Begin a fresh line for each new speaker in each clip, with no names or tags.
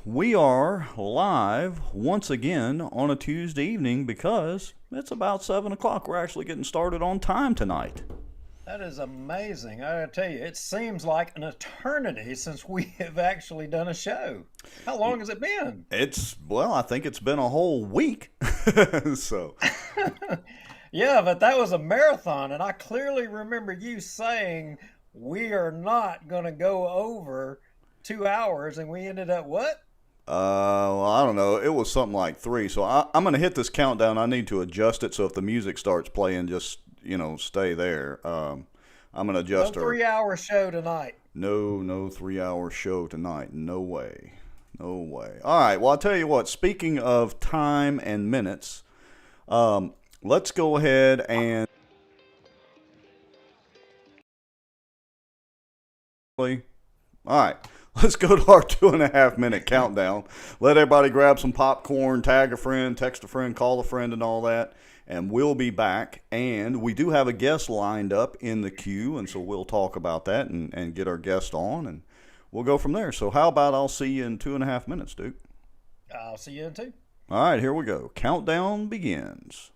we are live once again on a Tuesday evening because it's about 7 o'clock. We're actually getting started on time tonight.
That is amazing. I gotta tell you, it seems like an eternity since we have actually done a show. How long has it been?
I think it's been a whole week. so,
Yeah, but that was a marathon, and I clearly remember you saying we are not gonna go over 2 hours, and we ended up what?
I don't know. It was something like three. So I'm going to hit this countdown. I need to adjust it. So if the music starts playing, just, stay there. I'm going to
No
adjust our
3 hour show tonight.
no 3 hour show tonight. No way. No way. All right. Well, I'll tell you what. Speaking of time and minutes, let's go ahead and. All right. Let's go to our 2.5 minute countdown. Let everybody grab some popcorn, tag a friend, text a friend, call a friend, and all that. And we'll be back. And we do have a guest lined up in the queue. And so we'll talk about that and get our guest on. And we'll go from there. So how about I'll see you in 2.5 minutes, Duke?
I'll see you in two.
All right, here we go. Countdown begins.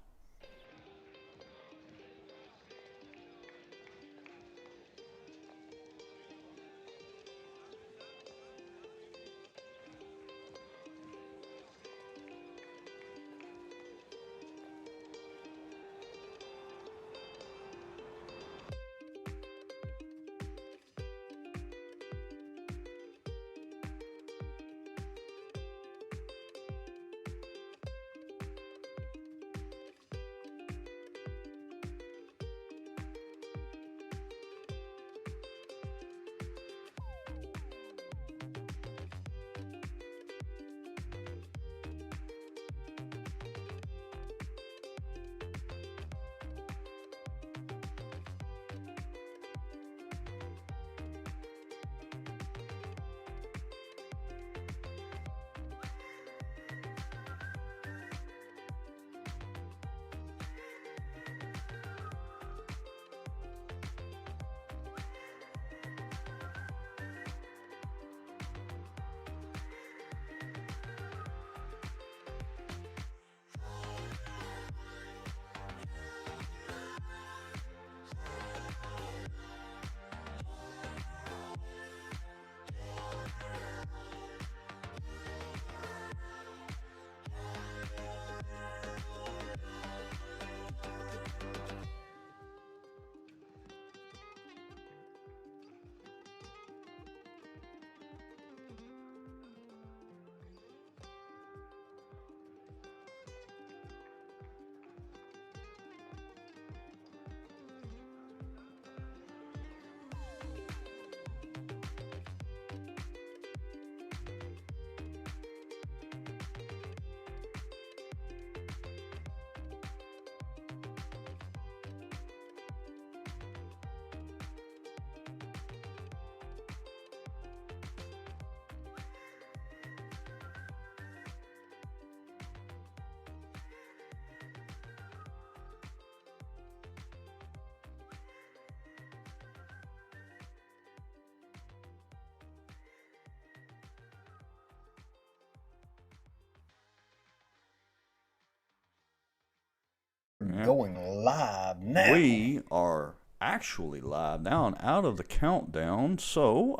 Yeah.
Going live now.
We are actually live now and out of the countdown. So,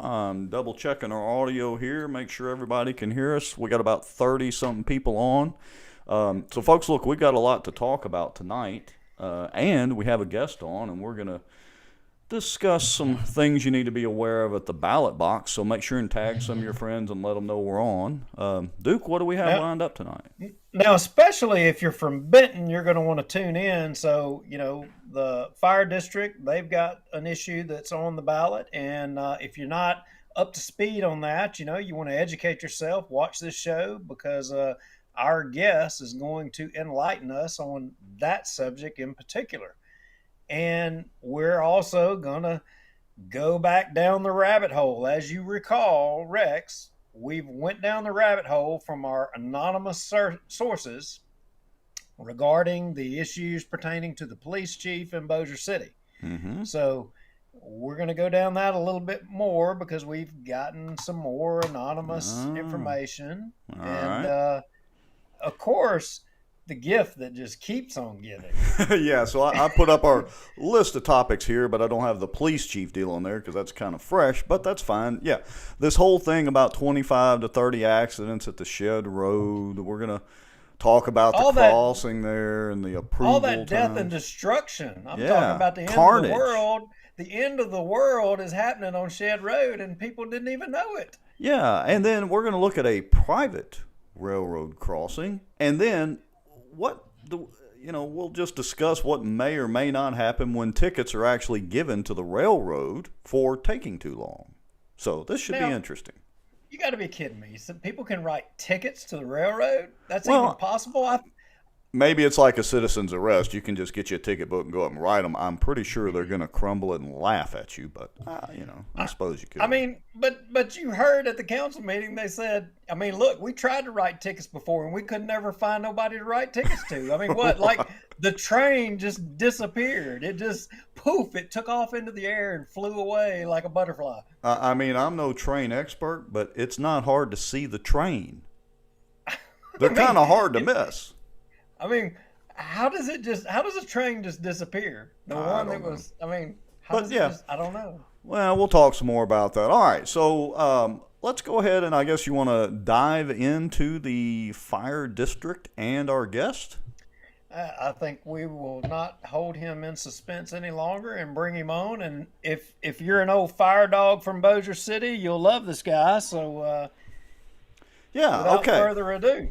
double checking our audio here, make sure everybody can hear us. We got about 30 something people on. So, folks, look, we got a lot to talk about tonight, and we have a guest on, and we're going to discuss some things you need to be aware of at the ballot box. So, make sure and tag some of your friends and let them know we're on. Duke, what do we have
Now,
lined up tonight?
Now, especially if you're from Benton, you're going to want to tune in. So, the fire district, they've got an issue that's on the ballot. And if you're not up to speed on that, you want to educate yourself, watch this show because our guest is going to enlighten us on that subject in particular. And we're also going to go back down the rabbit hole. As you recall, Rex, we went down the rabbit hole from our anonymous sources regarding the issues pertaining to the police chief in Bossier City.
Mm-hmm.
So we're going to go down that a little bit more because we've gotten some more anonymous
Oh,
information.
all
And
right.
of course, the gift that just keeps on giving.
Yeah, so I put up our list of topics here, but I don't have the police chief deal on there because that's kind of fresh, but that's fine. Yeah, this whole thing about 25 to 30 accidents at the Shed Road, we're going to talk about the
All that
crossing there and the
all
approval
that death and
times.
destruction. I'm talking
Yeah,
about the end of the
carnage.
world. The end of the world is happening on Shed Road, and people didn't even know it.
Yeah, and then we're going to look at a private railroad crossing, and then what the we'll just discuss what may or may not happen when tickets are actually given to the railroad for taking too long. So this should be
Now,
interesting.
you got to be kidding me. Some people can write tickets to the railroad. That's even
Well,
possible.
maybe it's like a citizen's arrest. You can just get you a ticket book and go up and write them. I'm pretty sure they're going to crumble it and laugh at you, but I
I,
suppose you
I
could.
mean, but you heard at the council meeting they said, I mean, look, we tried to write tickets before and we could never find nobody to write tickets to. I mean, what? Like the train just disappeared. It just poof, it took off into the air and flew away like a butterfly.
I mean, I'm no train expert, but it's not hard to see the train. They're
I mean,
kind of hard to
it,
miss.
I mean, how does a train just disappear? The
I
one
don't
that
know.
was, I mean, how
But
does it
yeah,
just, I don't know.
well, we'll talk some more about that. All right, so let's go ahead and I guess you want to dive into the fire district and our guest.
I think we will not hold him in suspense any longer and bring him on. And if you're an old fire dog from Bossier City, you'll love this guy. So
Yeah,
without
okay.
further ado,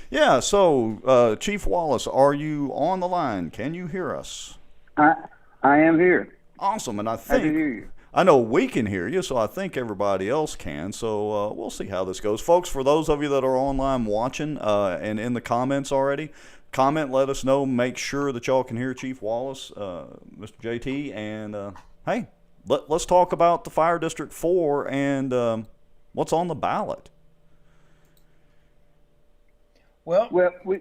Yeah, so Chief Wallace, are you on the line? Can you hear us?
I I am here.
Awesome, and
Happy to hear you.
I know we can hear you, so I think everybody else can. So we'll see how this goes, folks. For those of you that are online watching and in the comments already, comment, let us know. Make sure that y'all can hear Chief Wallace, Mr. JT, and hey, let's talk about the Fire District 4 and what's on the ballot.
well,
Well, we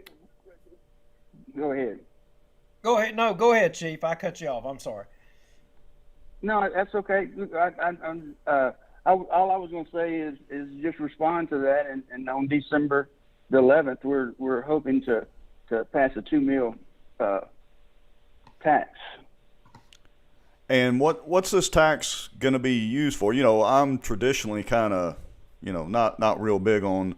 go ahead.
go ahead. No, go ahead, Chief. I cut you off. I'm sorry.
No, that's okay. All I was going to say is just respond to that, and on December the 11th, we're hoping to pass a 2 mil tax.
And what's this tax going to be used for? I'm traditionally kind of, not real big on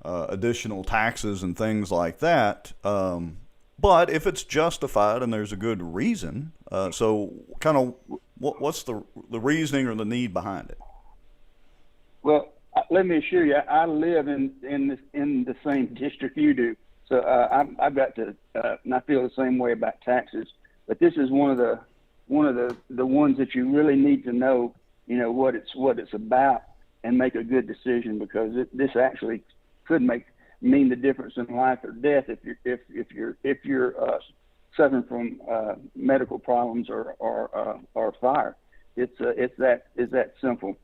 additional taxes and things like that. But if it's justified and there's a good reason, so kind of what's the reasoning or the need behind it?
Well, let me assure you, I live in the same district you do, so I've got to not feel the same way about taxes. But this is one of the ones that you really need to know, what it's about, and make a good decision, because this actually could mean the difference in life or death if you're suffering from medical problems or fire. It's that simple.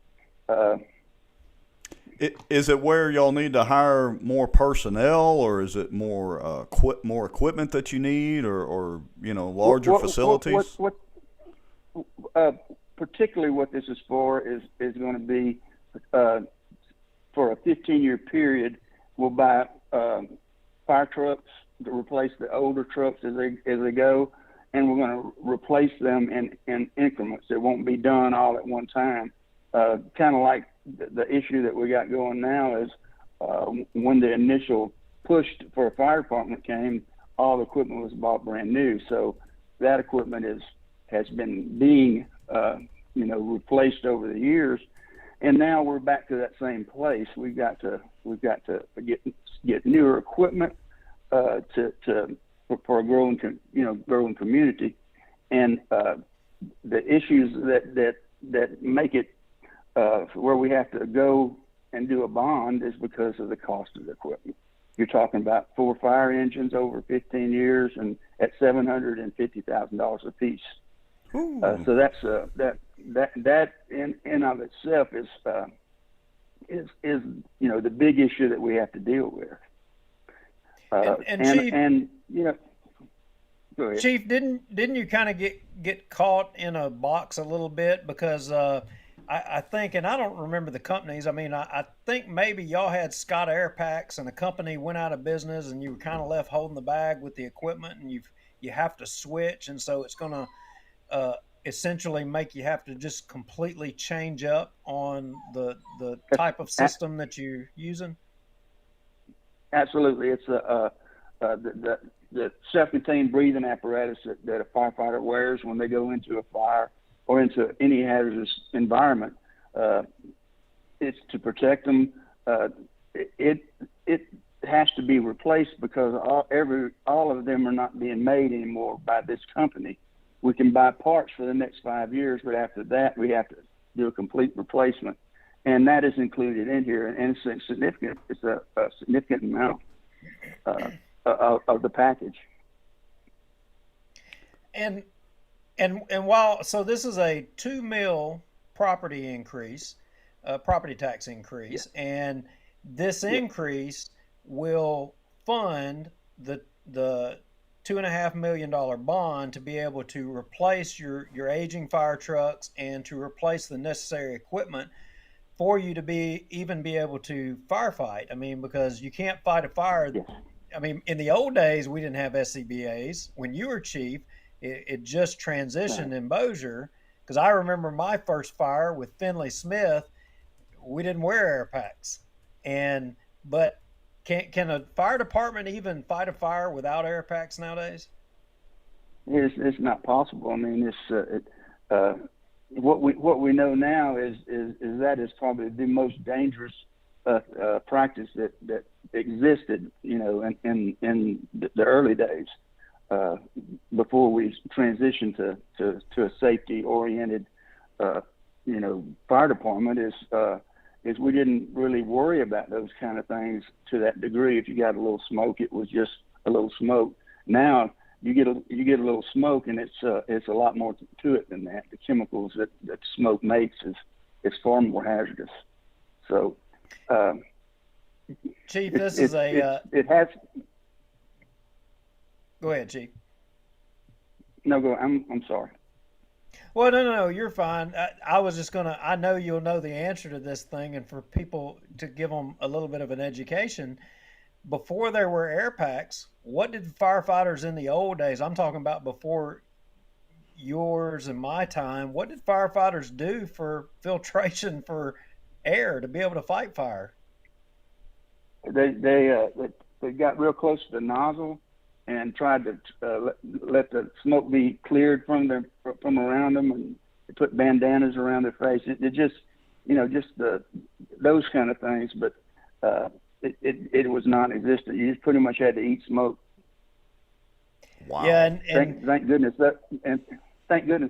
Is it where y'all need to hire more personnel, or is it more more equipment that you need, or larger facilities?
Particularly what this is for is going to be for a 15-year period. We'll buy fire trucks to replace the older trucks as they go, and we're going to replace them in increments. It won't be done all at one time. Kind of like the issue that we got going now is when the initial push for a fire department came, all the equipment was bought brand new. So that equipment has been being replaced over the years, and now we're back to that same place. We've got to get newer equipment for a growing community, and the issues that make it where we have to go and do a bond is because of the cost of the equipment. You're talking about 4 fire engines over 15 years and at $750,000 a piece. So that's that in of itself is the big issue that we have to deal with.
And Chief,
Go ahead.
Chief, didn't you kind of get caught in a box a little bit because I think, and I don't remember the companies. I mean, I think maybe y'all had Scott Air Packs, and the company went out of business, and you were kind of left holding the bag with the equipment, and you have to switch, and so it's going to essentially make you have to just completely change up on the type of system that you're using.
Absolutely, it's the self-contained breathing apparatus that a firefighter wears when they go into a fire or into any hazardous environment. It's to protect them. It has to be replaced because all of them are not being made anymore by this company. We can buy parts for the next 5 years, but after that, we have to do a complete replacement, and that is included in here. And it's significant. It's a significant amount of the package.
And while so this is a 2 mil property tax increase,
Yeah.
and this
Yeah.
increase will fund the $2.5 million bond to be able to replace your aging fire trucks and to replace the necessary equipment for you to be able to firefight. I mean, because you can't fight a fire.
Yes.
I mean, in the old days, we didn't have SCBAs. When you were chief, it just transitioned
Right.
in Bossier. Because I remember my first fire with Finley Smith, we didn't wear air packs. But can a fire department even fight a fire without air packs nowadays?
It's not possible. I mean, what we know now is that is probably the most dangerous practice that existed, in the early days, before we transitioned to a safety oriented, fire department. Is we didn't really worry about those kind of things to that degree. If you got a little smoke, it was just a little smoke. Now you get a little smoke, and it's a lot more to it than that. The chemicals that smoke makes is far more hazardous. So,
Chief,
it has.
Go ahead, Chief.
No, go. I'm sorry.
Well, no, you're fine. I was just I know you'll know the answer to this thing, and for people to give them a little bit of an education, before there were air packs, what did firefighters in the old days, I'm talking about before yours and my time, what did firefighters do for filtration for air to be able to fight fire?
They got real close to the nozzle and tried to let the smoke be cleared from around them, and they put bandanas around their face. It just, those kind of things. But it was non-existent. You just pretty much had to eat smoke.
Wow.
Yeah,
Thank goodness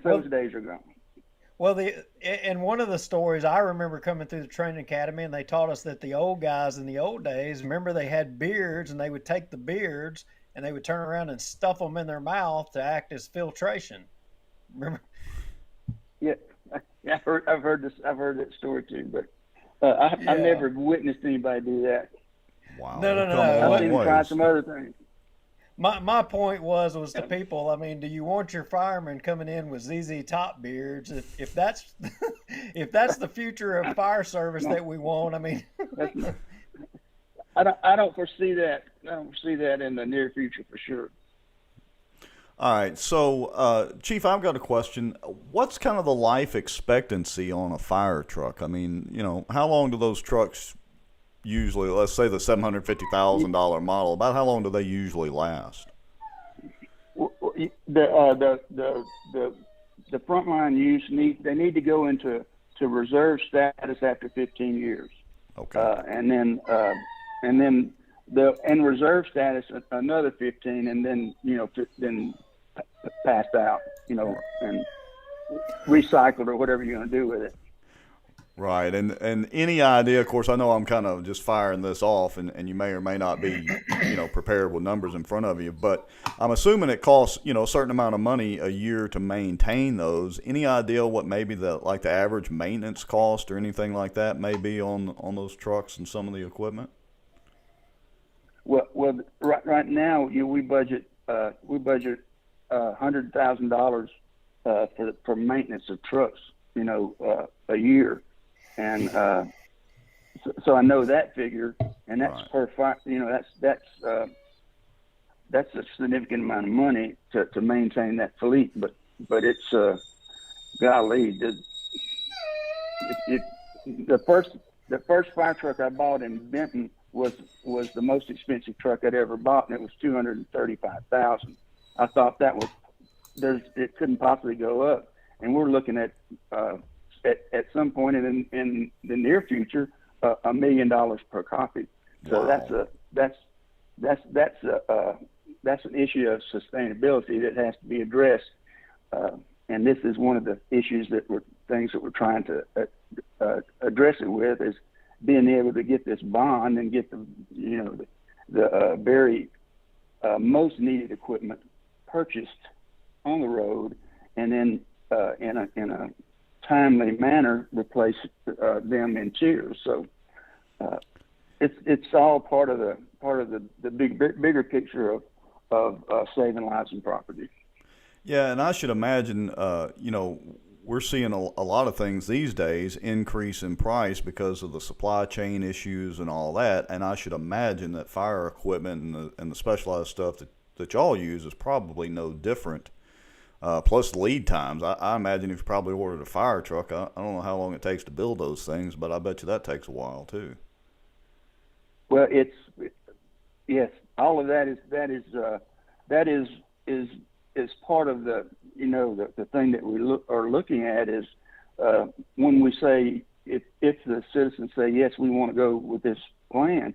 those days are gone.
Well, in one of the stories, I remember coming through the training academy, and they taught us that the old guys in the old days, remember, they had beards, and they would take the beards and they would turn around and stuff them in their mouth to act as filtration. Remember?
Yeah, I've heard that story too, but I've never witnessed anybody do that.
Wow.
No.
I've seen them try some other things.
My point was to people. I mean, do you want your firemen coming in with ZZ Top beards? If that's if that's the future of fire service that we want, I mean,
I don't foresee that. I don't foresee that in the near future for sure.
All right, so Chief, I've got a question. What's kind of the life expectancy on a fire truck? I mean, how long do those trucks usually, let's say the $750,000 model, about how long do they usually last?
The frontline use need to go into reserve status after 15 years.
Okay.
And then the in reserve status another 15, and then then passed out, and recycled or whatever you're going to do with it.
Right, and any idea, of course, I know I'm kind of just firing this off, and you may or may not be, prepared with numbers in front of you, but I'm assuming it costs, a certain amount of money a year to maintain those. Any idea what maybe the average maintenance cost or anything like that may be on those trucks and some of the equipment?
Well, right now, we budget $100,000 for maintenance of trucks, a year, and so I know that figure, and that's
Right.
per fire. That's a significant amount of money to maintain that fleet, but it's golly, the first fire truck I bought in Benton was the most expensive truck I'd ever bought, and it was $235,000. I thought that was it couldn't possibly go up, and we're looking at some point in the near future $1 million per copy. So
Wow.
that's an issue of sustainability that has to be addressed, and this is one of the issues things that we're trying to address it with, is being able to get this bond and get the very most needed equipment purchased on the road, and then in a timely manner replace them in tiers. So it's all part of the bigger picture of saving lives and property.
Yeah, and I should imagine, we're seeing a lot of things these days increase in price because of the supply chain issues and all that. And I should imagine that fire equipment and the specialized stuff that y'all use is probably no different. Plus lead times. I imagine if you probably ordered a fire truck, I don't know how long it takes to build those things, but I bet you that takes a while too.
Well, yes, all of that is part of the the thing that we are looking at is when we say if the citizens say yes, we want to go with this plan,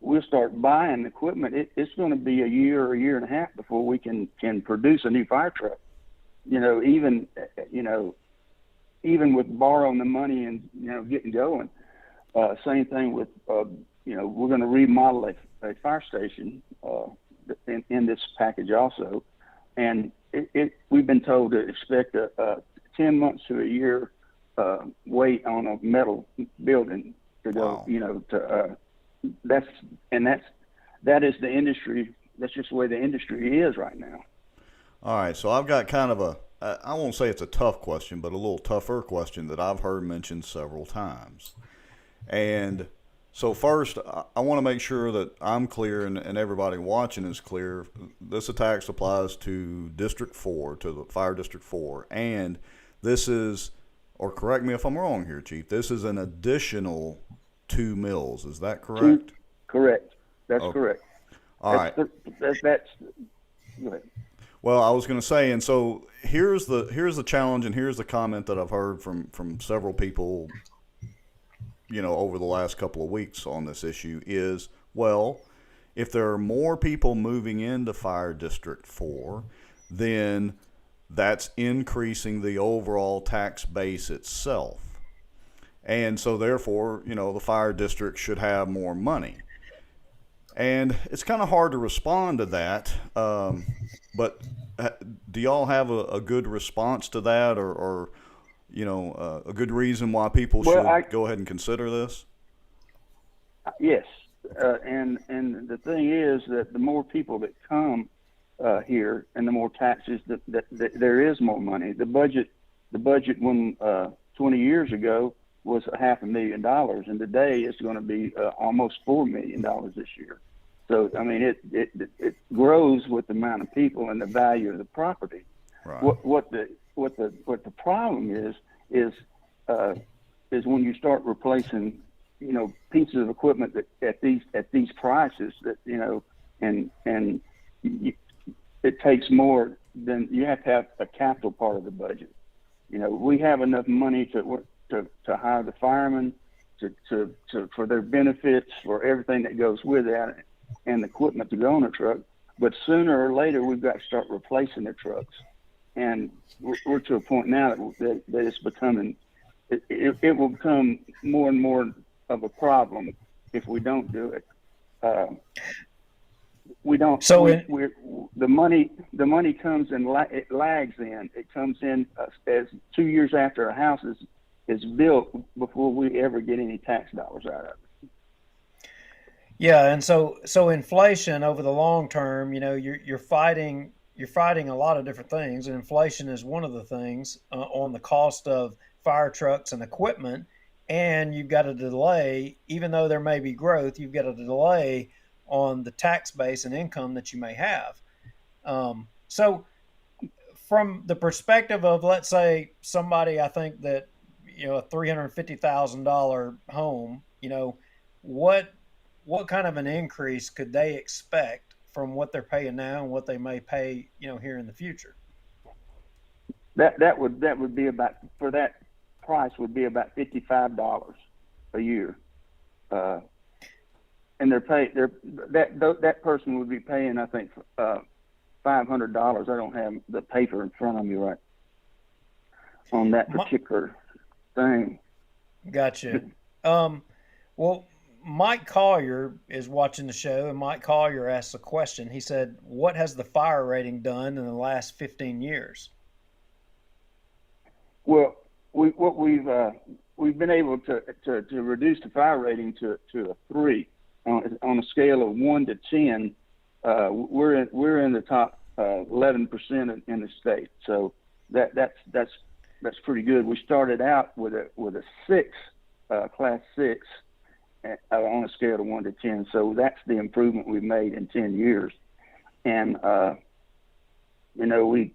we'll start buying equipment. It's going to be a year or a year and a half before we can produce a new fire truck. Even with borrowing the money and getting going. Same thing with we're going to remodel a fire station in this package also, and we've been told to expect a 10 months to a year wait on a metal building to go.
Wow.
That is the industry. That's just the way the industry is right now.
All right, so I've got kind of I won't say it's a tough question, but a little tougher question that I've heard mentioned several times. And so first, I want to make sure that I'm clear and everybody watching is clear. This tax applies to District 4, to the Fire District 4. And this is, or correct me if I'm wrong here, Chief, this is an additional 2 mills. Is that correct?
Correct. That's correct.
All right.
That's go ahead.
Well, I was going to say, and so here's the challenge, and here's the comment that I've heard from several people, over the last couple of weeks on this issue is, well, if there are more people moving into Fire District 4, then that's increasing the overall tax base itself. And so therefore, the fire district should have more money. And it's kind of hard to respond to that, but do y'all have a good response to that, or a good reason why people should go ahead and consider this?
Yes, and the thing is that the more people that come here, and the more taxes that there is more money. The budget when 20 years ago was $500,000, and today it's going to be almost $4 million this year. So I mean, it grows with the amount of people and the value of the property.
Right.
What the problem is when you start replacing pieces of equipment that at these prices that it takes more than you have to have a capital part of the budget. We have enough money to hire the firemen, to for their benefits, for everything that goes with that, and the equipment to go on a truck. But sooner or later, we've got to start replacing the trucks, and we're to a point now that it's becoming. It will become more and more of a problem if we don't do it. We don't. So the money comes and it lags in. It comes in as 2 years after a house is built before we ever get any tax dollars out of it.
Yeah, and so inflation over the long term, you're fighting you're fighting a lot of different things, and inflation is one of the things on the cost of fire trucks and equipment. And you've got a delay, even though there may be growth, you've got a delay on the tax base and income that you may have. So, from the perspective of, let's say, somebody, I think that, a $350,000 home, what what kind of an increase could they expect from what they're paying now and what they may pay, here in the future?
That would be about, for that price, would be about $55 a year, and that person would be paying, I think, $500. I don't have the paper in front of me right on that particular thing.
Gotcha. Well, Mike Collier is watching the show, and Mike Collier asked a question. He said, "What has the fire rating done in the last 15 years?"
Well, we've been able to reduce the fire rating to a 3 on a scale of 1 to 10. We're in the top 11% in the state, so that's pretty good. We started out with a 6, class 6, on a scale of 1 to 10. So that's the improvement we've made in 10 years. And we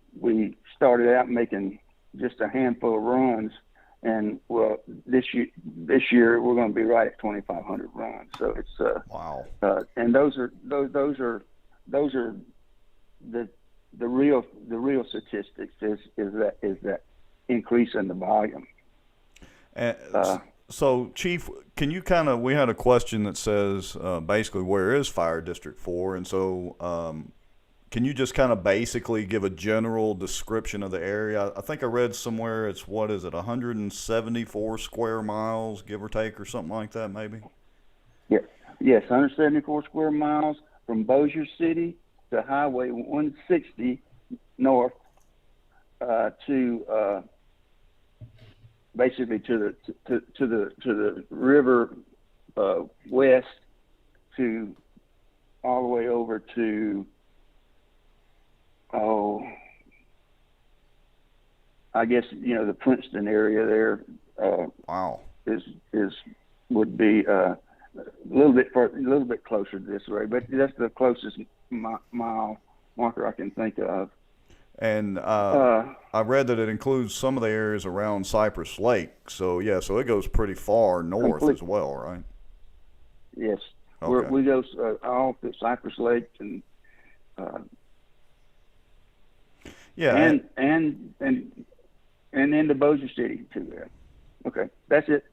started out making just a handful of runs, and this year we're going to be right at 2,500 runs. So it's
wow.
And those are the real statistics is that increase in the volume.
So, Chief, can you we had a question that says basically, where is Fire District 4? And so can you just basically give a general description of the area? I think I read somewhere it's, 174 square miles, give or take, or something like that, maybe?
Yes, 174 square miles from Bossier City to Highway 160 north to basically to the river west, to all the way over to I guess the Princeton area there.
Wow.
Would be a little bit closer this way, but that's the closest mile marker I can think of.
And I read that it includes some of the areas around Cypress Lake. So it goes pretty far north as well, right?
Yes.
Okay.
We go all to Cypress Lake and and into Bossier City too. There. Okay, that's it.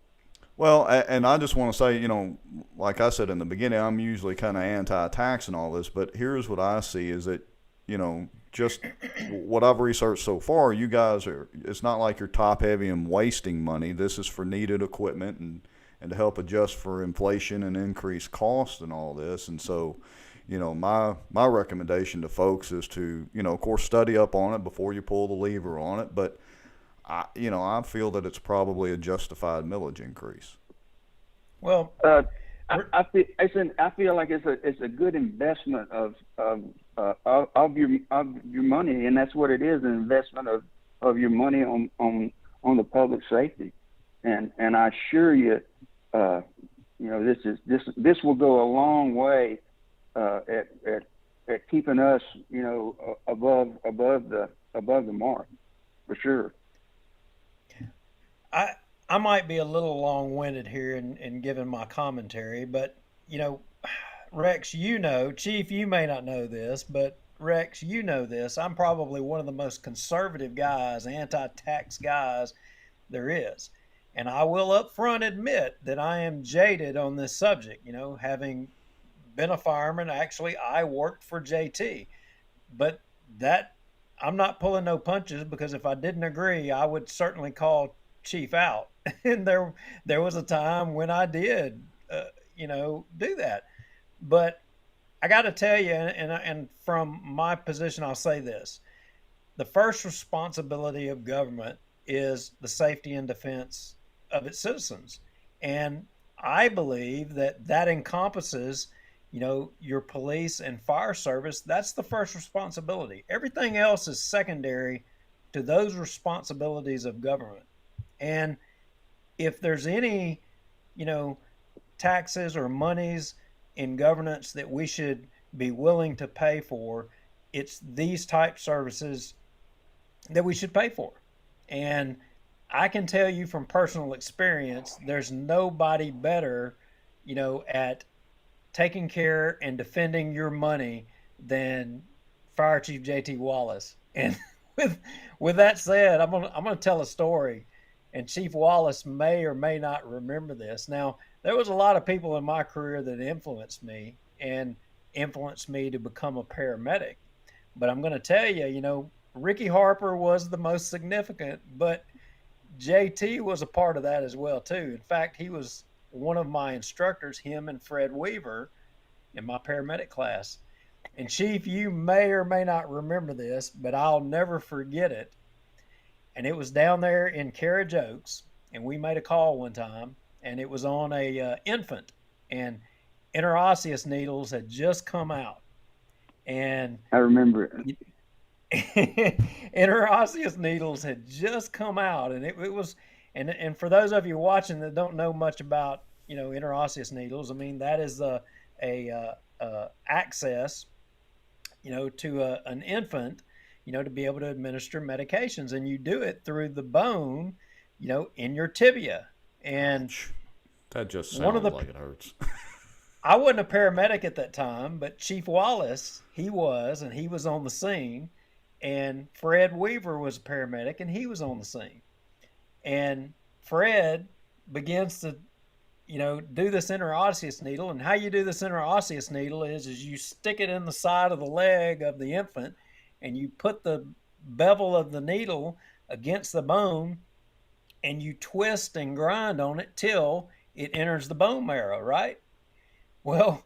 Well, and I just want to say, like I said in the beginning, I'm usually kind of anti-tax and all this, but here's what I see is that, just what I've researched so far, you guys it's not like you're top heavy and wasting money. This is for needed equipment and to help adjust for inflation and increased cost and all this. And so, my recommendation to folks is to, of course, study up on it before you pull the lever on it. But I feel that it's probably a justified millage increase.
Well,
I feel like it's a good investment of your money, and that's what it is, an investment of your money on the public safety. And I assure you, this will go a long way at keeping us, above the mark, for sure.
I might be a little long-winded here in giving my commentary, but Rex, Chief, you may not know this, but Rex, this. I'm probably one of the most conservative guys, anti-tax guys there is. And I will up front admit that I am jaded on this subject, having been a fireman. Actually, I worked for JT. But I'm not pulling no punches, because if I didn't agree, I would certainly call Chief out. And there was a time when I did, do that. But I got to tell you, and from my position, I'll say this: the first responsibility of government is the safety and defense of its citizens, and I believe that encompasses, your police and fire service, that's the first responsibility. Everything else is secondary to those responsibilities of government. And if there's any, you know, taxes or monies in governance that we should be willing to pay for, it's these type services that we should pay for. And I can tell you from personal experience, there's nobody better, at taking care and defending your money than Fire Chief JT Wallace. And with with that said, I'm gonna tell a story, and Chief Wallace may or may not remember this. Now, there was a lot of people in my career that influenced me and influenced me to become a paramedic. But I'm going to tell you, Ricky Harper was the most significant, but JT was a part of that as well too. In fact, he was one of my instructors, him and Fred Weaver, in my paramedic class. And Chief, you may or may not remember this, but I'll never forget it. And it was down there in Carriage Oaks, and we made a call one time, and it was on a infant, and interosseous needles had just come out, and
I remember it.
interosseous needles had just come out, and it was, and for those of you watching that don't know much about interosseous needles, I mean that is a access, to an infant, to be able to administer medications, and you do it through the bone, in your tibia. And
that just
one of
sounds
the
like it hurts.
I wasn't a paramedic at that time, but Chief Wallace, he was, and he was on the scene. And Fred Weaver was a paramedic, and he was on the scene. And Fred begins to, do this interosseous needle. And how you do this interosseous needle is you stick it in the side of the leg of the infant, and you put the bevel of the needle against the bone, and you twist and grind on it till it enters the bone marrow, right? Well,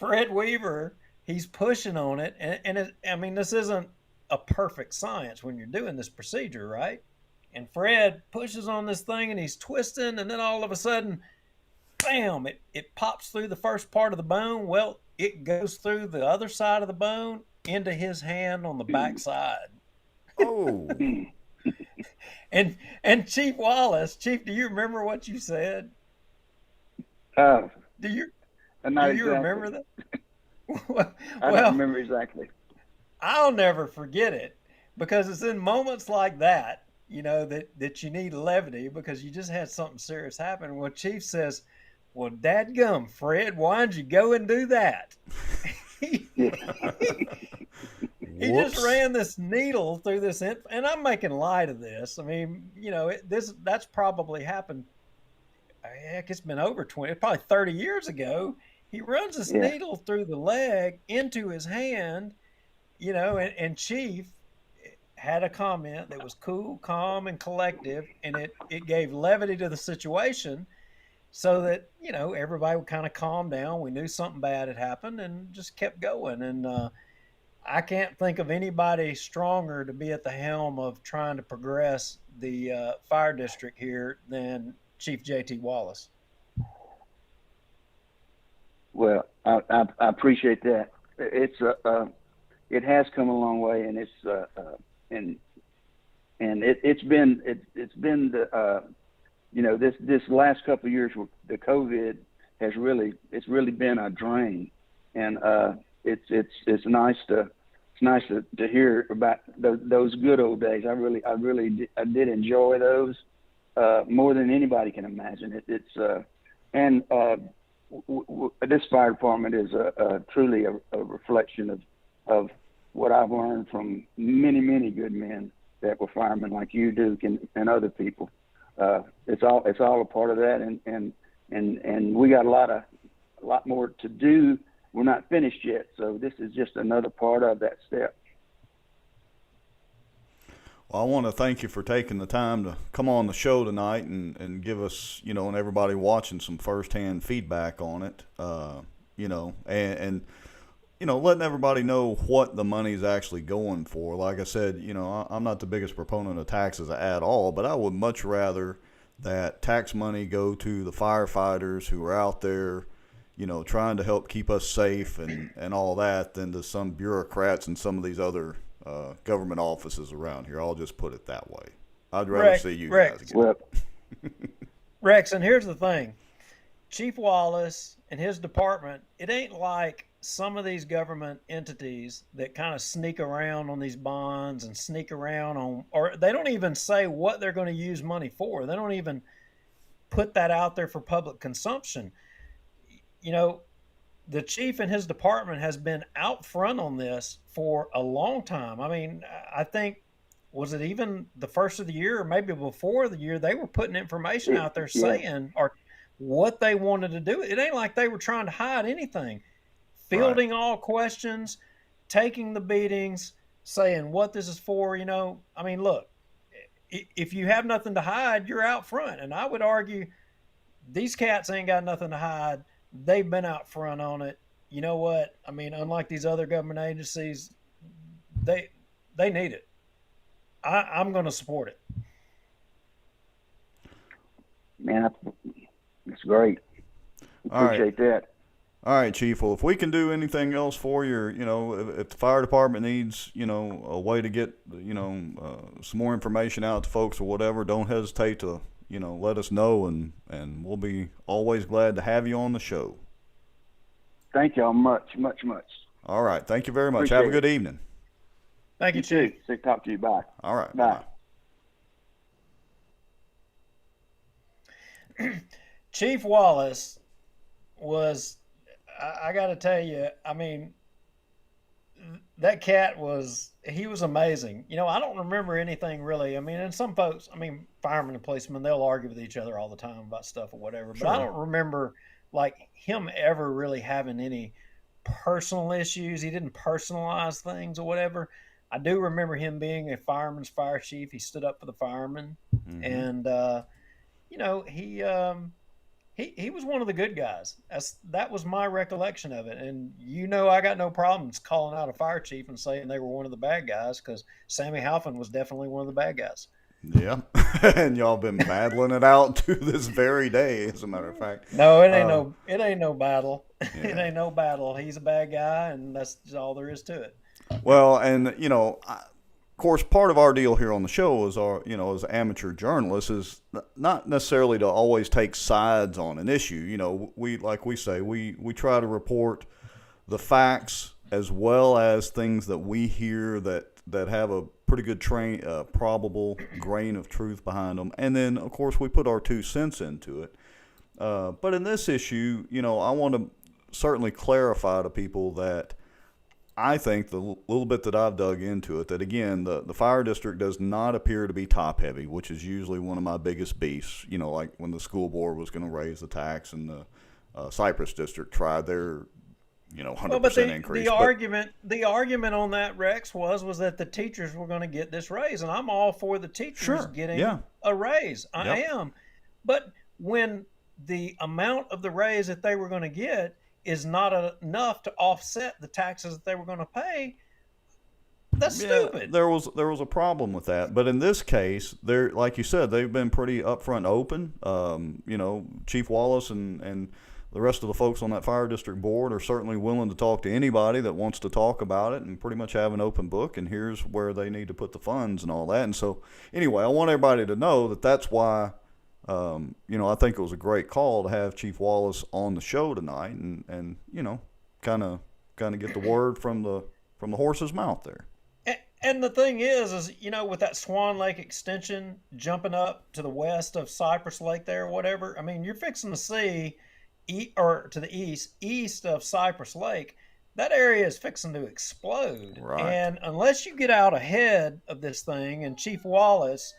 Fred Weaver, he's pushing on it, and this isn't a perfect science when you're doing this procedure, right? And Fred pushes on this thing, and he's twisting, and then all of a sudden, bam, it pops through the first part of the bone. Well, it goes through the other side of the bone into his hand on the back side.
Oh.
And Chief Wallace, Chief, do you remember what you said?
Uh,
Do you
exactly.
remember that? Well,
I don't remember exactly.
I'll never forget it, because it's in moments like that, that you need levity because you just had something serious happen. Well, Chief says, "Well, dadgum, Fred, why'd you go and do that?" He just ran this needle through this, and I'm making light of this. I mean, that's probably happened. Heck, it's been over 20, probably 30 years ago. He runs this needle through the leg into his hand, and Chief had a comment that was cool, calm, and collective, and it gave levity to the situation, so that everybody would kind of calm down. We knew something bad had happened, and just kept going. And I can't think of anybody stronger to be at the helm of trying to progress the fire district here than Chief JT Wallace.
Well, I appreciate that. It has come a long way, and it's been the this last couple of years with the COVID has really been a drain, and it's nice to hear about those good old days. I did enjoy those more than anybody can imagine. This fire department is truly a reflection of what I've learned from many good men that were firemen like you, Duke, and other people. It's all a part of that, and we got a lot more to do. We're not finished yet, so this is just another part of that step.
Well, I want to thank you for taking the time to come on the show tonight and give us, and everybody watching some firsthand feedback on it, and letting everybody know what the money's actually going for. Like I said, I'm not the biggest proponent of taxes at all, but I would much rather that tax money go to the firefighters who are out there, trying to help keep us safe and all that than to some bureaucrats and some of these other government offices around here. I'll just put it that way. I'd rather see you guys get
Well,
Rex, and here's the thing. Chief Wallace and his department, it ain't like some of these government entities that kind of sneak around on these bonds and sneak around on, or they don't even say what they're going to use money for. They don't even put that out there for public consumption. The chief and his department has been out front on this for a long time. I mean, I think, was it even the first of the year or maybe before the year, they were putting information out there saying or what they wanted to do. It ain't like they were trying to hide anything. Fielding all questions, taking the beatings, saying what this is for. I mean, look, if you have nothing to hide, you're out front. And I would argue these cats ain't got nothing to hide. They've been out front on it. You know what? I mean, unlike these other government agencies, they need it. I'm going to support it.
Man, that's great. Appreciate that.
All right, Chief. Well, if we can do anything else for you, if the fire department needs, a way to get, some more information out to folks or whatever, don't hesitate to, let us know, and we'll be always glad to have you on the show.
Thank y'all much, much, much.
All right. Thank you very much.
Appreciate
Have a good evening.
Thank you,
You
Chief.
too. Sick to talk to you. Bye.
All right.
Bye.
Chief Wallace was, I got to tell you, I mean, that cat he was amazing. I don't remember anything really. I mean, and some folks, firemen and policemen, they'll argue with each other all the time about stuff or whatever. But I don't remember like him ever really having any personal issues. He didn't personalize things or whatever. I do remember him being a fireman's fire chief. He stood up for the firemen, and he was one of the good guys. That was my recollection of it. And I got no problems calling out a fire chief and saying they were one of the bad guys, because Sammy Halfin was definitely one of the bad guys.
Yeah, and y'all been battling it out to this very day, as a matter of fact.
No, it ain't no battle. Yeah. It ain't no battle. He's a bad guy, and that's all there is to it.
Well, and of course, part of our deal here on the show is as amateur journalists, is not necessarily to always take sides on an issue. We try to report the facts as well as things that we hear that have a pretty good probable grain of truth behind them, and then of course we put our 2 cents into it. But in this issue, I want to certainly clarify to people that I think the little bit that I've dug into it, that again, the fire district does not appear to be top heavy, which is usually one of my biggest beefs. Like when the school board was going to raise the tax and the Cypress district tried their, 100% increase.
The argument on that, Rex, was that the teachers were going to get this raise, and I'm all for the teachers getting a raise. I am, but when the amount of the raise that they were going to get is not enough to offset the taxes that they were going to pay, that's stupid.
There was a problem with that, but in this case, they're, like you said, they've been pretty upfront, open. Chief Wallace and the rest of the folks on that fire district board are certainly willing to talk to anybody that wants to talk about it, and pretty much have an open book, and here's where they need to put the funds and all that. And so anyway, I want everybody to know that that's why I think it was a great call to have Chief Wallace on the show tonight, and kind of get the word from the horse's mouth there.
And the thing is with that Swan Lake extension jumping up to the west of Cypress Lake there or whatever, you're fixing to see, or to the east of Cypress Lake, that area is fixing to explode.
Right.
And unless you get out ahead of this thing, and Chief Wallace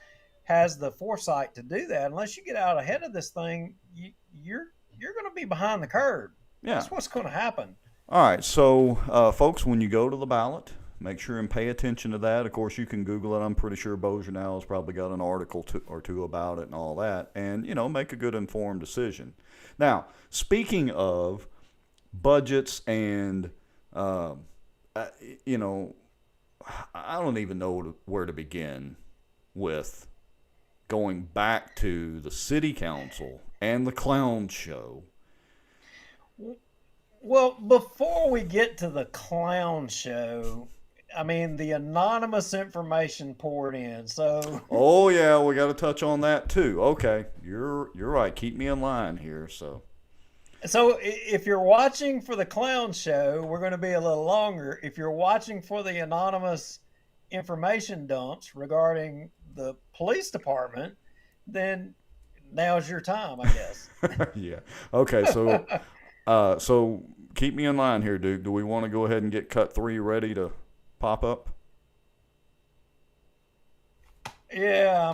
has the foresight to do that, unless you get out ahead of this thing, you're going to be behind the curve.
Yeah.
That's what's going to happen.
All right. So, folks, when you go to the ballot, make sure and pay attention to that. Of course, you can Google it. I'm pretty sure Bossier now has probably got an article or two about it and all that, and, make a good informed decision. Now, speaking of budgets and, I don't even know where to begin with going back to the city council and the clown show.
Well, before we get to the clown show, I mean, the anonymous information poured in. So,
Oh yeah, we got to touch on that too. Okay, you're right. Keep me in line here. So
if you're watching for the clown show, we're going to be a little longer. If you're watching for the anonymous information dumps regarding the police department, then now's your time, I guess.
yeah. Okay, so keep me in line here, dude. Do we want to go ahead and get cut 3 ready to pop up?
Yeah,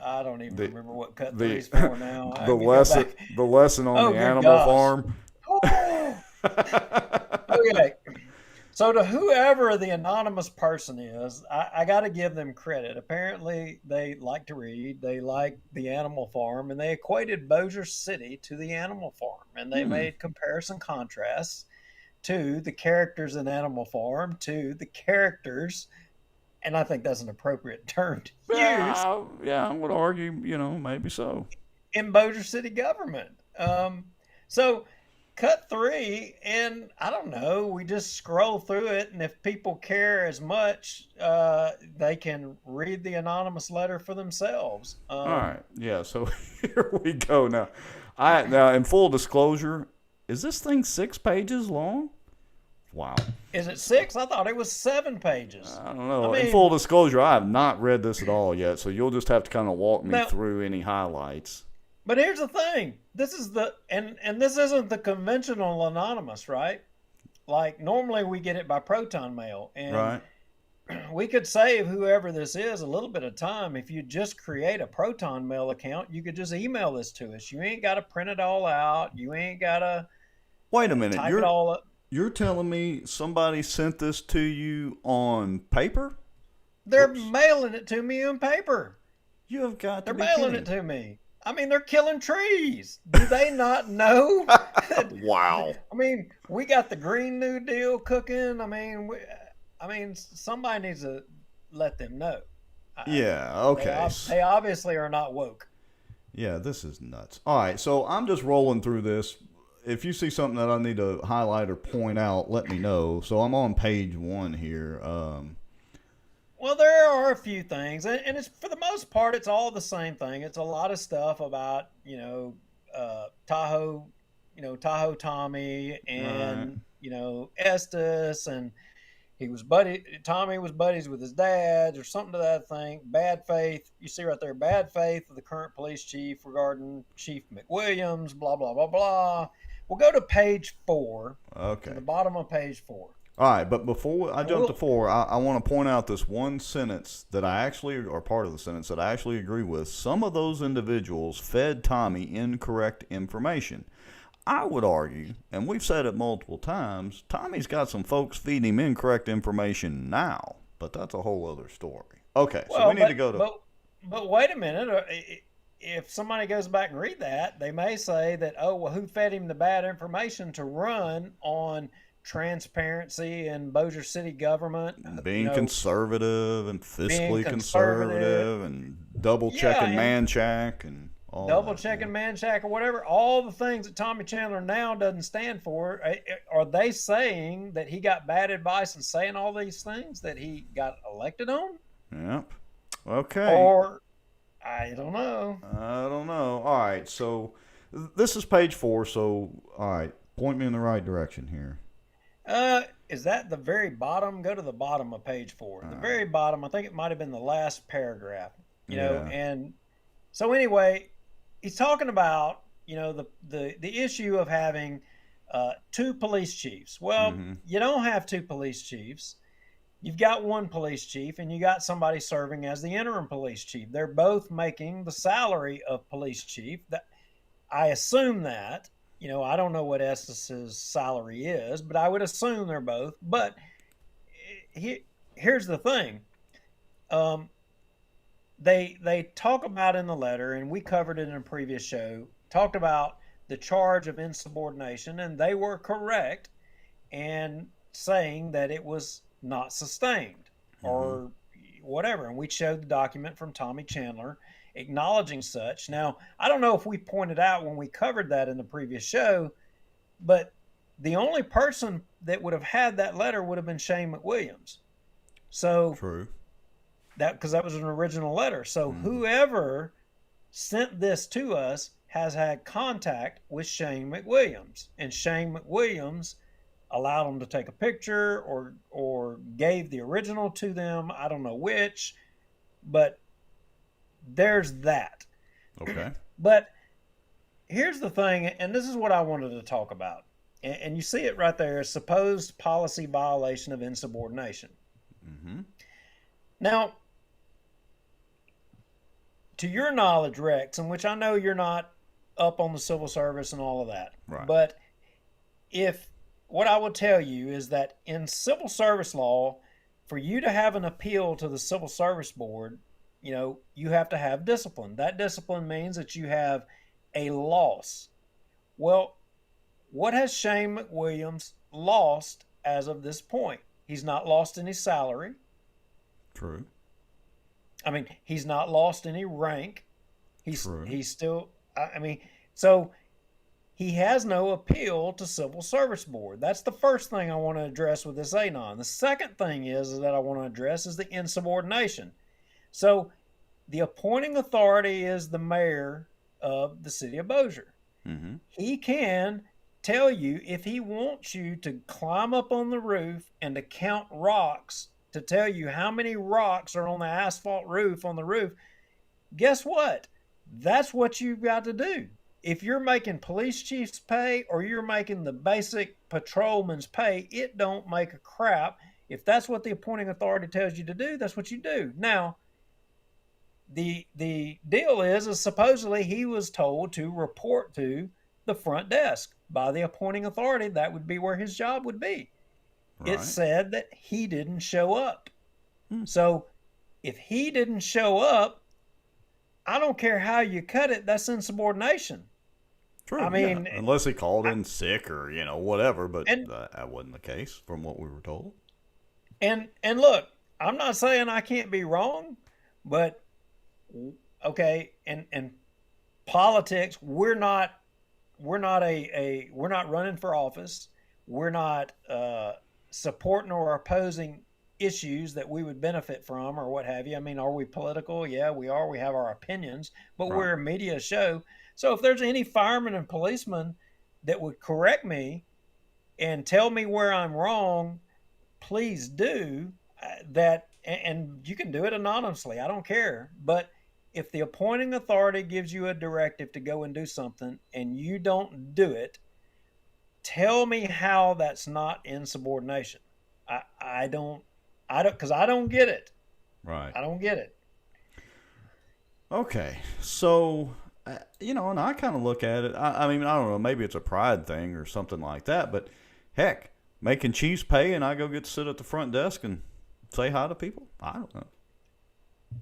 I don't even
The
remember what cut
the
three's for now. I
the
can go
lesson
back.
the lesson on
Oh,
the
good
animal
gosh.
farm.
Okay. So to whoever the anonymous person is, I got to give them credit. Apparently, they like to read. They like the Animal Farm, and they equated Bossier City to the Animal Farm, and they
Hmm.
made comparison contrasts to the characters in Animal Farm to the characters, and I think that's an appropriate term to use
Yeah, I would argue, maybe so.
in Bossier City government. So cut 3, and I don't know, we just scroll through it, and if people care as much, they can read the anonymous letter for themselves.
All right. Yeah, so here we go now. Now in full disclosure, is this thing 6 pages long? Wow.
Is it 6? I thought it was 7 pages.
I don't
I
know. In
mean,
full disclosure, I have not read this at all yet, so you'll just have to kind of walk me
now,
through any highlights.
but here's the thing. This is and this isn't the conventional anonymous, right? Like normally we get it by proton mail, and
Right?
we could save whoever this is a little bit of time if you just create a proton mail account. You could just email this to us. You ain't got to print it all out. You ain't got to
Wait a minute.
type it all up.
You're telling me somebody sent this to you on paper?
They're
Whoops.
mailing it to me in paper.
You have got to
They're
be
mailing
kidding.
it to me. I mean, they're killing trees. Do they not know?
Wow.
I mean, we got the Green New Deal cooking. I mean, somebody needs to let them know.
Yeah,
They,
okay.
they obviously are not woke.
Yeah, this is nuts. All right, so I'm just rolling through this. If you see something that I need to highlight or point out, let me know. So I'm on page 1 here.
Well, there are a few things, and it's for the most part, it's all the same thing. It's a lot of stuff about Tahoe, Tahoe Tommy,
Right.
and Estes, and Tommy was buddies with his dad, or something to that thing. Bad faith. You see right there, bad faith of the current police chief regarding Chief McWilliams. Blah blah blah blah. We'll go to page 4, to
Okay.
the bottom of page 4.
All right, but before I
And
jump to
we'll
4, I want to point out this one sentence that I actually, or part of the sentence that I actually agree with. Some of those individuals fed Tommy incorrect information. I would argue, and we've said it multiple times, Tommy's got some folks feeding him incorrect information now, but that's a whole other story. Okay, so we
Well,
need to go to.
but wait a minute. If somebody goes back and read that, they may say that, oh well, who fed him the bad information to run on transparency and Bossier City government?
Being conservative and
Being
fiscally
conservative.
conservative and double
Yeah,
checking
and
Manchac and all
double
that. Yeah.
checking Manchac or whatever. All the things that Tommy Chandler now doesn't stand for. Are they saying that he got bad advice and saying all these things that he got elected on?
Yep. Okay.
Or I don't know.
I don't know. All right. So this is page 4. So, all right. Point me in the right direction here.
Is that the very bottom? Go to the bottom of page 4. The very bottom. I think it might have been the last paragraph.
Yeah.
And so anyway, he's talking about the issue of having 2 police chiefs. Well,
Mm-hmm.
you don't have 2 police chiefs. You've got 1 police chief, and you got somebody serving as the interim police chief. They're both making the salary of police chief. That I assume that. I don't know what Estes's salary is, but I would assume they're both. But here's the thing. Um, they talk about in the letter, and we covered it in a previous show, talked about the charge of insubordination, and they were correct in saying that it was not sustained or whatever. And we showed the document from Tommy Chandler acknowledging such. Now, I don't know if we pointed out when we covered that in the previous show, but the only person that would have had that letter would have been Shane McWilliams. So
True.
because that was an original letter. So
Mm-hmm.
whoever sent this to us has had contact with Shane McWilliams, and Shane McWilliams allowed them to take a picture or gave the original to them. I don't know which, but there's that.
Okay.
But here's the thing, and this is what I wanted to talk about. And you see it right there, supposed policy violation of insubordination.
Mm-hmm.
Now, to your knowledge, Rex, in which I know you're not up on the civil service and all of that,
Right.
but if what I will tell you is that in civil service law, for you to have an appeal to the Civil Service Board, you have to have discipline. That discipline means that you have a loss. Well, what has Shane McWilliams lost as of this point? He's not lost any salary.
True.
I mean, he's not lost any rank.
True.
He's still. I mean, so he has no appeal to Civil Service Board. That's the first thing I want to address with this ANON. The second thing is that I want to address is the insubordination. So the appointing authority is the mayor of the city of Bossier.
Mm-hmm.
He can tell you if he wants you to climb up on the roof and to count rocks to tell you how many rocks are on the asphalt roof on the roof. Guess what? That's what you've got to do. If you're making police chiefs pay or you're making the basic patrolman's pay, it don't make a crap. If that's what the appointing authority tells you to do, that's what you do. Now, the deal is supposedly he was told to report to the front desk by the appointing authority. That would be where his job would be.
Right.
It said that he didn't show up.
Hmm.
So if he didn't show up, I don't care how you cut it, that's insubordination.
True.
I mean,
yeah. Unless he called in sick or whatever, but
And-
that wasn't the case from what we were told.
And look, I'm not saying I can't be wrong, but okay, and politics, we're not running for office. We're not supporting or opposing issues that we would benefit from or what have you. I mean, are we political? Yeah, we are. We have our opinions, but
Right.
we're a media show. So if there's any firemen and policemen that would correct me and tell me where I'm wrong, please do that. And you can do it anonymously. I don't care. But if the appointing authority gives you a directive to go and do something and you don't do it, tell me how that's not insubordination. I don't, because I don't get it.
Right.
I don't get it.
Okay. So, and I kind of look at it. I mean, I don't know. Maybe it's a pride thing or something like that. But heck, making chiefs pay and I go get to sit at the front desk and say hi to people. I don't know.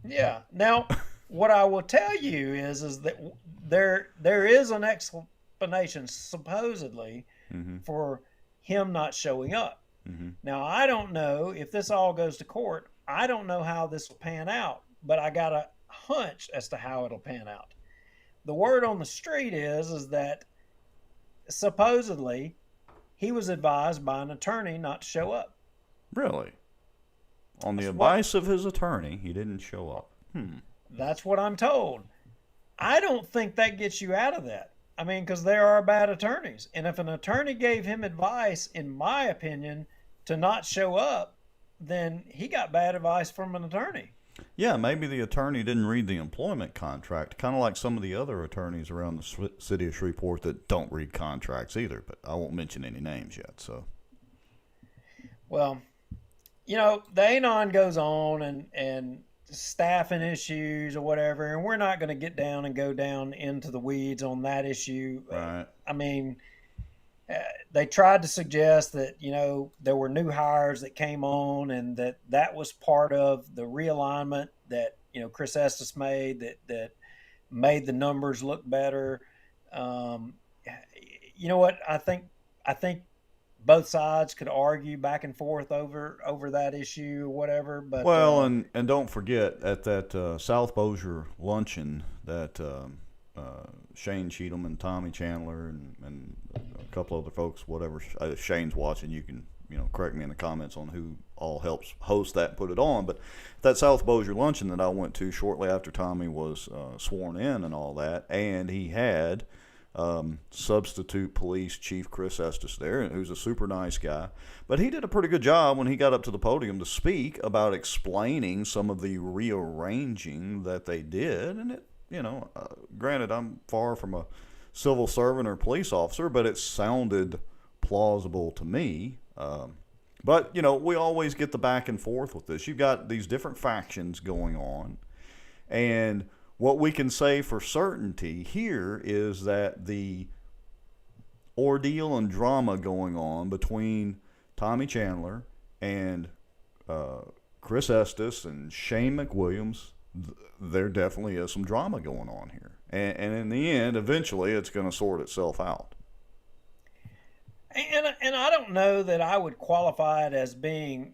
Yeah. Now, what I will tell you is that there is an explanation supposedly
Mm-hmm.
for him not showing up.
Mm-hmm.
Now, I don't know if this all goes to court. I don't know how this will pan out, but I got a hunch as to how it'll pan out. The word on the street is that supposedly he was advised by an attorney not to show up.
Really? On the
That's
advice of his attorney, he didn't show up.
That's what I'm told. I don't think that gets you out of that. I mean, because there are bad attorneys. And if an attorney gave him advice, in my opinion, to not show up, then he got bad advice from an attorney.
Yeah, maybe the attorney didn't read the employment contract, kind of like some of the other attorneys around the city of Shreveport that don't read contracts either, but I won't mention any names yet, so.
Well, the ANON goes on and staffing issues or whatever, and we're not going to get down and go down into the weeds on that issue.
Right.
I mean, they tried to suggest that there were new hires that came on and that was part of the realignment that Chris Estes made that made the numbers look better. You know what? I think both sides could argue back and forth over that issue or whatever. But
Well, and don't forget at that South Bossier luncheon that Shane Cheatham and Tommy Chandler and a couple other folks. Whatever, if Shane's watching, you can correct me in the comments on who all helps host that and put it on. But that South Bossier luncheon that I went to shortly after Tommy was sworn in and all that, and he had substitute police chief Chris Estes there, who's a super nice guy. But he did a pretty good job when he got up to the podium to speak about explaining some of the rearranging that they did. And it, granted, I'm far from a civil servant or police officer, but it sounded plausible to me. But we always get the back and forth with this. You've got these different factions going on, and what we can say for certainty here is that the ordeal and drama going on between Tommy Chandler and Chris Estes and Shane McWilliams, there definitely is some drama going on here. And in the end, eventually, it's going to sort itself out.
And I don't know that I would qualify it as being,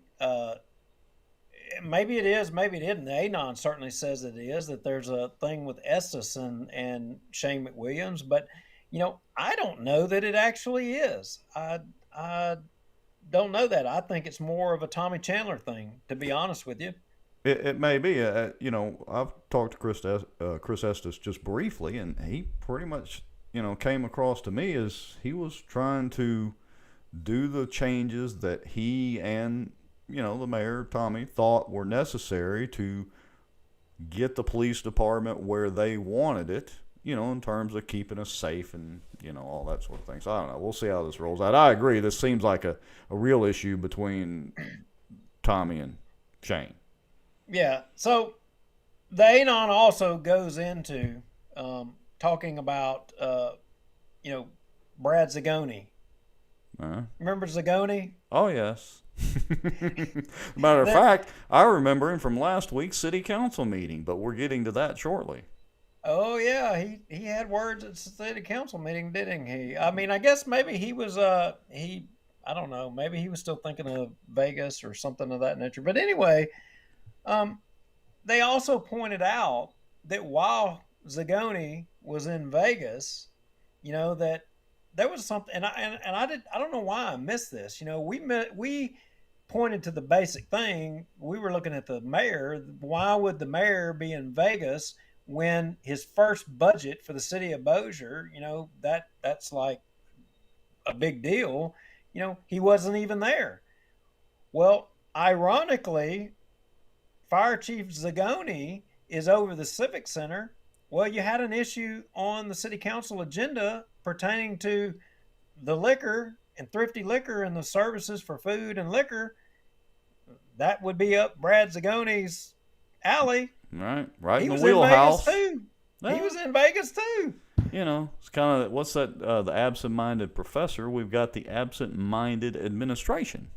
maybe it is, maybe it isn't. The ANON certainly says it is, that there's a thing with Estes and Shane McWilliams, but, I don't know that it actually is. I don't know that. I think it's more of a Tommy Chandler thing, to be honest with you.
It may be. I've talked to Chris Estes just briefly, and he pretty much came across to me as he was trying to do the changes that he and, the mayor, Tommy, thought were necessary to get the police department where they wanted it, in terms of keeping us safe and, all that sort of thing. So I don't know. We'll see how this rolls out. I agree. This seems like a real issue between Tommy and Shane.
Yeah. So the ANON also goes into talking about, Brad Zagoni. Remember Zagoni?
Oh, yes. Matter of fact, I remember him from last week's city council meeting, but we're getting to that shortly.
Oh, yeah. He had words at the city council meeting, didn't he? I mean, I guess maybe he was, I don't know, maybe he was still thinking of Vegas or something of that nature. But anyway, they also pointed out that while Zagoni was in Vegas, that there was something, and I don't know why I missed this. We pointed to the basic thing. We were looking at the mayor. Why would the mayor be in Vegas when his first budget for the city of Bossier, that's like a big deal. He wasn't even there. Well, ironically, Fire Chief Zagoni is over the Civic Center. Well, you had an issue on the city council agenda pertaining to the liquor and thrifty liquor and the services for food and liquor. That would be up Brad Zagoni's alley.
Right in the wheelhouse.
He was in Vegas too.
It's kind of, what's that, the absent-minded professor? We've got the absent-minded administration.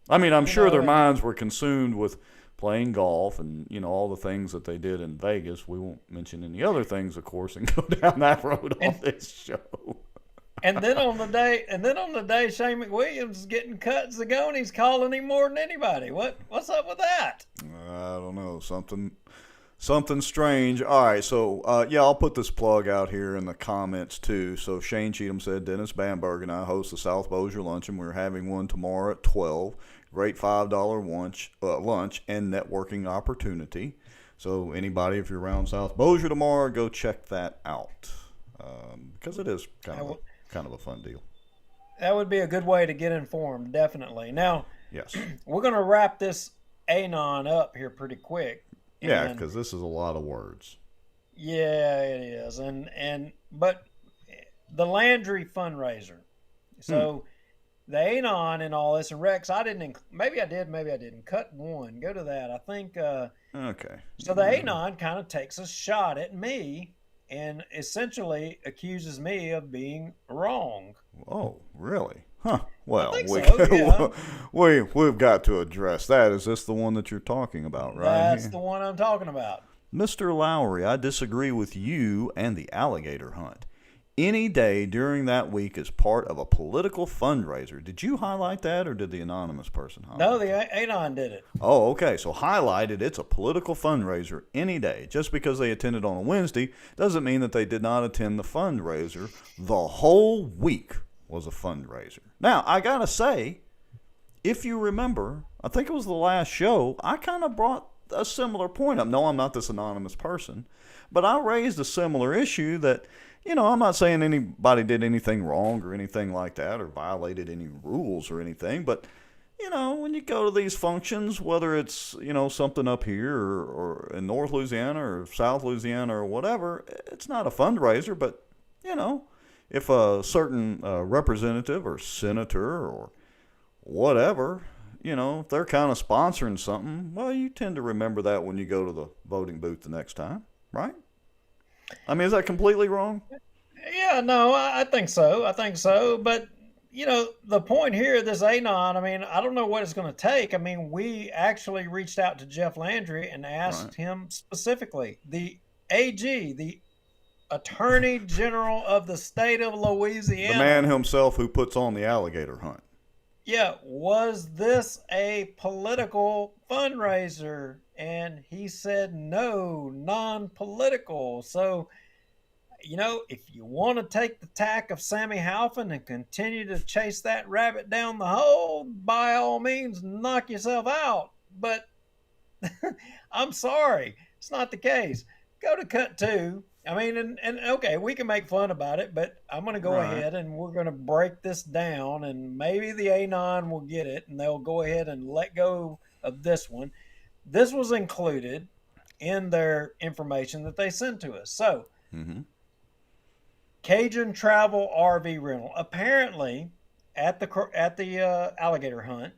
I mean, I'm sure their minds were consumed with playing golf and, all the things that they did in Vegas. We won't mention any other things, of course, and go down that road on this show.
And then on the day Shane McWilliams is getting cut, Zagoni's calling him more than anybody. What's up with that?
I don't know. Something strange. All right, so I'll put this plug out here in the comments too. So Shane Cheatham said Dennis Bamberg and I host the South Bossier Luncheon. We're having one tomorrow at 12. Great $5 lunch and networking opportunity. So anybody, if you're around South Bossier tomorrow, go check that out because it is kind of a fun deal.
That would be a good way to get informed, definitely. Now,
yes,
we're going to wrap this ANON up here pretty quick.
Yeah, because this is a lot of words.
Yeah, it is, but the Landry fundraiser. So the ANON and all this, and Rex, maybe I did, maybe I didn't. Cut one, go to that. I think.
Okay.
So the ANON kind of takes a shot at me and essentially accuses me of being wrong.
Oh, really? Huh. Well, we've got to address that. Is this the one that you're talking about, right?
That's the one I'm talking about.
Mr. Lowry, I disagree with you and the alligator hunt. any day during that week is part of a political fundraiser. Did you highlight that, or did the anonymous person highlight
No,
it?
the Anon did it.
Oh, okay. So highlighted, it's a political fundraiser any day. Just because they attended on a Wednesday doesn't mean that they did not attend the fundraiser. The whole week was a fundraiser. Now, I got to say, if you remember, I think it was the last show, I kind of brought a similar point up. No, I'm not this anonymous person, but I raised a similar issue that, I'm not saying anybody did anything wrong or anything like that or violated any rules or anything, but when you go to these functions, whether it's, something up here or in North Louisiana or South Louisiana or whatever, it's not a fundraiser, but, if a certain representative or senator or whatever, if they're kind of sponsoring something, well, you tend to remember that when you go to the voting booth the next time, right? I mean, is that completely wrong?
Yeah, no, I think so. I think so. But, the point here, this Anon, I mean, I don't know what it's going to take. I mean, we actually reached out to Jeff Landry and asked him specifically, the AG, the Attorney General of the state of Louisiana.
The man himself who puts on the alligator hunt.
Yeah, was this a political fundraiser? And he said no, non-political. So, if you want to take the tack of Sammy Halfin and continue to chase that rabbit down the hole, by all means, knock yourself out. But I'm sorry, it's not the case. Go to cut 2. I mean, and okay, we can make fun about it, but I'm going to go ahead and we're going to break this down, and maybe the Anon will get it and they'll go ahead and let go of this one. This was included in their information that they sent to us. So, Cajun Travel RV Rental. Apparently, at the alligator hunt,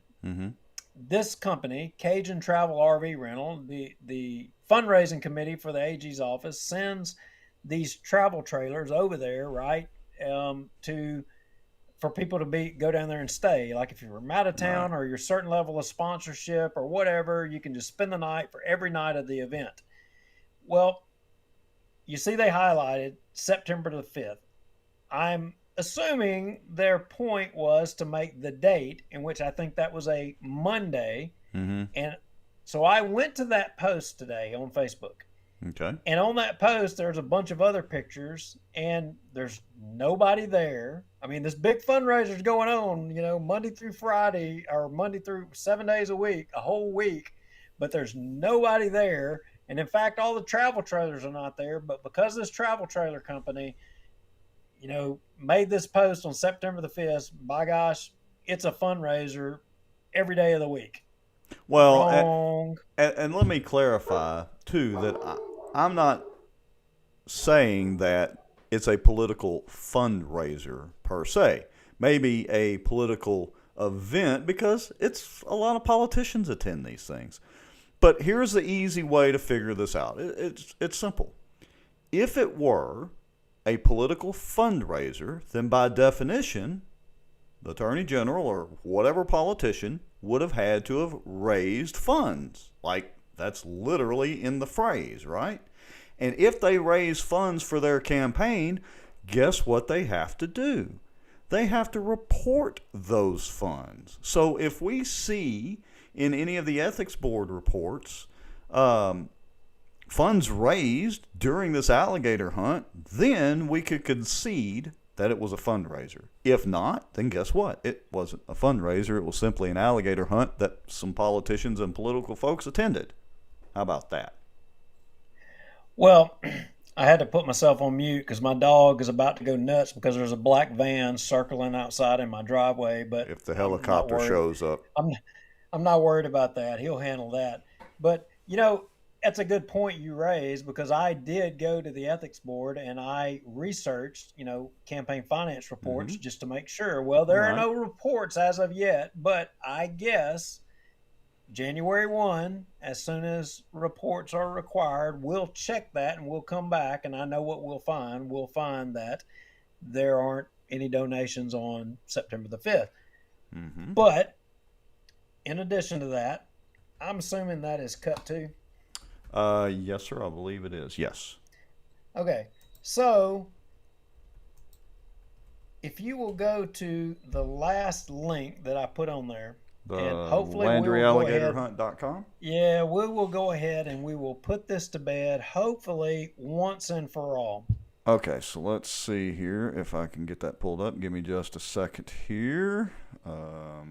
this company, Cajun Travel RV Rental, the fundraising committee for the AG's office, sends these travel trailers over there, right, for people to go down there and stay. Like if you're from out of town or you're a certain level of sponsorship or whatever, you can just spend the night for every night of the event. Well, you see they highlighted September the 5th. I'm assuming their point was to make the date, in which I think that was a Monday. And so I went to that post today on Facebook.
Okay.
And on that post, there's a bunch of other pictures, and there's nobody there. I mean, this big fundraiser is going on, Monday through Friday, or Monday through 7 days a week, a whole week, but there's nobody there. And in fact, all the travel trailers are not there. But because this travel trailer company, made this post on September the 5th, by gosh, it's a fundraiser every day of the week.
Well, and let me clarify, too, that I'm not saying that it's a political fundraiser per se. Maybe a political event, because it's a lot of politicians attend these things. But here's the easy way to figure this out. It's simple. If it were a political fundraiser, then by definition, the Attorney General or whatever politician would have had to have raised funds. Like, that's literally in the phrase, right? And if they raise funds for their campaign, guess what they have to do? They have to report those funds. So if we see in any of the ethics board reports funds raised during this alligator hunt, then we could concede that it was a fundraiser. If not, then guess what? It wasn't a fundraiser. It was simply an alligator hunt that some politicians and political folks attended. How about that?
Well, I had to put myself on mute because my dog is about to go nuts because there's a black van circling outside in my driveway. But
if the helicopter shows up,
I'm not worried about that. He'll handle that. But, that's a good point you raised, because I did go to the ethics board and I researched, campaign finance reports just to make sure. Well, there are no reports as of yet, but I guess January 1, as soon as reports are required, we'll check that and we'll come back, and I know what we'll find. We'll find that there aren't any donations on September the 5th. But in addition to that, I'm assuming that is cut too.
Yes, sir. I believe it is. Yes.
Okay. So if you will go to the last link that I put on there,
The
and hopefully we will go ahead.
LandryAlligatorHunt.com.
Yeah, we will go ahead and we will put this to bed, hopefully once and for all.
Okay, so let's see here if I can get that pulled up. Give me just a second here. I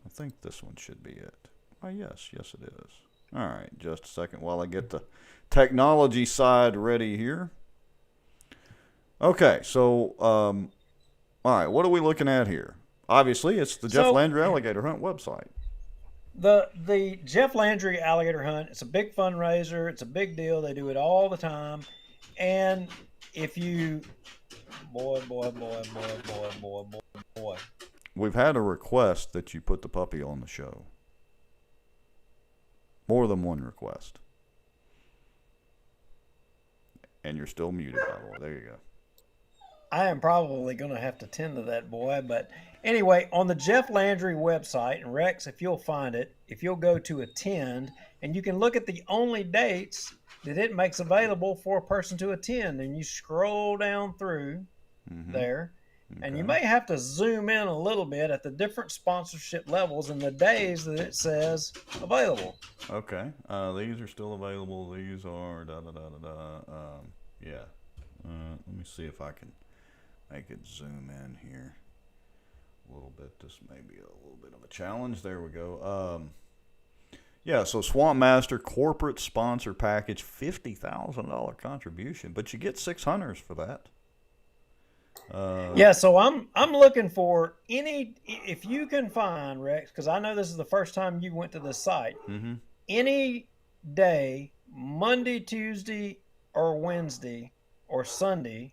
think this one should be it. Oh, yes, it is. All right, just a second while I get the technology side ready here. Okay, so, all right, what are we looking at here? Obviously, it's the Jeff Landry Alligator Hunt website.
The Jeff Landry Alligator Hunt, it's a big fundraiser. It's a big deal. They do it all the time. And if you, boy.
We've had a request that you put the puppy on the show. More than one request. And you're still muted, by the way. There you go.
I am probably going to have to tend to that boy. But anyway, on the Jeff Landry website, and Rex, if you'll find it, if you'll go to attend, and you can look at the only dates that it makes available for a person to attend, and you scroll down through there, and you may have to zoom in a little bit at the different sponsorship levels and the days that it says available.
Okay. These are still available. These are yeah. Let me see if I can make it zoom in here a little bit. This may be a little bit of a challenge. There we go. Yeah, so Swamp Master corporate sponsor package, $50,000 contribution, but you get 6 hunters for that.
Yeah, so I'm looking for if you can find, Rex, because I know this is the first time you went to this site. Any day, Monday, Tuesday, or Wednesday, or Sunday,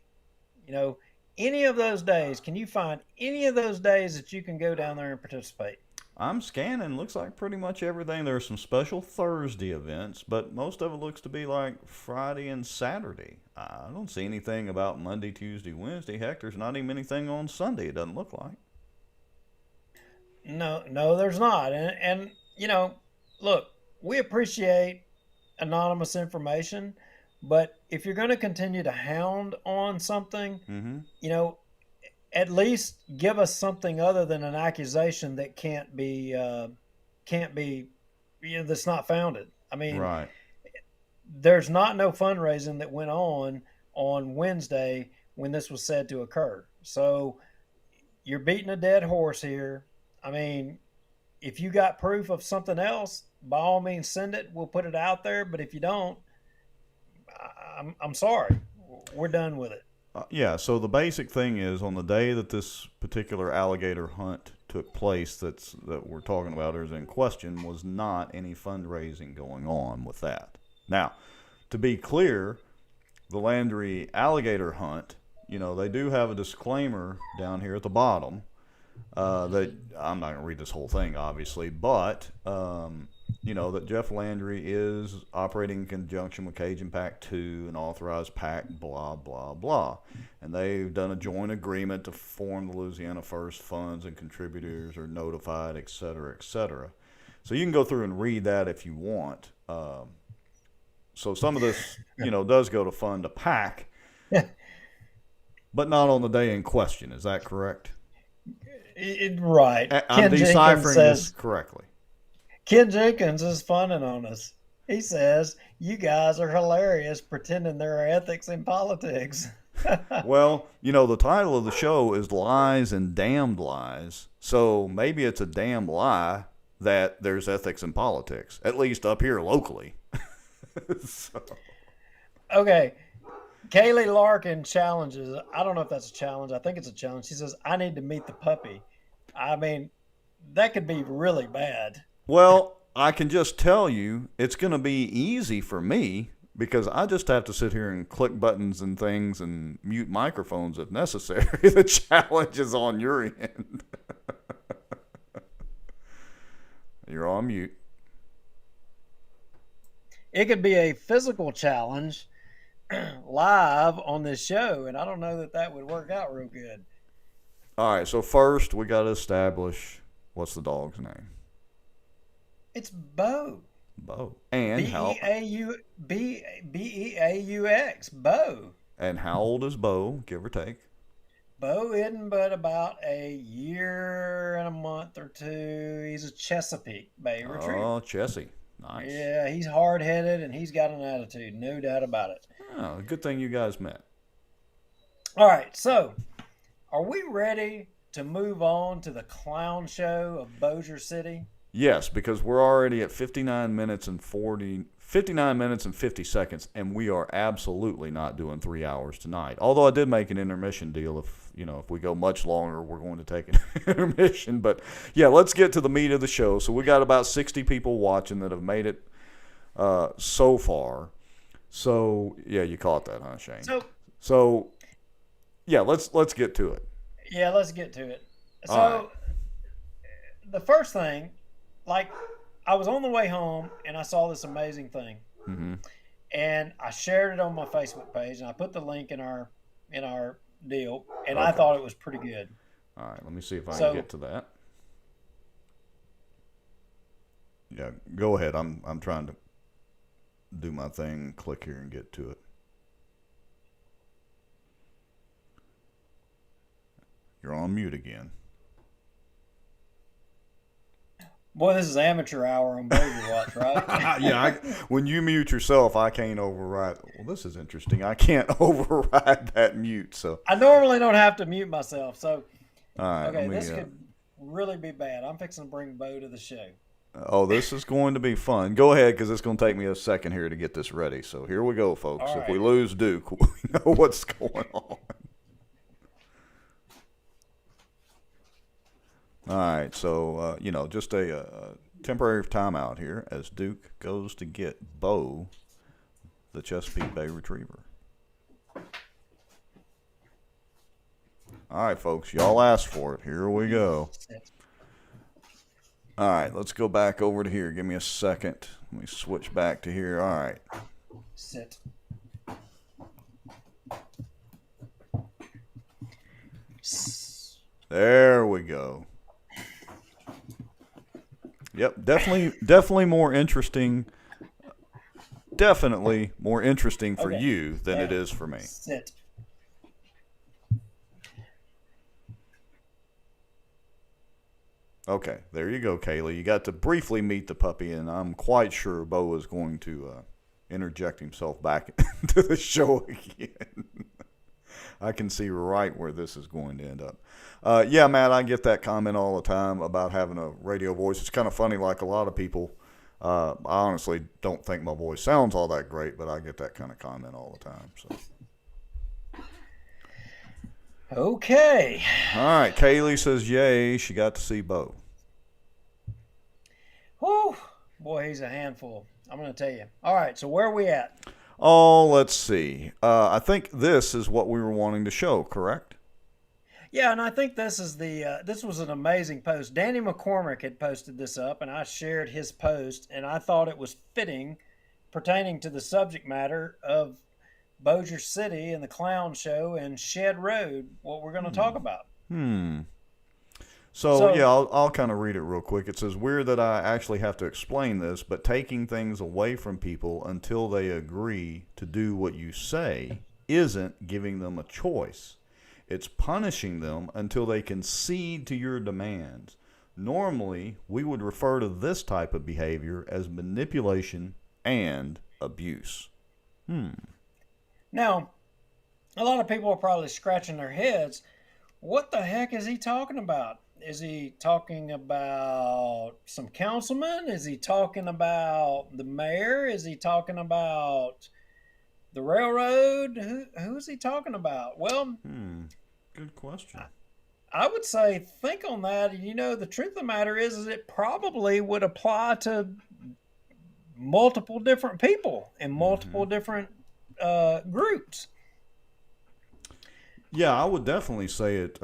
any of those days, can you find any of those days that you can go down there and participate?
I'm scanning. Looks like pretty much everything. There are some special Thursday events, but most of it looks to be like Friday and Saturday. I don't see anything about Monday, Tuesday, Wednesday. Heck, there's not even anything on Sunday, it doesn't look like.
No, there's not. And look, we appreciate anonymous information, but if you're going to continue to hound on something, at least give us something other than an accusation that can't be that's not founded. I mean,
right.
There's no fundraising that went on Wednesday when this was said to occur. So you're beating a dead horse here. I mean, if you got proof of something else, by all means send it. We'll put it out there. But if you don't, I'm sorry. We're done with it.
Yeah, so the basic thing is on the day that this particular alligator hunt took place that we're talking about or is in question was not any fundraising going on with that. Now, to be clear, the Landry Alligator Hunt, they do have a disclaimer down here at the bottom that I'm not going to read this whole thing, obviously, but that Jeff Landry is operating in conjunction with Cajun Pack 2, an authorized pack, blah, blah, blah. And they've done a joint agreement to form the Louisiana First funds and contributors are notified, et cetera, et cetera. So you can go through and read that if you want. So some of this, does go to fund a pack, but not on the day in question. Is that correct?
Right.
I'm deciphering this correctly.
Ken Jenkins is funning on us. He says, you guys are hilarious pretending there are ethics in politics.
Well, the title of the show is Lies and Damned Lies. So maybe it's a damn lie that there's ethics in politics, at least up here locally. So.
Okay. Kaylee Larkin challenges. I don't know if that's a challenge. I think it's a challenge. She says, I need to meet the puppy. I mean, that could be really bad.
Well, I can just tell you it's going to be easy for me because I just have to sit here and click buttons and things and mute microphones if necessary. The challenge is on your end. You're on mute.
It could be a physical challenge live on this show, and I don't know that would work out real good.
All right, so first we got to establish what's the dog's name.
It's Bo.
Bo. And
B-E-A-U-X. Bo.
And how old is Bo, give or take?
Bo isn't but about a year and a month or two. He's a Chesapeake Bay Retriever.
Oh, Chessie. Nice.
Yeah, he's hard headed and he's got an attitude, no doubt about it.
Oh, good thing you guys met.
All right, so are we ready to move on to the clown show of Bossier City?
Yes, because we're already at 59 minutes and 50 seconds, and we are absolutely not doing 3 hours tonight. Although I did make an intermission deal. If we go much longer, we're going to take an intermission. But yeah, let's get to the meat of the show. So we got about 60 people watching that have made it so far. So yeah, you caught that, huh, Shane? So yeah, let's get to it.
Yeah, let's get to it. So
right.
The first thing, like, I was on the way home and I saw this amazing thing, and I shared it on my Facebook page and I put the link in our deal, and I thought it was pretty good.
All right, let me see if I can get to that. Yeah, go ahead. I'm trying to do my thing. Click here and get to it. You're on mute again.
Boy, this is amateur hour on Bossier Watch, right?
Yeah, when you mute yourself, I can't override. Well, this is interesting. I can't override that mute. So
I normally don't have to mute myself. So
all right,
okay, this could really be bad. I'm fixing to bring Bo to the show.
Oh, this is going to be fun. Go ahead, because it's going to take me a second here to get this ready. So here we go, folks.
All
If
right.
we lose Duke, we know what's going on. All right, so, just a temporary timeout here as Duke goes to get Bo, the Chesapeake Bay Retriever. All right, folks, y'all asked for it. Here we go. All right, let's go back over to here. Give me a second. Let me switch back to here. All right.
Sit.
There we go. Yep, definitely more interesting. Definitely more interesting for you than it is for me.
Sit.
Okay, there you go, Kaylee. You got to briefly meet the puppy, and I'm quite sure Bo is going to interject himself back into the show again. I can see right where this is going to end up. Yeah, Matt, I get that comment all the time about having a radio voice. It's kind of funny, like a lot of people. I honestly don't think my voice sounds all that great, but I get that kind of comment all the time. So.
Okay.
All right, Kaylee says yay. She got to see Bo.
Whew. Boy, he's a handful. I'm going to tell you. All right, so where are we at?
Oh, let's see. I think this is what we were wanting to show, correct?
Yeah, and I think this is this was an amazing post. Danny McCormick had posted this up, and I shared his post, and I thought it was fitting, pertaining to the subject matter of Bossier City and the clown show and Shed Road, what we're going to talk about.
So yeah, I'll kind of read it real quick. It says, weird that I actually have to explain this, but taking things away from people until they agree to do what you say isn't giving them a choice. It's punishing them until they concede to your demands. Normally, we would refer to this type of behavior as manipulation and abuse.
Now, a lot of people are probably scratching their heads. What the heck is he talking about? Is he talking about some councilman? Is he talking about the mayor? Is he talking about the railroad? Who is he talking about? Well,
Good question.
I would say think on that. You know, the truth of the matter is it probably would apply to multiple different people and multiple different groups.
Yeah, I would definitely say it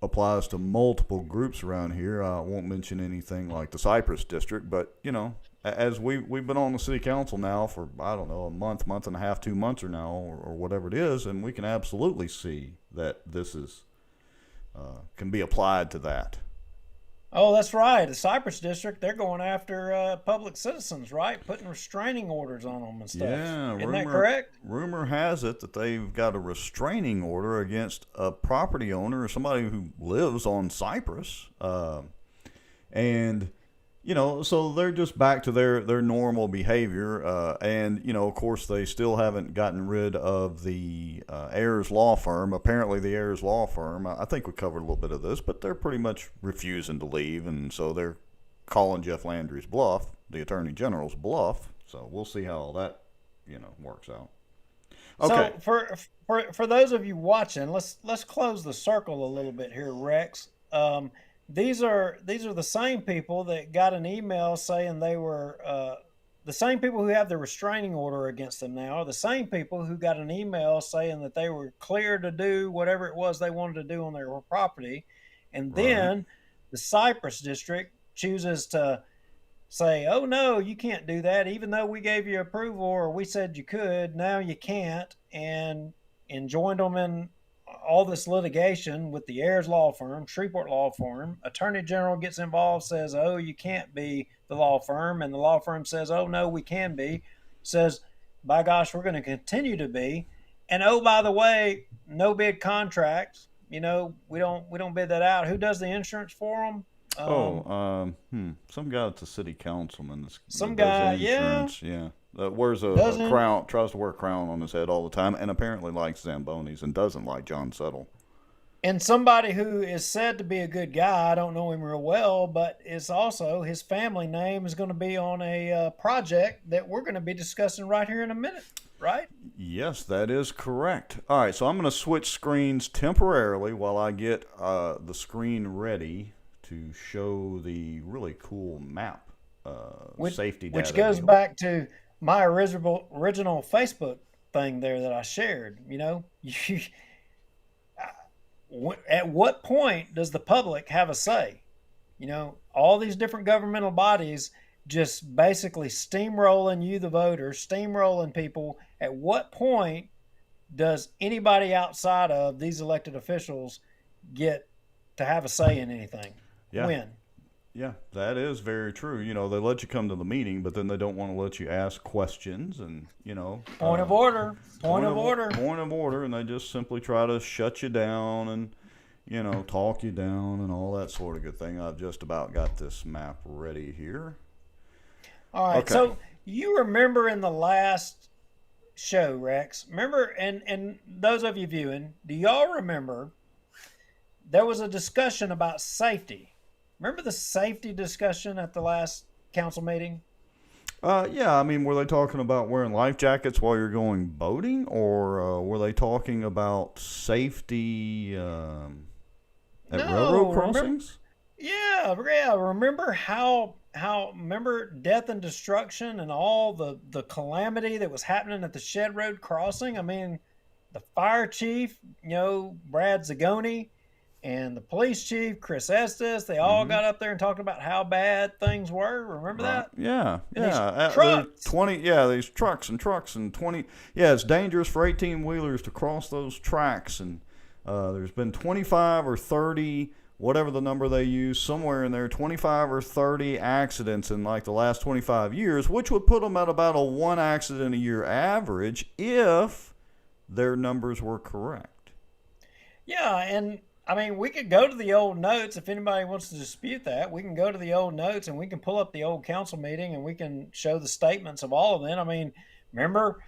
applies to multiple groups around here. I won't mention anything like the Cypress District, but, you know, as we've been on the city council now for, I don't know, a month and a half, 2 months or now, or whatever it is, and we can absolutely see that this is can be applied to that.
Oh, that's right. The Cypress District, they're going after public citizens, right? Putting restraining orders on them and stuff.
Yeah,
Isn't that correct?
rumor has it that they've got a restraining order against a property owner or somebody who lives on Cypress, and so they're just back to their normal behavior, and of course they still haven't gotten rid of the Ayers law firm. Apparently, the Ayers law firm, I think we covered a little bit of this, but they're pretty much refusing to leave, and so they're calling Jeff Landry's bluff, the Attorney General's bluff. So we'll see how all that works out. Okay.
So for those of you watching, let's close the circle a little bit here, Rex. These are the same people that got an email saying they were the same people who have the restraining order against them now are the same people who got an email saying that they were clear to do whatever it was they wanted to do on their property, and then the Cypress District chooses to say, "Oh no, you can't do that. Even though we gave you approval or we said you could, now you can't," and joined them in all this litigation with the Ayers law firm, Shreveport law firm. Attorney General gets involved, says, "Oh, you can't be the law firm," and the law firm says, "Oh no, we can be." Says, "By gosh, we're going to continue to be." And oh, by the way, no bid contracts. We don't bid that out. Who does the insurance for them?
Some guy that's a city councilman.
Some
that
guy,
does insurance. Yeah. Wears a crown, tries to wear a crown on his head all the time, and apparently likes Zambonis and doesn't like John Settle.
And somebody who is said to be a good guy, I don't know him real well, but it's also his family name is going to be on a project that we're going to be discussing right here in a minute, right?
Yes, that is correct. All right, so I'm going to switch screens temporarily while I get the screen ready to show the really cool map, safety data.
Which goes back to my original Facebook thing there that I shared. At what point does the public have a say? All these different governmental bodies just basically steamrolling you, the voters, steamrolling people. At what point does anybody outside of these elected officials get to have a say in anything?
Yeah.
When?
Yeah, that is very true. They let you come to the meeting, but then they don't want to let you ask questions and,
Point of order.
Point of order, and they just simply try to shut you down and, talk you down and all that sort of good thing. I've just about got this map ready here.
All right,
okay.
So you remember in the last show, Rex, and those of you viewing, do y'all remember there was a discussion about safety? Remember the safety discussion at the last council meeting?
Yeah, I mean, were they talking about wearing life jackets while you're going boating, or were they talking about safety at railroad crossings?
Yeah. Remember remember death and destruction and all the calamity that was happening at the Shed Road crossing? I mean, the fire chief, Brad Zagoni, and the police chief, Chris Estes, they all got up there and talked about how bad things were. Remember that?
Yeah.
These trucks.
20, these trucks and 20. Yeah, it's dangerous for 18-wheelers to cross those tracks. And there's been 25 or 30, whatever the number they use, somewhere in there, 25 or 30 accidents in like the last 25 years, which would put them at about a 1 accident a year average if their numbers were correct.
Yeah, and I mean, we could go to the old notes if anybody wants to dispute that. We can go to the old notes and we can pull up the old council meeting and we can show the statements of all of them. I mean, remember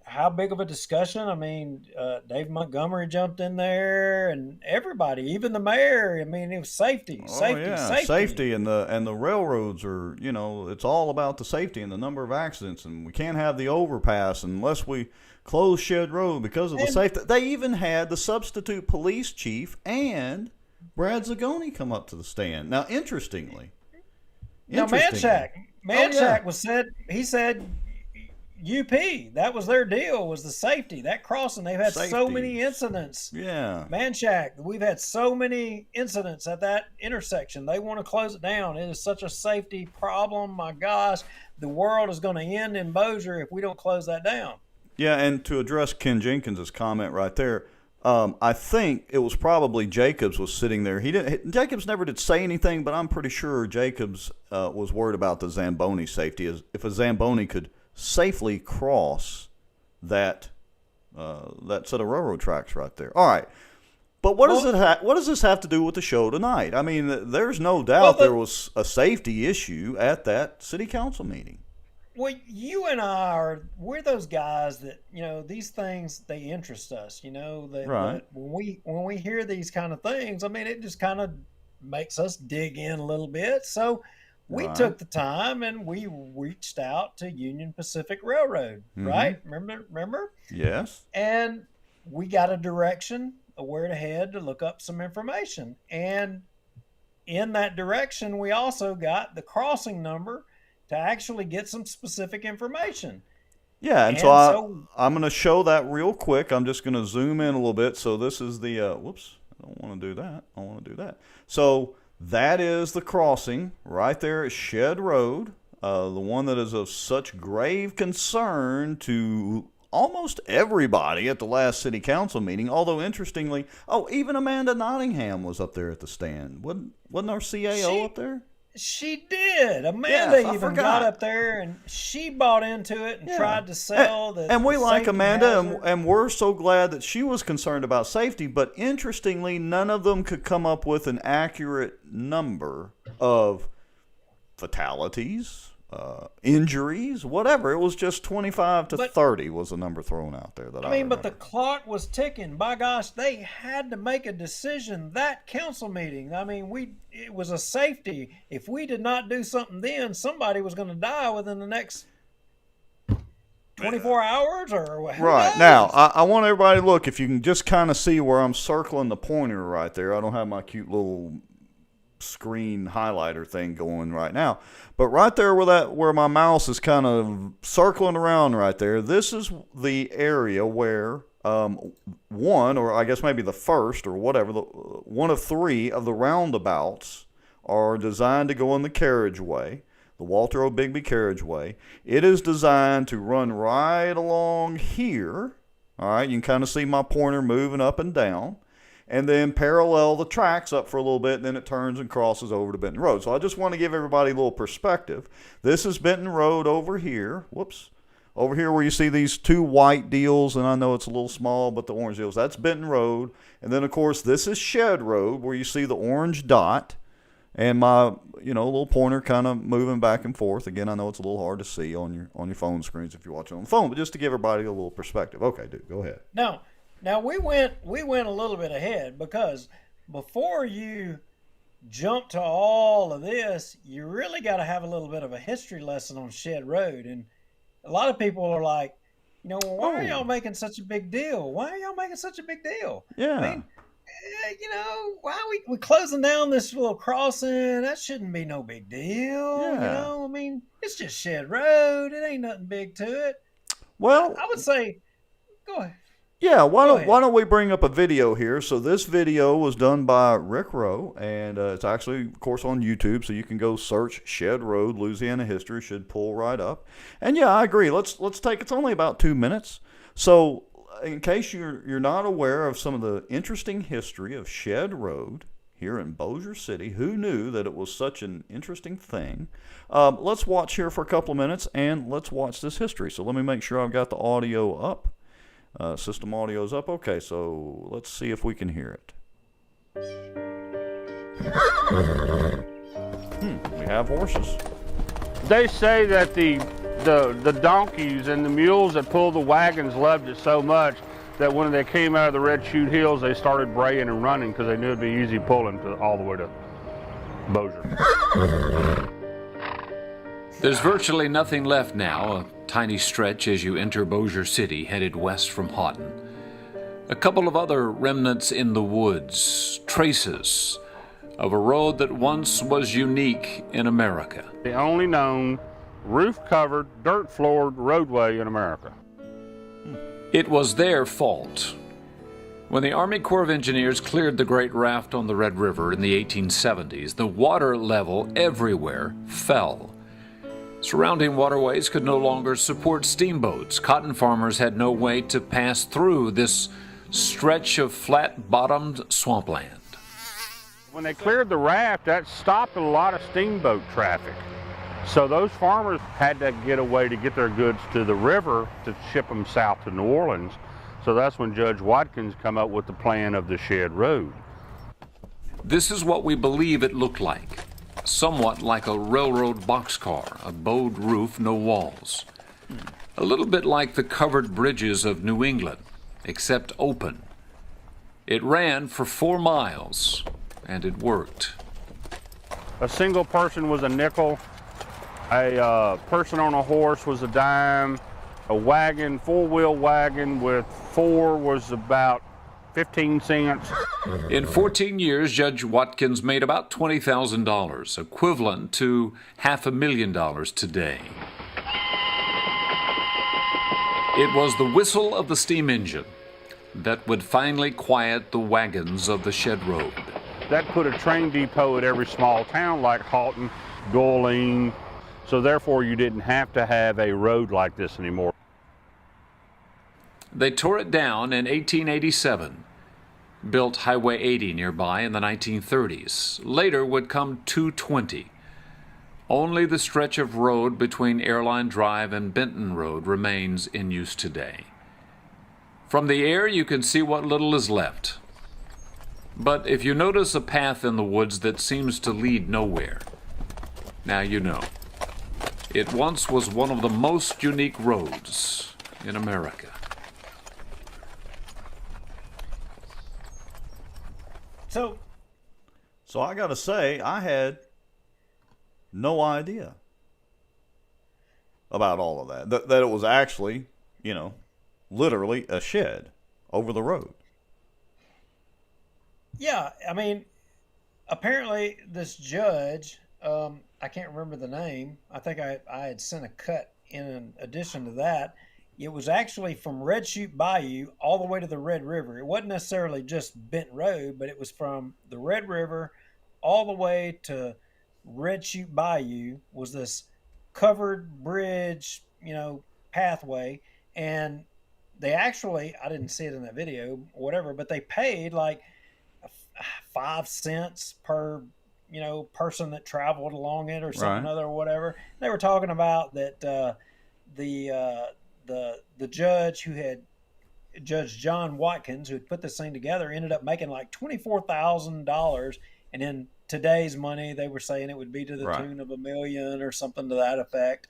how big of a discussion? I mean, Dave Montgomery jumped in there and everybody, even the mayor. I mean, it was safety.
Safety, and the railroads are, it's all about the safety and the number of accidents, and we can't have the overpass unless we close Shed Road because of the safety. They even had the substitute police chief and Brad Zagoni come up to the stand. Now, interestingly,
Manchac he said UP, that was their deal, was the safety. That crossing, they've had so many incidents.
Yeah.
Manchac, we've had so many incidents at that intersection. They want to close it down. It is such a safety problem. My gosh, the world is going to end in Bossier if we don't close that down.
Yeah, and to address Ken Jenkins' comment right there, I think it was probably Jacobs was sitting there. Jacobs never did say anything, but I'm pretty sure Jacobs was worried about the Zamboni safety. If a Zamboni could safely cross that set of railroad tracks right there. All right. But what does this have to do with the show tonight? I mean, there's no doubt there was a safety issue at that city council meeting.
Well, you and we're those guys that, these things, they interest us, that when we hear these kind of things, I mean, it just kind of makes us dig in a little bit. So we took the time and we reached out to Union Pacific Railroad, right? Remember?
Yes.
And we got a direction of where to head to look up some information. And in that direction, we also got the crossing number to actually get some specific information.
Yeah, and so I'm going to show that real quick. I'm just going to zoom in a little bit. So this is the, whoops, I don't want to do that. I want to do that. So that is the crossing right there at Shed Road, the one that is of such grave concern to almost everybody at the last city council meeting. Although, interestingly, even Amanda Nottingham was up there at the stand. Wasn't our CAO up there?
She did. Amanda even got up there and she bought into it and tried to sell the.
And we like Amanda, and we're so glad that she was concerned about safety. But interestingly, none of them could come up with an accurate number of fatalities, injuries, whatever. It was just 25 to 30 was the number thrown out there.
But the clock was ticking. By gosh, they had to make a decision that council meeting. I mean, it was a safety. If we did not do something then, somebody was going to die within the next 24 hours or what?
Right. Now, I want everybody to look. If you can just kind of see where I'm circling the pointer right there. I don't have my cute little screen highlighter thing going right now, but right there where my mouse is kind of circling around right there, this is the area where one, or I guess maybe the first or whatever, one of three of the roundabouts are designed to go in the carriageway, the Walter O. Bigby carriageway. It is designed to run right along here. All right, you can kind of see my pointer moving up and down, and then parallel the tracks up for a little bit, and then it turns and crosses over to Benton Road. So I just want to give everybody a little perspective. This is Benton Road over here. Whoops. Over here where you see these two white deals, and I know it's a little small, but the orange deals, that's Benton Road. And then, of course, this is Shed Road where you see the orange dot and my, little pointer kind of moving back and forth. Again, I know it's a little hard to see on your phone screens if you're watching on the phone, but just to give everybody a little perspective. Okay, dude, go ahead.
Now we went a little bit ahead because before you jump to all of this, you really got to have a little bit of a history lesson on Shed Road. And a lot of people are like, why are y'all making such a big deal? Why are y'all making such a big deal?
Yeah.
I mean, why are we closing down this little crossing? That shouldn't be no big deal.
Yeah.
I mean, it's just Shed Road. It ain't nothing big to it.
Well,
I would say, go ahead.
Yeah, why don't we bring up a video here? So this video was done by Rick Rowe, and it's actually, of course, on YouTube, so you can go search Shed Road, Louisiana History, should pull right up. And yeah, I agree. Let's take, it's only about 2 minutes. So in case you're not aware of some of the interesting history of Shed Road here in Bossier City, who knew that it was such an interesting thing? Let's watch here for a couple of minutes, and let's watch this history. So let me make sure I've got the audio up. System audio's up. Okay, so let's see if we can hear it. We have horses.
They say that the donkeys and the mules that pull the wagons loved it so much that when they came out of the Red Chute Hills, they started braying and running because they knew it'd be easy pulling all the way to Bossier.
There's virtually nothing left now, a tiny stretch as you enter Bossier City, headed west from Houghton. A couple of other remnants in the woods, traces of a road that once was unique in America.
The only known roof-covered, dirt-floored roadway in America.
It was their fault. When the Army Corps of Engineers cleared the Great Raft on the Red River in the 1870s, the water level everywhere fell. Surrounding waterways could no longer support steamboats. Cotton farmers had no way to pass through this stretch of flat-bottomed swampland.
When they cleared the raft, that stopped a lot of steamboat traffic. So those farmers had to get a way to get their goods to the river to ship them south to New Orleans. So that's when Judge Watkins come up with the plan of the Shed Road.
This is what we believe it looked like. Somewhat like a railroad boxcar, a bowed roof, no walls. A little bit like the covered bridges of New England, except open. It ran for 4 miles, and it worked.
A single person was a nickel. A person on a horse was a dime. A wagon, four-wheel wagon with 4 was about 15 cents.
In 14 years, Judge Watkins made about $20,000, equivalent to $500,000 today. It was the whistle of the steam engine that would finally quiet the wagons of the Shed Road.
That put a train depot at every small town like Halton, Guilleen, so therefore you didn't have to have a road like this anymore.
They tore it down in 1887, built Highway 80 nearby in the 1930s. Later would come 220. Only the stretch of road between Airline Drive and Benton Road remains in use today. From the air, you can see what little is left. But if you notice a path in the woods that seems to lead nowhere, now you know. It once was one of the most unique roads in America.
So I gotta say, I had no idea about all of that. That it was actually, literally a shed over the road.
Yeah, I mean, apparently this judge, I can't remember the name. I think I had sent a cut in addition to that. It was actually from Red Chute Bayou all the way to the Red River. It wasn't necessarily just Bent Road, but it was from the Red River all the way to Red Chute Bayou was this covered bridge, pathway. And they actually, I didn't see it in that video or whatever, but they paid like 5 cents per, person that traveled along it or something
Right.
other or whatever. They were talking about that the judge who had Judge John Watkins, who had put this thing together, ended up making like $24,000, and in today's money, they were saying it would be to the
Right.
tune of $1 million or something to that effect.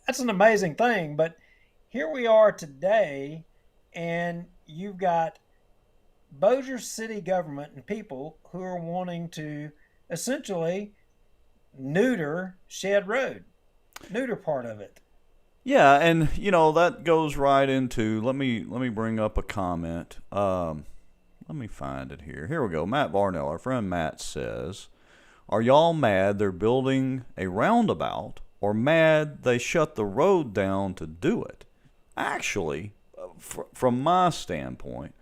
That's an amazing thing, but here we are today, and you've got Bossier City government and people who are wanting to essentially neuter Shed Road, neuter part of it.
Yeah, and that goes right into let me bring up a comment. Let me find it here. Here we go. Matt Varnell, our friend Matt says, "Are y'all mad they're building a roundabout, or mad they shut the road down to do it?" Actually, from my standpoint,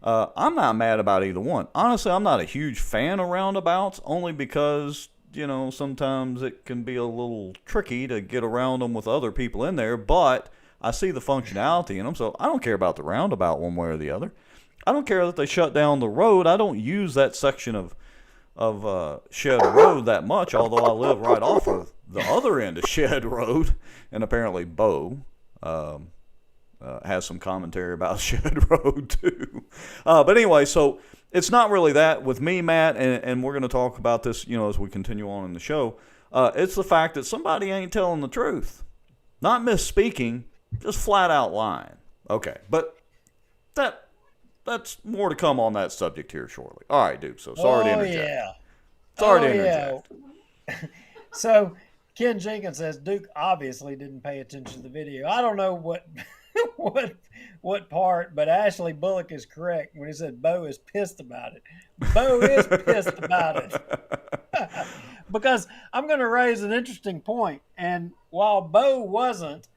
I'm not mad about either one. Honestly, I'm not a huge fan of roundabouts, only because sometimes it can be a little tricky to get around them with other people in there, but I see the functionality in them, so I don't care about the roundabout one way or the other. I don't care that they shut down the road. I don't use that section of Shed Road that much, although I live right off of the other end of Shed Road, and apparently Bo has some commentary about Shed Road too. But anyway, so it's not really that with me, Matt, and we're going to talk about this, as we continue on in the show. It's the fact that somebody ain't telling the truth. Not misspeaking, just flat out lying. Okay, but that's more to come on that subject here shortly. All right, Duke, so sorry to interject.
Yeah.
Sorry to interject.
Yeah. So Ken Jenkins says Duke obviously didn't pay attention to the video. I don't know what part, but Ashley Bullock is correct when he said Bo is pissed about it. Bo is pissed about it. Because I'm going to raise an interesting point. And while Bo wasn't,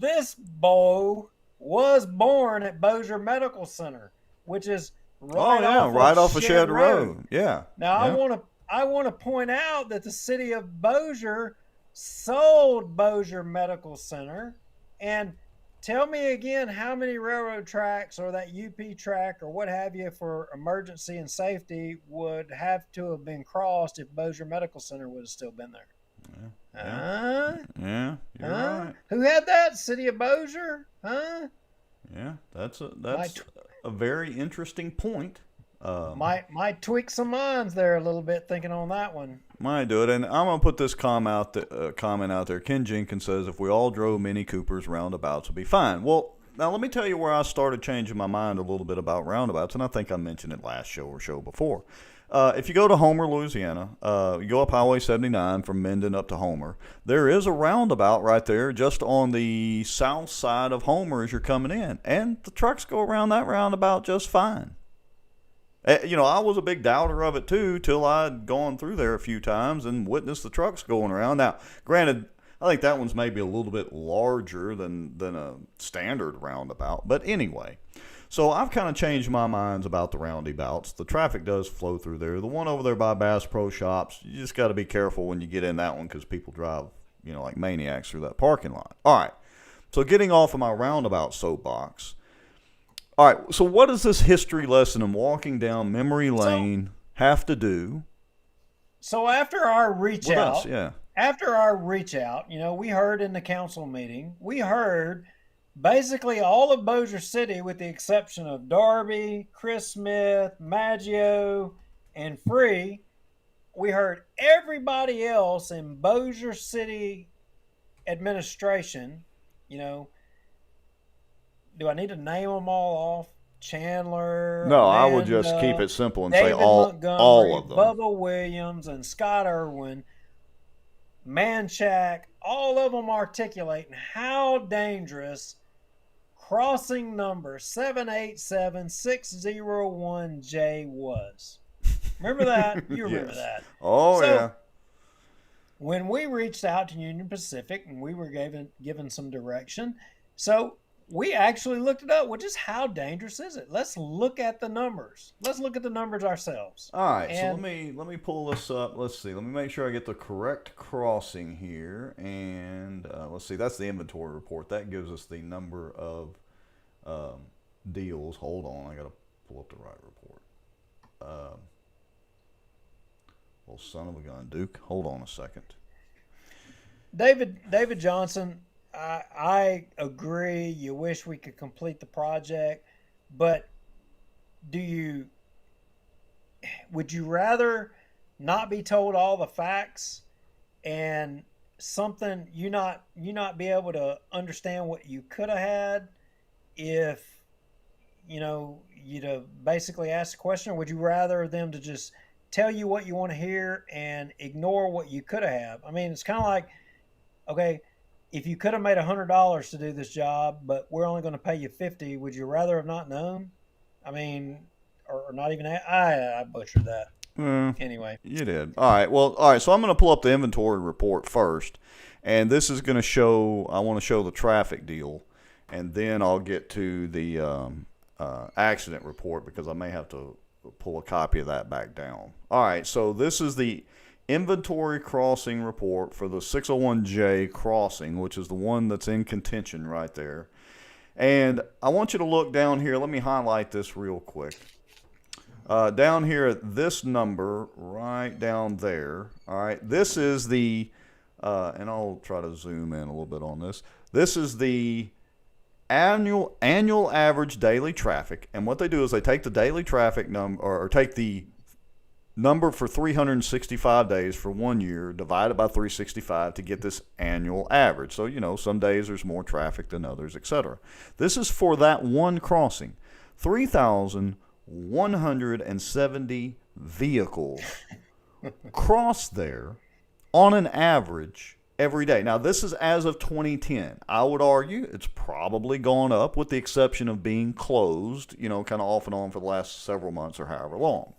this Bo was born at Bossier Medical Center, which is right off of
Shed Road. Yeah.
Now
yeah.
I want to point out that the city of Bossier sold Bossier Medical Center, and tell me again how many railroad tracks or that UP track or what have you for emergency and safety would have to have been crossed if Bossier Medical Center would have still been there?
Yeah, you're right.
Who had that? City of Bossier? Huh?
Yeah, that's a very interesting point.
Might tweak some minds there a little bit thinking on that one.
Might do it, and I'm gonna put this comment out there. Ken Jenkins says if we all drove Mini Coopers, roundabouts would be fine. Well, now let me tell you where I started changing my mind a little bit about roundabouts, and I think I mentioned it last show or show before. If you go to Homer, Louisiana, you go up Highway 79 from Minden up to Homer. There is a roundabout right there just on the south side of Homer as you're coming in, and the trucks go around that roundabout just fine. I was a big doubter of it too till I'd gone through there a few times and witnessed the trucks going around. Now, granted, I think that one's maybe a little bit larger than a standard roundabout, but anyway. So I've kind of changed my minds about the roundabouts. The traffic does flow through there. The one over there by Bass Pro Shops, you just got to be careful when you get in that one because people drive, like maniacs through that parking lot. All right. So getting off of my roundabout soapbox. All right. So what does this history lesson in walking down memory lane have to do?
So after our reach out, we heard in the council meeting, we heard basically all of Bossier City, with the exception of Darby, Chris Smith, Maggio, and Free, we heard everybody else in Bossier City administration, do I need to name them all off? Chandler.
No,
Amanda,
I would just keep it simple and
David
say all of them.
Bubba Williams and Scott Irwin, Manchac, all of them articulating how dangerous crossing number 787601J was. Remember that? You remember
Yes.
that.
Oh, yeah.
When we reached out to Union Pacific and we were given some direction, so we actually looked it up. Well, just how dangerous is it? Let's look at the numbers. Let's look at the numbers ourselves.
All right, so let me pull this up. Let's see. Let me make sure I get the correct crossing here. And let's see. That's the inventory report. That gives us the number of deals. Hold on. I got to pull up the right report. Well, son of a gun, Duke. Hold on a second.
David Johnson, I agree. You wish we could complete the project, but would you rather not be told all the facts and something you not be able to understand what you could have had if you'd have basically asked a question, or would you rather them to just tell you what you want to hear and ignore what you could have? I mean, it's kind of like, okay, if you could have made $100 to do this job, but we're only going to pay you $50, would you rather have not known? I mean, or not even. I butchered that. Anyway,
you did. All right. Well, all right. So I'm going to pull up the inventory report first, and this is going to show. I want to show the traffic deal, and then I'll get to the accident report because I may have to pull a copy of that back down. All right. So this is the inventory crossing report for the 601J crossing, which is the one that's in contention right there. And I want you to look down here. Let me highlight this real quick. Down here at this number right down there. All right. This is the, and I'll try to zoom in a little bit on this. This is the annual average daily traffic. And what they do is they take the daily traffic number, or take the number for 365 days for 1 year, divide it by 365 to get this annual average. So, some days there's more traffic than others, etc. This is for that one crossing. 3,170 vehicles cross there on an average every day. Now, this is as of 2010. I would argue it's probably gone up with the exception of being closed, kind of off and on for the last several months or however long.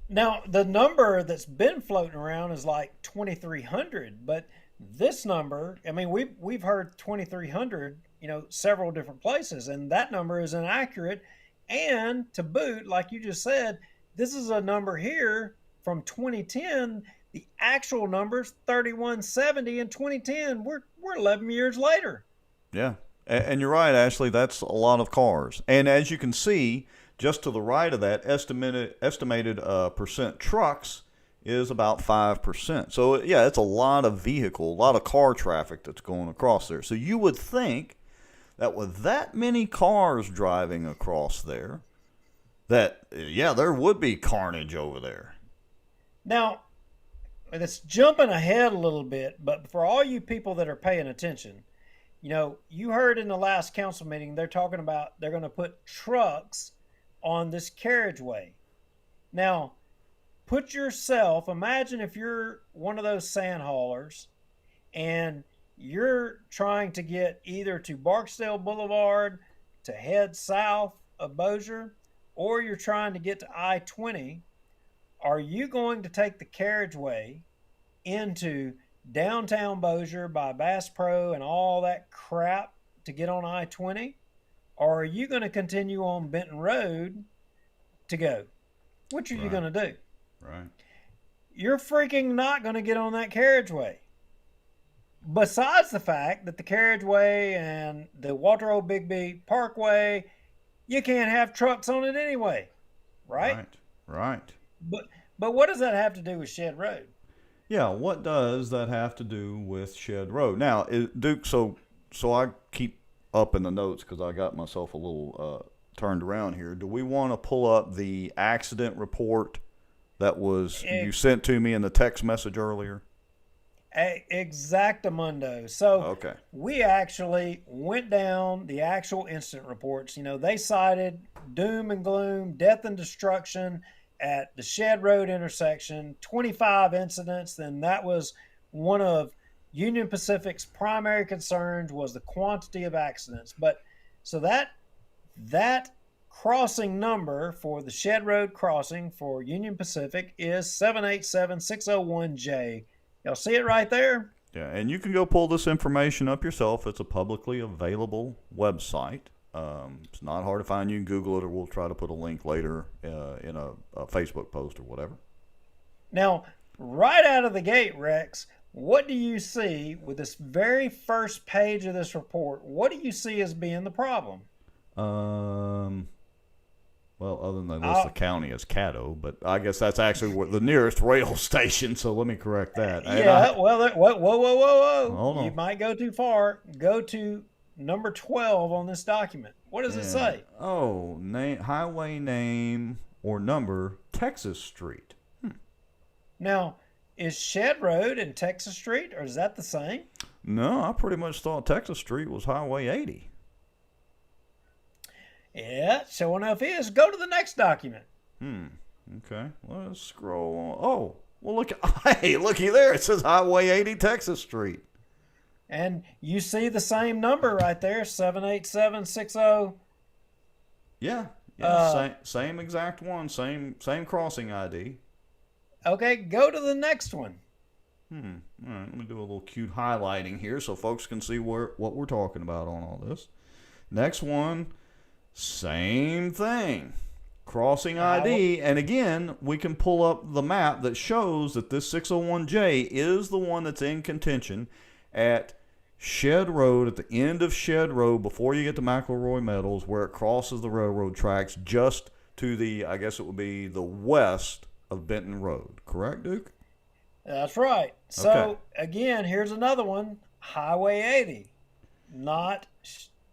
Now, the number that's been floating around is like 2,300, but this number, I mean, we've heard 2,300, several different places, and that number is inaccurate. And to boot, like you just said, this is a number here from 2010. The actual number's 3,170 in 2010. We're 11 years later.
Yeah. And you're right, Ashley. That's a lot of cars. And as you can see, just to the right of that, estimated percent trucks is about 5%. So, yeah, it's a lot of vehicle, a lot of car traffic that's going across there. So you would think that with that many cars driving across there, that, yeah, there would be carnage over there.
Now, it's jumping ahead a little bit, but for all you people that are paying attention, you heard in the last council meeting, they're talking about they're going to put trucks on this carriageway. Now, imagine if you're one of those sand haulers and you're trying to get either to Barksdale Boulevard to head south of Bossier, or you're trying to get to I-20. Are you going to take the carriageway into downtown Bossier by Bass Pro and all that crap to get on I-20? Or are you going to continue on Benton Road to go? Which are you going to do?
Right.
You're freaking not going to get on that carriageway. Besides the fact that the carriageway and the Walter O. Bigby Parkway, you can't have trucks on it anyway, right?
Right.
But what does that have to do with Shed Road?
Yeah, what does that have to do with Shed Road? Now, Duke, so I keep up in the notes because I got myself a little turned around here. Do we want to pull up the accident report that was you sent to me in the text message earlier?
Exactamundo. So
okay.
We actually went down the actual incident reports. They cited doom and gloom, death and destruction at the Shed Road intersection, 25 incidents. Then that was one of Union Pacific's primary concerns, was the quantity of accidents. But so that crossing number for the Shed Road crossing for Union Pacific is 787601J. Y'all see it right there?
Yeah, and you can go pull this information up yourself. It's a publicly available website. It's not hard to find. You can Google it, or we'll try to put a link later in a Facebook post or whatever.
Now, right out of the gate, Rex, what do you see with this very first page of this report? What do you see as being the problem?
Well, other than they list the county as Caddo, but I guess that's actually the nearest rail station, so let me correct that.
Yeah, whoa.
Hold on.
You might go too far. Go to number 12 on this document. What does it say?
Oh, highway name or number, Texas Street.
Now, is Shed Road and Texas Street, or is that the same?
No, I pretty much thought Texas Street was Highway 80.
Yeah, sure enough is. Go to the next document.
Okay, let's scroll on. Oh, well, look. Hey, looky there. It says Highway 80, Texas Street.
And you see the same number right there, 78760.
Yeah, same exact one, same crossing ID.
Okay, go to the next one.
All right, let me do a little cute highlighting here so folks can see what we're talking about on all this. Next one, same thing. Crossing ID, and again, we can pull up the map that shows that this 601J is the one that's in contention at Shed Road, at the end of Shed Road, before you get to McElroy Metals, where it crosses the railroad tracks just to the, I guess it would be the west of Benton Road. Correct, Duke?
That's right. So, again, here's another one, Highway 80. Not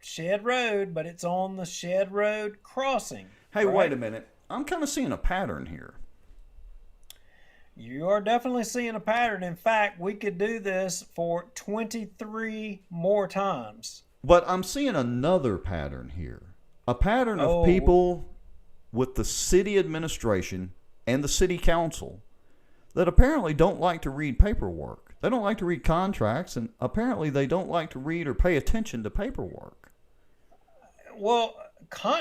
Shed Road, but it's on the Shed Road crossing.
Hey,
right?
Wait a minute. I'm kind of seeing a pattern here.
You are definitely seeing a pattern. In fact, we could do this for 23 more times.
But I'm seeing another pattern here. A pattern of people with the city administration and the city council that apparently don't like to read paperwork. They don't like to read contracts, and apparently they don't like to read or pay attention to paperwork.
Well,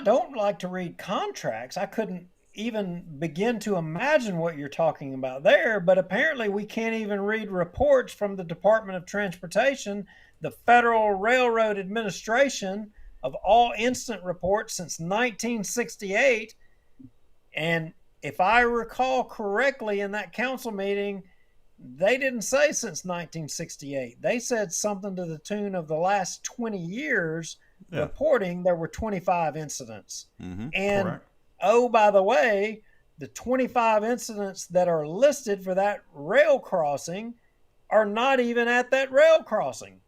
don't like to read contracts. I couldn't even begin to imagine what you're talking about there, but apparently we can't even read reports from the Department of Transportation, the Federal Railroad Administration, of all incident reports since 1968. And if I recall correctly in that council meeting, they didn't say since 1968. They said something to the tune of the last 20 years
Yeah.
reporting there were 25 incidents.
Mm-hmm.
And
Correct.
oh, by the way, the 25 incidents that are listed for that rail crossing are not even at that rail crossing.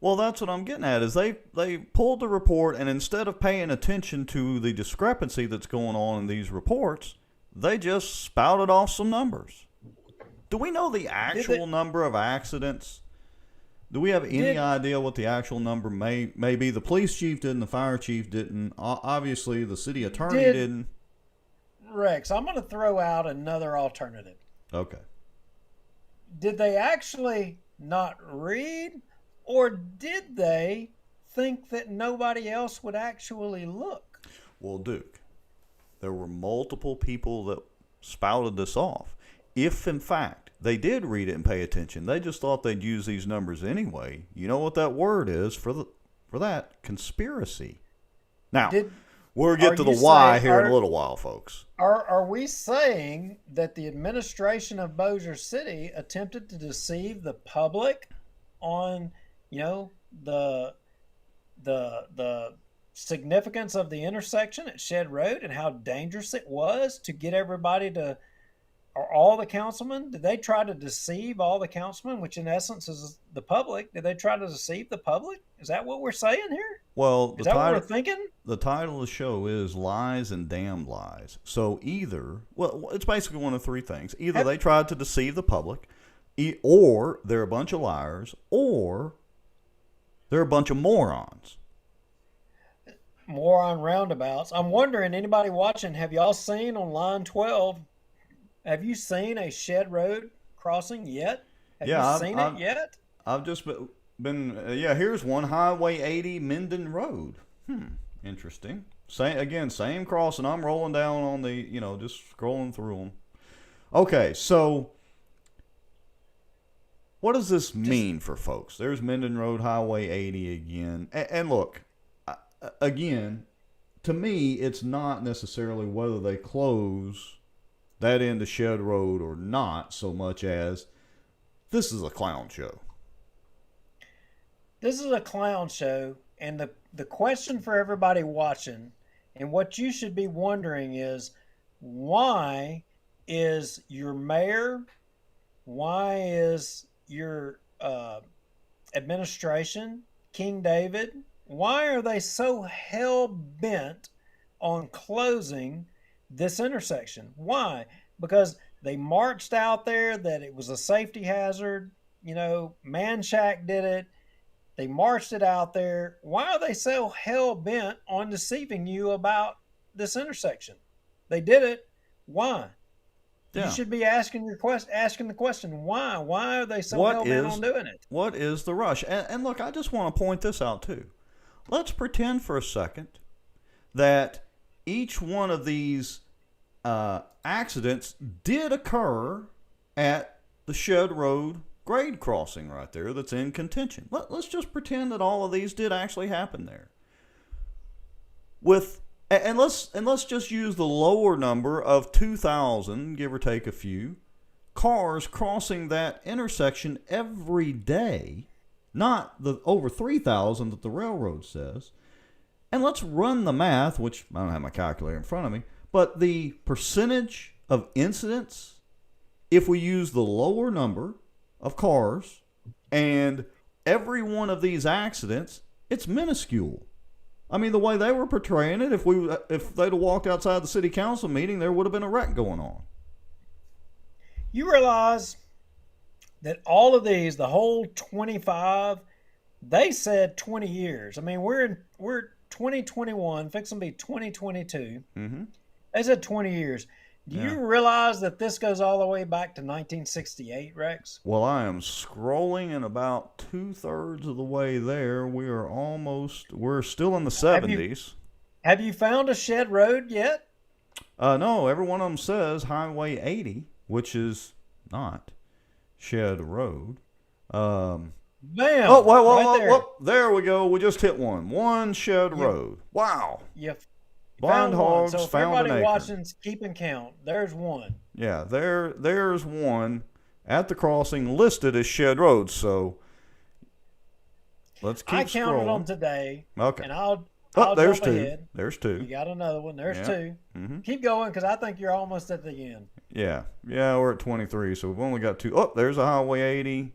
Well, that's what I'm getting at. Is they pulled the report, and instead of paying attention to the discrepancy that's going on in these reports, they just spouted off some numbers. Do we know the actual number of accidents? Do we have any idea what the actual number may be? The police chief didn't. The fire chief didn't. Obviously, the city attorney didn't.
Rex, I'm going to throw out another alternative.
Okay.
Did they actually not read, or did they think that nobody else would actually look?
Well, Duke, there were multiple people that spouted this off. If, in fact, they did read it and pay attention, they just thought they'd use these numbers anyway. You know what that word is for that? Conspiracy. Now, we'll get to the why here in a little while, folks.
Are we saying that the administration of Bossier City attempted to deceive the public on, the significance of the intersection at Shed Road and how dangerous it was to get everybody to, or all the councilmen? Did they try to deceive all the councilmen, which in essence is the public? Did they try to deceive the public? Is that what we're saying here?
Well,
is that what we're thinking?
The title of the show is Lies and Damned Lies. So it's basically one of three things. Either they tried to deceive the public, or they're a bunch of liars, or they're a bunch of morons.
Moron roundabouts. I'm wondering, anybody watching, have y'all seen on line 12, have you seen a Shed Road crossing yet? Have you seen it yet?
I've just been here's one, Highway 80 Minden Road. Interesting. Same crossing. I'm rolling down on the, just scrolling through them. Okay, so what does this mean for folks? There's Minden Road, Highway 80 again. And look, again, to me, it's not necessarily whether they close that end of Shed Road or not, so much as this is a clown show.
This is a clown show, and the question for everybody watching, and what you should be wondering is, why is your mayor, why is your administration, King David, why are they so hell-bent on closing this intersection? Why? Because they marched out there that it was a safety hazard. Manchac did it. They marched it out there. Why are they so hell-bent on deceiving you about this intersection? They did it. Why? Yeah. You should be asking the question, why? Why are they so hell-bent on doing it?
What is the rush? And look, I just want to point this out too. Let's pretend for a second that each one of these accidents did occur at the Shed Road grade crossing right there that's in contention. Let's just pretend that all of these did actually happen there. And let's just use the lower number of 2,000, give or take a few, cars crossing that intersection every day, not the over 3,000 that the railroad says. And let's run the math, which I don't have my calculator in front of me, but the percentage of incidents, if we use the lower number of cars and every one of these accidents, it's minuscule. I mean, the way they were portraying it, if they'd have walked outside the city council meeting, there would have been a wreck going on.
You realize that all of these, the whole 25, they said 20 years. I mean, we're 2021, fixing to be 2022.
Mm-hmm.
They said 20 years. Do you realize that this goes all the way back to 1968, Rex?
Well, I am scrolling and about 2/3 of the way there. We're still in the 70s.
Have you found a Shed Road yet?
No, every one of them says Highway 80, which is not Shed Road.
Bam!
There we go. We just hit one. One Shed Road. Wow. Blind hogs
so
found an acre.
Everybody watching's keeping count. There's one.
Yeah, there's one. at the crossing listed as shed roads. So let's keep
I counted
scrolling.
them today.
Okay.
And I'll
there's
jump
two.
ahead.
There's
You
two.
got another one. There's
Yeah.
two.
Mm-hmm.
Keep going because I think you're almost at the end.
Yeah, we're at 23, so we've only got two. Oh, there's a Highway 80.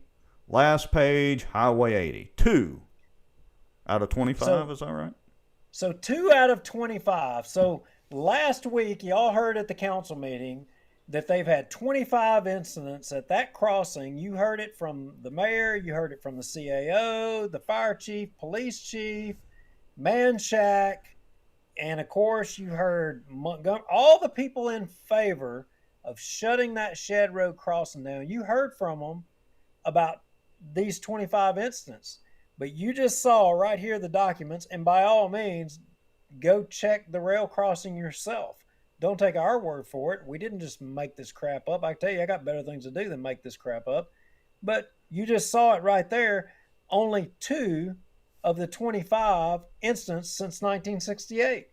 Last page, Highway 80. 2 out of 25, is that right?
So 2 out of 25. So last week, y'all heard at the council meeting that they've had 25 incidents at that crossing. You heard it from the mayor. You heard it from the CAO, the fire chief, police chief, Man Shack, and of course you heard Montgomery, all the people in favor of shutting that Shed Road crossing down. You heard from them about these 25 incidents, but you just saw right here the documents, and by all means, go check the rail crossing yourself. Don't take our word for it. We didn't just make this crap up. I tell you, I got better things to do than make this crap up. But you just saw it right there. Only 2 of the 25 incidents since 1968.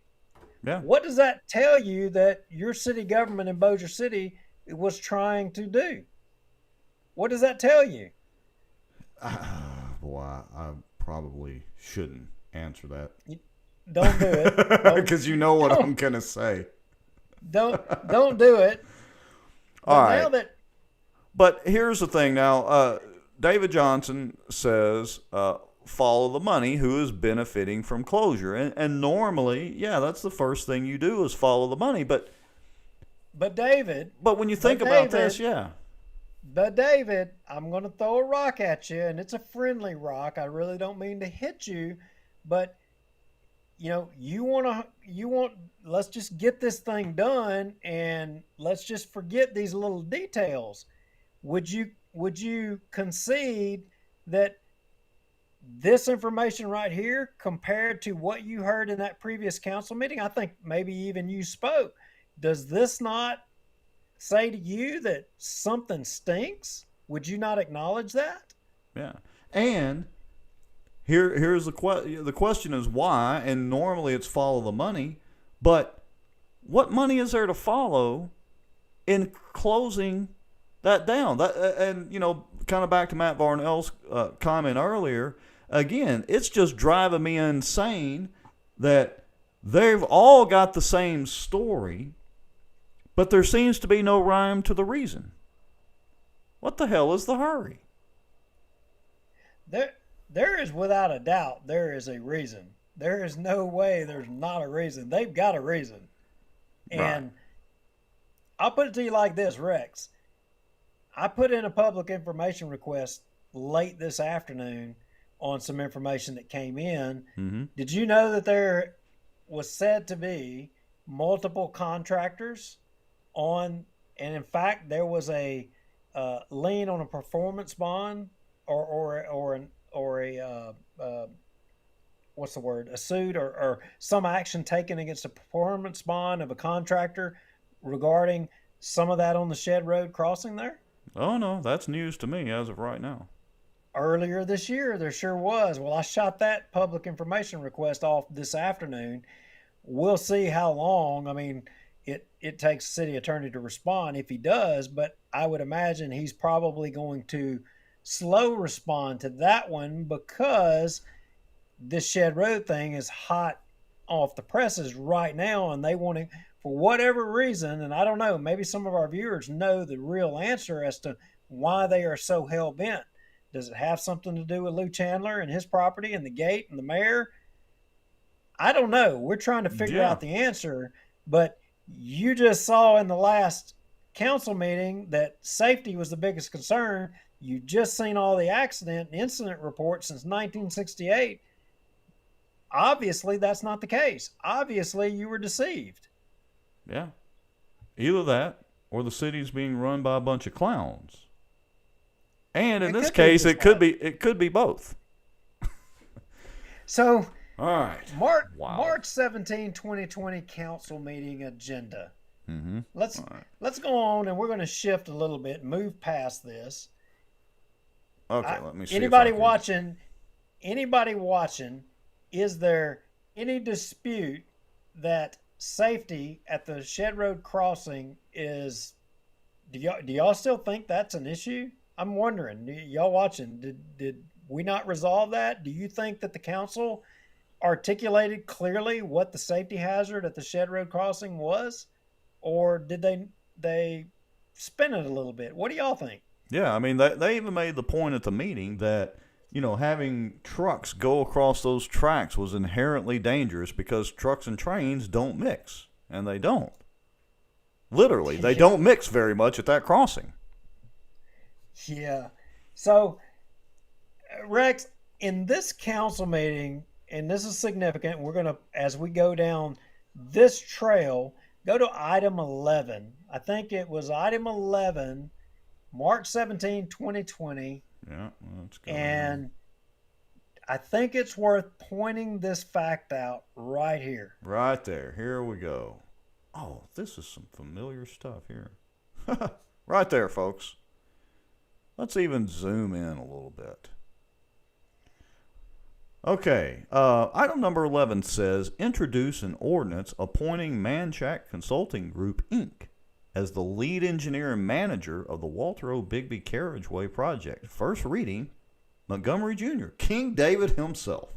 Yeah.
What does that tell you that your city government in Bossier City was trying to do? What does that tell you?
Boy, I probably shouldn't answer that.
Don't do it.
Because you know what I'm going to say.
Don't do it.
All right.
Now that,
but here's the thing now. David Johnson says follow the money who is benefiting from closure. And normally, yeah, that's the first thing you do is follow the money. But
David.
But when you think about this, yeah.
But David, I'm going to throw a rock at you, and it's a friendly rock. I really don't mean to hit you, but you want, let's just get this thing done and let's just forget these little details. Would you concede that this information right here compared to what you heard in that previous council meeting, I think maybe even you spoke, does this not say to you that something stinks? Would you not acknowledge that?
Yeah. And here's the question is why, and normally it's follow the money, but what money is there to follow in closing that down? And kind of back to Matt Varnell's comment earlier, again, it's just driving me insane that they've all got the same story, but there seems to be no rhyme to the reason. What the hell is the hurry?
There is without a doubt, there is a reason. There is no way there's not a reason. They've got a reason. And
Right.
I'll put it to you like this, Rex. I put in a public information request late this afternoon on some information that came in.
Mm-hmm.
Did you know that there was said to be multiple contractors on, and in fact, there was a lien on a performance bond or a what's the word? A suit or some action taken against a performance bond of a contractor regarding some of that on the Shed Road crossing there?
Oh, no, that's news to me as of right now.
Earlier this year, there sure was. Well, I shot that public information request off this afternoon. We'll see how long. I mean, it takes the city attorney to respond if he does, but I would imagine he's probably going to slow respond to that one because this Shed Road thing is hot off the presses right now, and they want to, for whatever reason, and I don't know, maybe some of our viewers know the real answer as to why they are so hell-bent. Does it have something to do with Lou Chandler and his property and the gate and the mayor? I don't know. We're trying to figure out the answer, but you just saw in the last council meeting that safety was the biggest concern. You just seen all the accident and incident reports since 1968. Obviously, that's not the case. Obviously, you were deceived.
Yeah. Either that or the city's being run by a bunch of clowns. And in this case, it could be both.
So,
all right.
March 17, 2020 council meeting agenda.
Mm-hmm.
Let's go on, and we're going to shift a little bit, move past this.
Okay, let me see.
Anybody watching, is there any dispute that safety at the Shed Road crossing is Do y'all still think that's an issue? I'm wondering. Y'all watching? Did we not resolve that? Do you think that the council articulated clearly what the safety hazard at the Shed Road crossing was, or did they spin it a little bit? What do y'all think?
Yeah, I mean, they even made the point at the meeting that, having trucks go across those tracks was inherently dangerous because trucks and trains don't mix, and they don't. Literally, they don't mix very much at that crossing.
Yeah. So, Rex, in this council meeting, and this is significant, we're going to, as we go down this trail, go to item 11. I think it was item 11, March 17, 2020.
Yeah, let's go.
And I think it's worth pointing this fact out right here.
Right there. Here we go. Oh, this is some familiar stuff here. Right there, folks. Let's even zoom in a little bit. Okay, item number 11 says, introduce an ordinance appointing Manchac Consulting Group, Inc. as the lead engineer and manager of the Walter O. Bigby Carriageway project. First reading, Montgomery Jr., King David himself.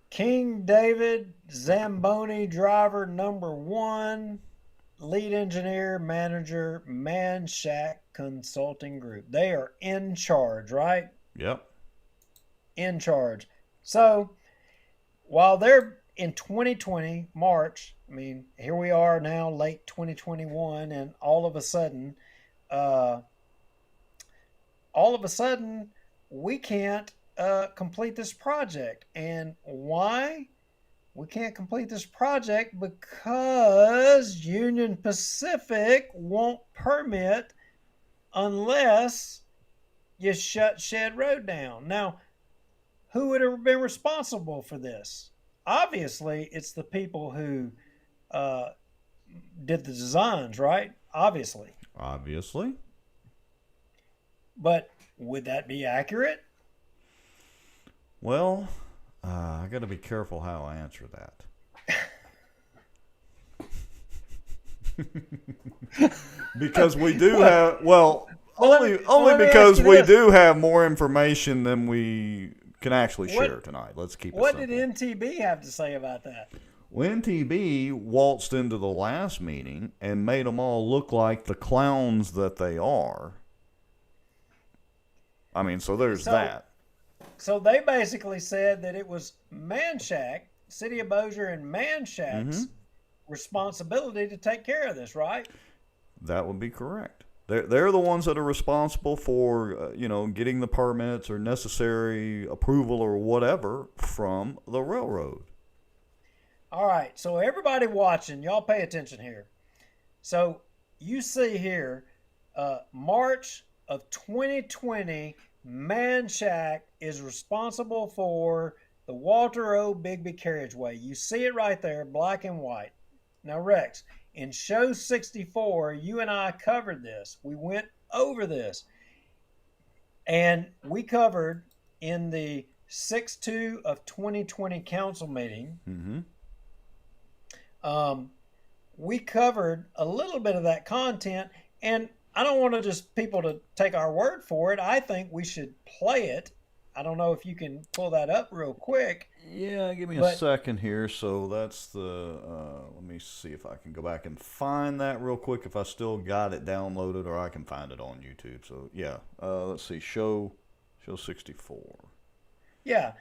King David, Zamboni driver number 1, lead engineer, manager, Manchac Consulting Group. They are in charge, right?
Yep.
In charge. So while they're in 2020, March, I mean, here we are now, late 2021, and all of a sudden, we can't complete this project. And why? We can't complete this project because Union Pacific won't permit unless you shut Shed Road down. Now, who would have been responsible for this? Obviously, it's the people who did the designs, right? Obviously. But would that be accurate?
Well, I got to be careful how I answer that. Because we do have, only because we do have more information than we can actually share tonight. Let's keep it
What
simple.
did NTB have to say about that?
Well, NTB waltzed into the last meeting and made them all look like the clowns that they are. I mean, so there's that.
So they basically said that it was Manchac, City of Bossier and Manchac's responsibility to take care of this, right?
That would be correct. They're the ones that are responsible for, getting the permits or necessary approval or whatever from the railroad.
All right. So everybody watching, y'all pay attention here. So you see here, March of 2020, Manchac is responsible for the Walter O. Bigby Carriageway. You see it right there, black and white. Now, Rex, in show 64, you and I covered this. We went over this. And we covered in the 6/2 of 2020 council meeting, we covered a little bit of that content. And I don't want to just people to take our word for it. I think we should play it. I don't know if you can pull that up real quick.
Yeah, give me a second here. So that's the, let me see if I can go back and find that real quick, if I still got it downloaded, or I can find it on YouTube. So yeah, let's see, show 64. Yeah.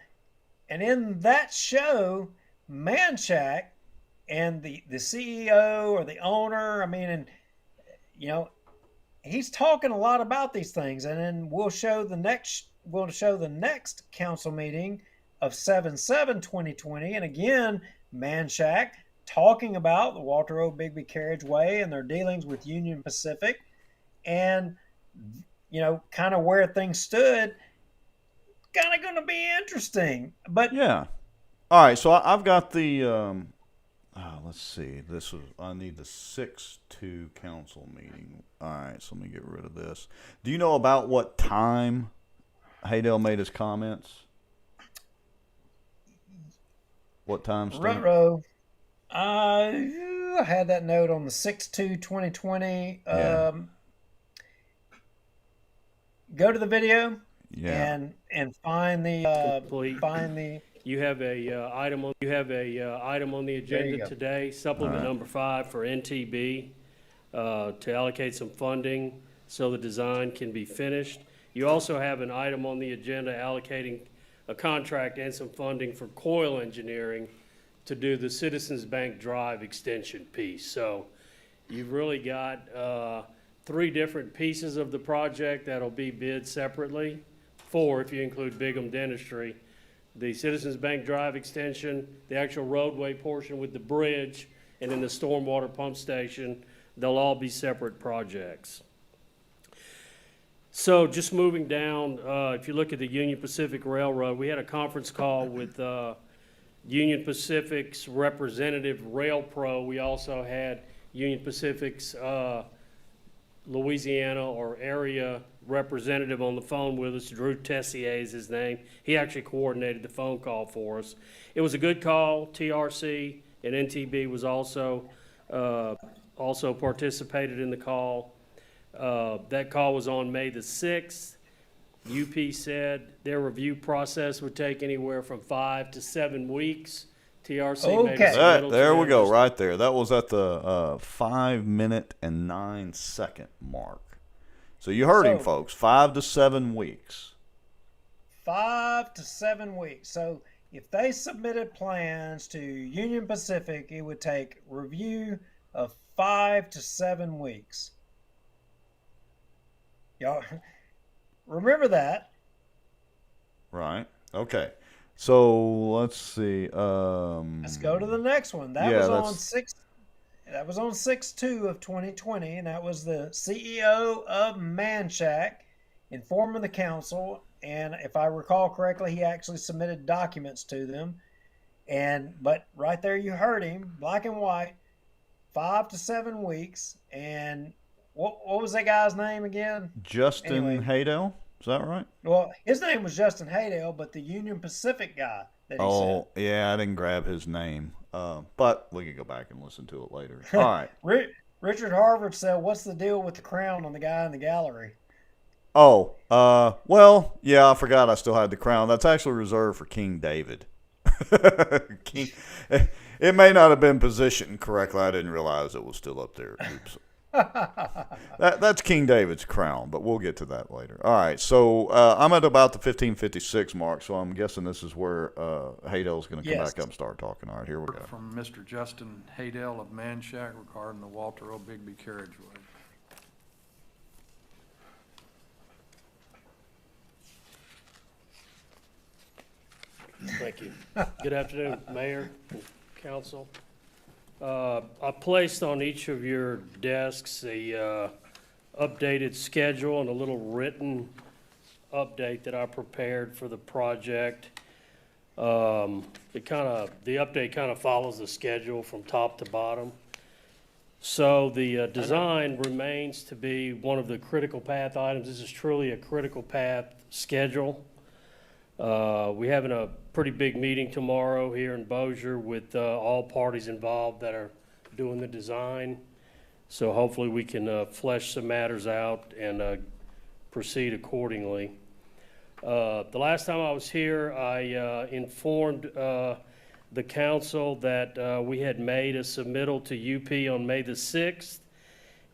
And in that show, Manchac and the CEO or the owner, he's talking a lot about these things. And then we'll show the next council meeting of 7/7/2020, and again, Manchac talking about the Walter O. Bigby Carriageway and their dealings with Union Pacific, and kind of where things stood. Kind of going to be interesting, but
yeah. All right, so I've got the. Let's see. I need the 6/2 council meeting. All right, so let me get rid of this. Do you know about what time Haydel made his comments? What time?
Ruh-roh. I had that note on the 6/2/2020.
Yeah.
Go to the video
Yeah.
and find the
Complete.
find the.
You have a item on the
There you
agenda
go.
today, supplement number 5 for NTB, to allocate some funding so the design can be finished. You also have an item on the agenda allocating a contract and some funding for Coil Engineering to do the Citizens Bank Drive extension piece. So you've really got 3 different pieces of the project that'll be bid separately. 4 if you include Bigham Dentistry. The Citizens Bank Drive extension, the actual roadway portion with the bridge, and then the stormwater pump station, they'll all be separate projects. So just moving down, if you look at the Union Pacific Railroad, we had a conference call with Union Pacific's representative, Rail Pro. We also had Union Pacific's Louisiana or area representative on the phone with us. Drew Tessier is his name. He actually coordinated the phone call for us. It was a good call. TRC and NTB was also participated in the call. That call was on May the 6th. UP said their review process would take anywhere from 5 to 7 weeks. TRC made
Okay.
a submittal to
There we
them
go,
just-
right there. That was at the 5 minute and 9 second mark. So you heard him,
So-
folks. 5 to 7 weeks.
5 to 7 weeks. So if they submitted plans to Union Pacific, it would take review of 5 to 7 weeks. Y'all remember that?
Right. Okay. So let's see.
Let's go to the next one. That
Yeah,
was on
that's-
6. That was on 6/2 of 2020, and that was the CEO of Manchac informing the council. And if I recall correctly, he actually submitted documents to them. But right there, you heard him, black and white, 5 to 7 weeks. And what was that guy's name again?
Justin
Anyway.
Haydell. Is that right?
Well, his name was Justin Haydell, but the Union Pacific guy that he
Oh, yeah. I didn't grab his name. But we can go back and listen to it later. All right.
said. Richard Harvard said, "What's the deal with the crown on the guy in the gallery?"
Oh, well, yeah, I forgot I still had the crown. That's actually reserved for King David. It may not have been positioned correctly. I didn't realize it was still up there. Oops. That's King David's crown, but we'll get to that later. All right, so I'm at about the 15:56 mark, so I'm guessing this is where Haydell's going to come
Yes.
back up and start talking. All right, here we go.
From Mr. Justin Haydell of Manchac regarding the Walter O. Bigby carriageway.
Thank you. Good afternoon, Mayor, and Council. I placed on each of your desks a updated schedule and a little written update that I prepared for the project. The update kind of follows the schedule from top to bottom. So the design remains to be one of the critical path items. This is truly a critical path schedule. We're having a pretty big meeting tomorrow here in Bossier with all parties involved that are doing the design. So hopefully we can flesh some matters out and proceed accordingly. The last time I was here, I informed the council that we had made a submittal to UP on May the 6th,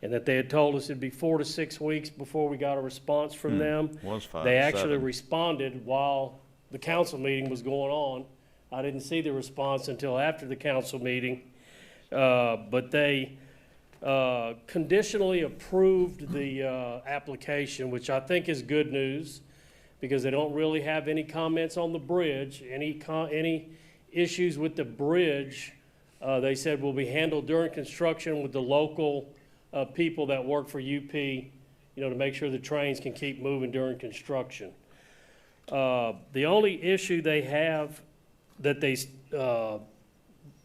and that they had told us it'd be 4 to 6 weeks before we got a response from them.
Was 5
They
to
actually
7.
responded while the council meeting was going on. I didn't see the response until after the council meeting. But they conditionally approved the application, which I think is good news, because they don't really have any comments on the bridge. Any issues with the bridge, they said will be handled during construction with the local people that work for UP, to make sure the trains can keep moving during construction. The only issue they have that they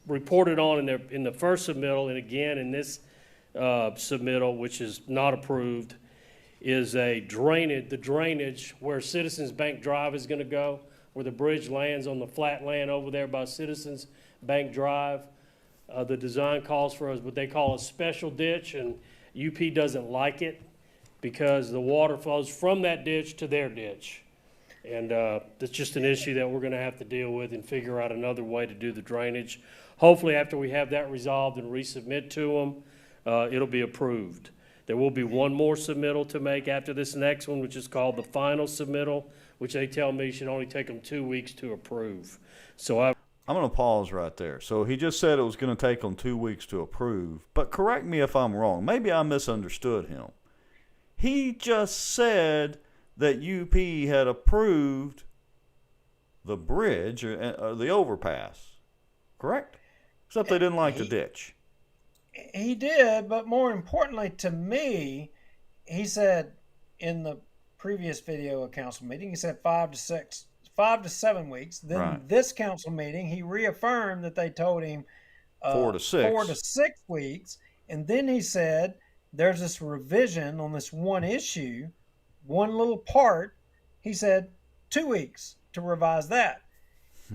reported on in the first submittal, and again in this submittal, which is not approved, is the drainage where Citizens Bank Drive is going to go, where the bridge lands on the flat land over there by Citizens Bank Drive. The design calls for what they call a special ditch, and UP doesn't like it because the water flows from that ditch to their ditch. And that's just an issue that we're going to have to deal with and figure out another way to do the drainage. Hopefully, after we have that resolved and resubmit to them, it'll be approved. There will be one more submittal to make after this next one, which is called the final submittal, which they tell me should only take them 2 weeks to approve. So I'm
going to pause right there. So he just said it was going to take them 2 weeks to approve. But correct me if I'm wrong. Maybe I misunderstood him. He just said that UP had approved the bridge or the overpass. Correct? Except they didn't like the ditch.
He did, but more importantly to me, he said in the previous video of council meeting, he said 5 to 7 weeks. Then this council meeting, he reaffirmed that they told him
4 to 6.
4 to 6 weeks. And then he said there's this revision on this one issue, one little part. He said 2 weeks to revise that.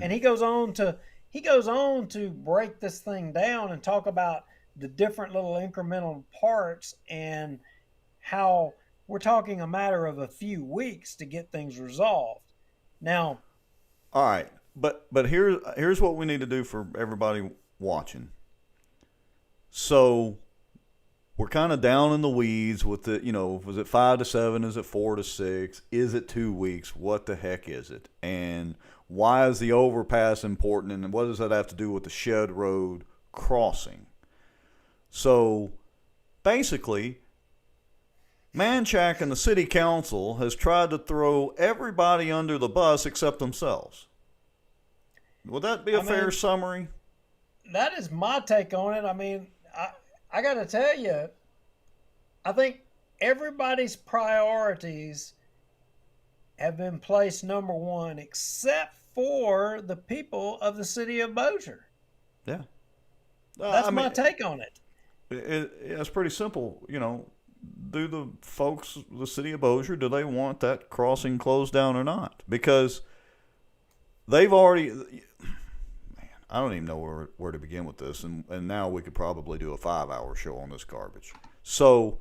And he goes on to break this thing down and talk about the different little incremental parts and how we're talking a matter of a few weeks to get things resolved. Now,
all right, but here's what we need to do for everybody watching. So we're kind of down in the weeds with the, was it 5 to 7? Is it 4 to 6? Is it 2 weeks? What the heck is it? And why is the overpass important? And what does that have to do with the Shed Road crossing? So basically, Manchac and the city council has tried to throw everybody under the bus except themselves. Would that be a fair summary?
That is my take on it. I mean, I got to tell you, I think everybody's priorities have been placed number one, except for the people of the city of Bossier.
Yeah.
That's my take on it.
It's pretty simple. Do the folks, the city of Bossier, do they want that crossing closed down or not? Because they've already, man, I don't even know where to begin with this. And now we could probably do a 5-hour show on this garbage. So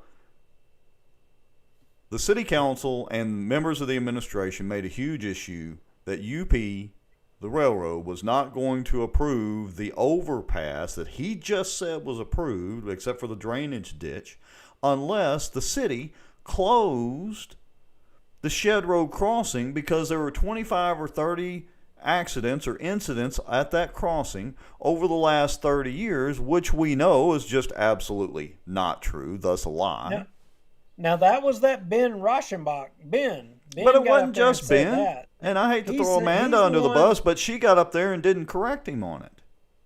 the city council and members of the administration made a huge issue that UP, the railroad, was not going to approve the overpass that he just said was approved, except for the drainage ditch, unless the city closed the Shed Road crossing, because there were 25 or 30 accidents or incidents at that crossing over the last 30 years, which we know is just absolutely not true, thus a lie.
Now that was that Ben Rauschenbach. Ben
but it
got
wasn't
up there
just
and said
Ben.
that.
And I hate to
He
throw
said
Amanda
he's
under the
one-
bus, but she got up there and didn't correct him on it.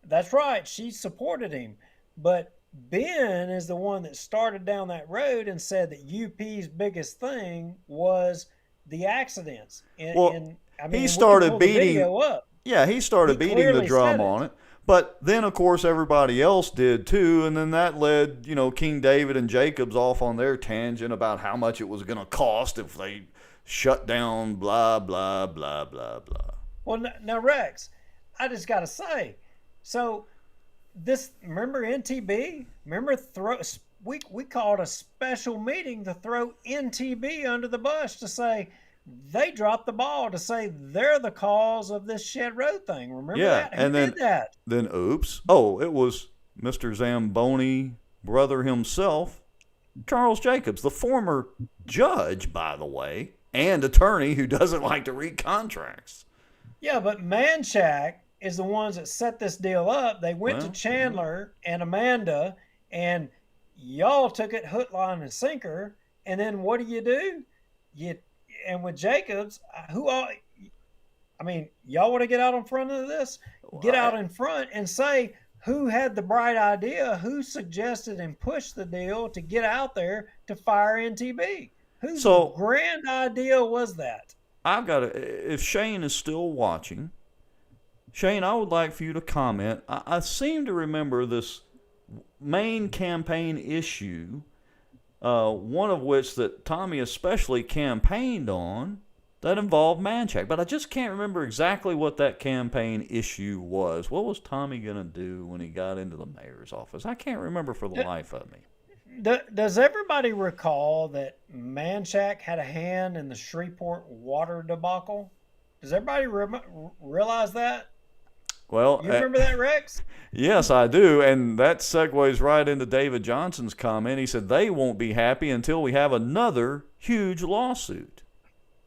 That's right. She supported him. But Ben is the one that started down that road and said that UP's biggest thing was the accidents.
He started beating.
Up.
Yeah, he started
He
beating the
clearly
drum
said it.
on it. But then, of course, everybody else did too, and then that led, King David and Jacobs off on their tangent about how much it was going to cost if they shut down, blah, blah, blah, blah, blah.
Well, now, Rex, I just got to say, so remember NTB? Remember we called a special meeting to throw NTB under the bus to say they dropped the ball, to say they're the cause of this Shed Road thing. Remember that? Who did that?
Then, oops. Oh, it was Mr. Zamboni, brother himself, Charles Jacobs, the former judge, by the way, and attorney who doesn't like to read contracts.
Yeah, but Manchac is the ones that set this deal up. They went to Chandler and Amanda, and y'all took it hook, line, and sinker. And then what do? And with Jacobs, y'all want to get out in front of this? Get out in front and say who had the bright idea, who suggested and pushed the deal to get out there to fire NTB. Whose grand idea was that?
If Shane is still watching, Shane, I would like for you to comment. I seem to remember this main campaign issue, one of which that Tommy especially campaigned on, that involved Manchac. But I just can't remember exactly what that campaign issue was. What was Tommy going to do when he got into the mayor's office? I can't remember for the life of me.
Does everybody recall that Manchac had a hand in the Shreveport water debacle? Does everybody realize that?
Well,
You remember that, Rex?
yes, I do. And that segues right into David Johnson's comment. He said they won't be happy until we have another huge lawsuit.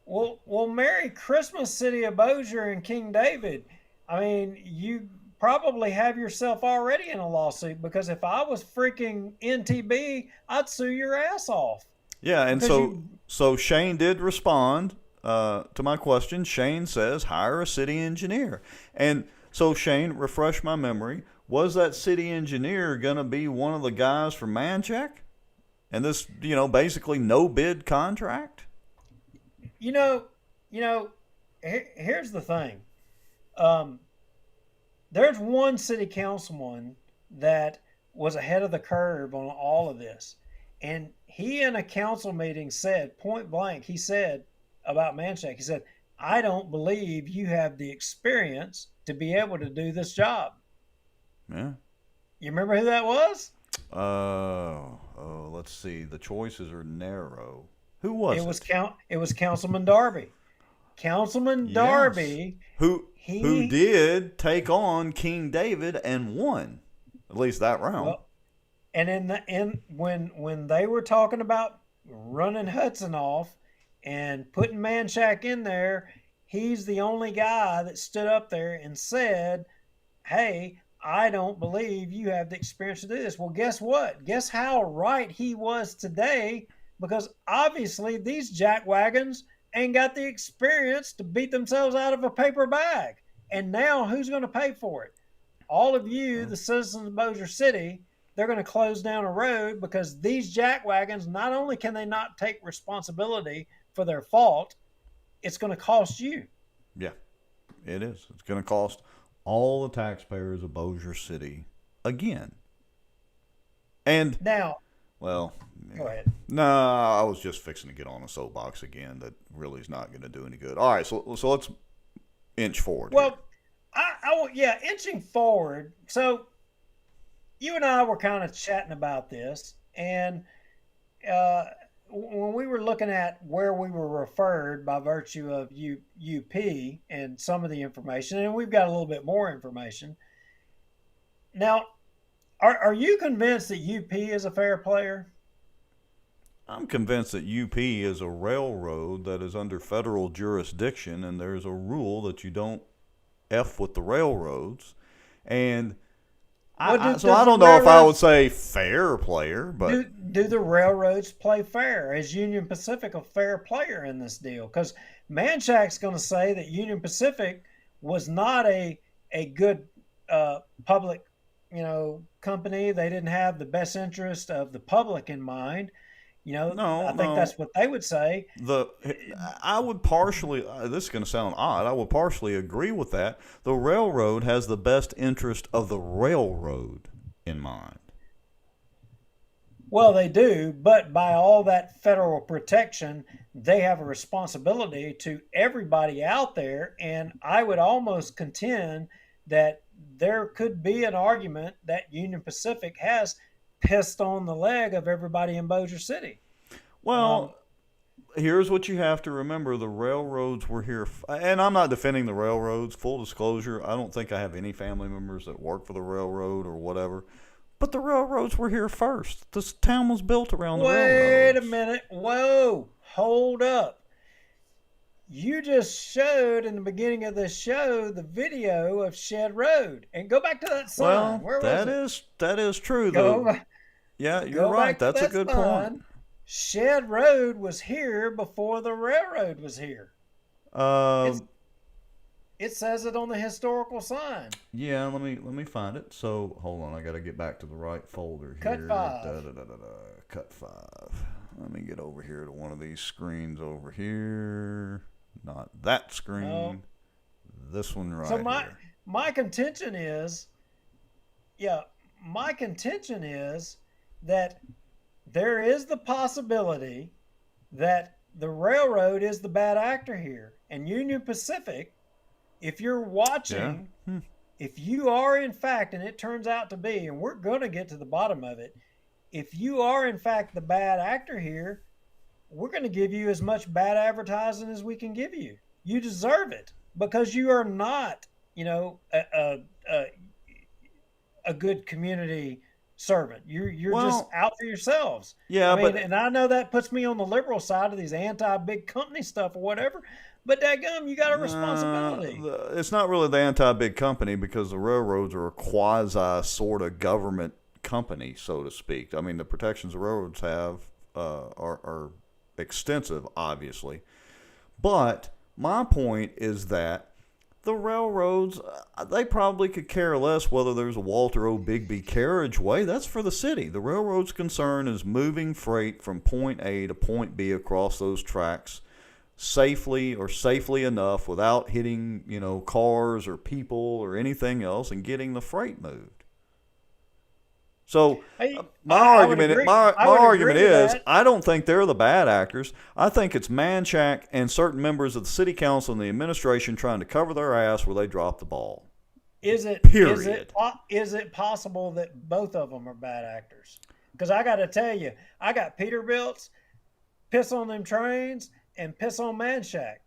Well, Merry Christmas, City of Bossier and King David. I mean, you probably have yourself already in a lawsuit, because if I was freaking NTB, I'd sue your ass off.
Yeah, and
Because
so Shane did respond to my question. Shane says hire a city engineer. And so Shane, refresh my memory, was that city engineer going to be one of the guys from Manchac? And this, basically no bid contract?
Here's the thing. There's one city councilman that was ahead of the curve on all of this. And he, in a council meeting, said, point blank, he said about Manchac, he said, I don't believe you have the experience to be able to do this job.
Yeah.
You remember who that was?
Let's see. The choices are narrow. Who was it?
It was Councilman Darby. Councilman Darby.
Yes. Who did take on King David and won, at least that round.
Well, and when they were talking about running Hudson off and putting Manchac in there, he's the only guy that stood up there and said, hey, I don't believe you have the experience to do this. Well, guess what? Guess how right he was today, because obviously these jackwagons ain't got the experience to beat themselves out of a paper bag. And now who's going to pay for it? All of you, the citizens of Bossier City, they're going to close down a road because these jackwagons, not only can they not take responsibility for their fault, it's going to cost you.
Yeah, it is. It's going to cost all the taxpayers of Bossier City again. And
now,
well,
go ahead.
No, I was just fixing to get on a soapbox again. That really is not going to do any good. All right, so let's inch forward.
Well, inching forward. So you and I were kind of chatting about this, and when we were looking at where we were referred by virtue of UP and some of the information, and we've got a little bit more information. Now, are you convinced that UP is a fair player?
I'm convinced that UP is a railroad that is under federal jurisdiction, and there's a rule that you don't F with the railroads. And I don't know if I would say fair player, but
do the railroads play fair? Is Union Pacific a fair player in this deal? Because Manchac's going to say that Union Pacific was not a good public, company. They didn't have the best interest of the public in mind. I think that's what they would say.
I would partially, this is going to sound odd, I would partially agree with that. The railroad has the best interest of the railroad in mind.
Well, they do, but by all that federal protection, they have a responsibility to everybody out there, and I would almost contend that there could be an argument that Union Pacific has pissed on the leg of everybody in Bossier City.
Well, here's what you have to remember. The railroads were here, and I'm not defending the railroads. Full disclosure, I don't think I have any family members that work for the railroad or whatever. But the railroads were here first. This town was built around the railroads.
Wait a minute. Whoa. Hold up. You just showed in the beginning of this show the video of Shed Road. And go back to that sign.
Well, that is true,
Go
though. Yeah, you're right. That's a good point.
Shed Road was here before the railroad was here. It says it on the historical sign.
Yeah, let me find it. So hold on, I got to get back to the right folder
here.
Cut 5. Cut 5. Let me get over here to one of these screens over here. Not that screen. No. This one right here. So
my contention is, that there is the possibility that the railroad is the bad actor here. And Union Pacific, if you're watching, if you are in fact, and it turns out to be, and we're going to get to the bottom of it, if you are in fact the bad actor here, we're going to give you as much bad advertising as we can give you. You deserve it because you are not, a good community servant. You're just out for yourselves.
Yeah,
I mean, and I know that puts me on the liberal side of these anti-big company stuff or whatever. But dadgum, you got a responsibility.
It's not really the anti-big company because the railroads are a quasi sort of government company, so to speak. I mean, the protections the railroads have are extensive, obviously. But my point is that the railroads, they probably could care less whether there's a Walter O. Bigby carriageway. That's for the city. The railroad's concern is moving freight from point A to point B across those tracks safely enough without hitting, cars or people or anything else and getting the freight moved. So my argument is I don't think they're the bad actors. I think it's Manchac and certain members of the city council and the administration trying to cover their ass where they dropped the ball.
Is it possible that both of them are bad actors? Because I got to tell you, I got Peterbilt's piss on them trains and piss on Manchac.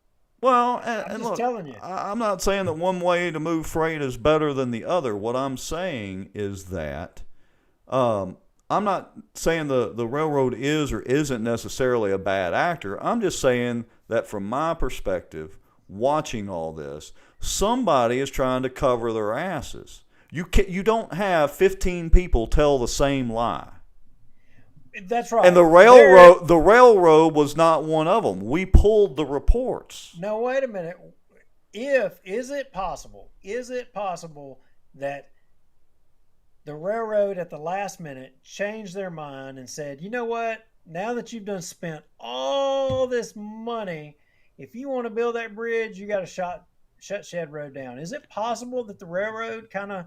Well,
I'm just telling you.
I'm not saying that one way to move freight is better than the other. What I'm saying is that I'm not saying the railroad is or isn't necessarily a bad actor. I'm just saying that from my perspective, watching all this, somebody is trying to cover their asses. You don't have 15 people tell the same lie.
That's right.
And the railroad was not one of them. We pulled the reports.
No, wait a minute. Is it possible that the railroad at the last minute changed their mind and said, you know what? Now that you've done spent all this money, if you want to build that bridge, you got to shut Shed Road down. Is it possible that the railroad kind of,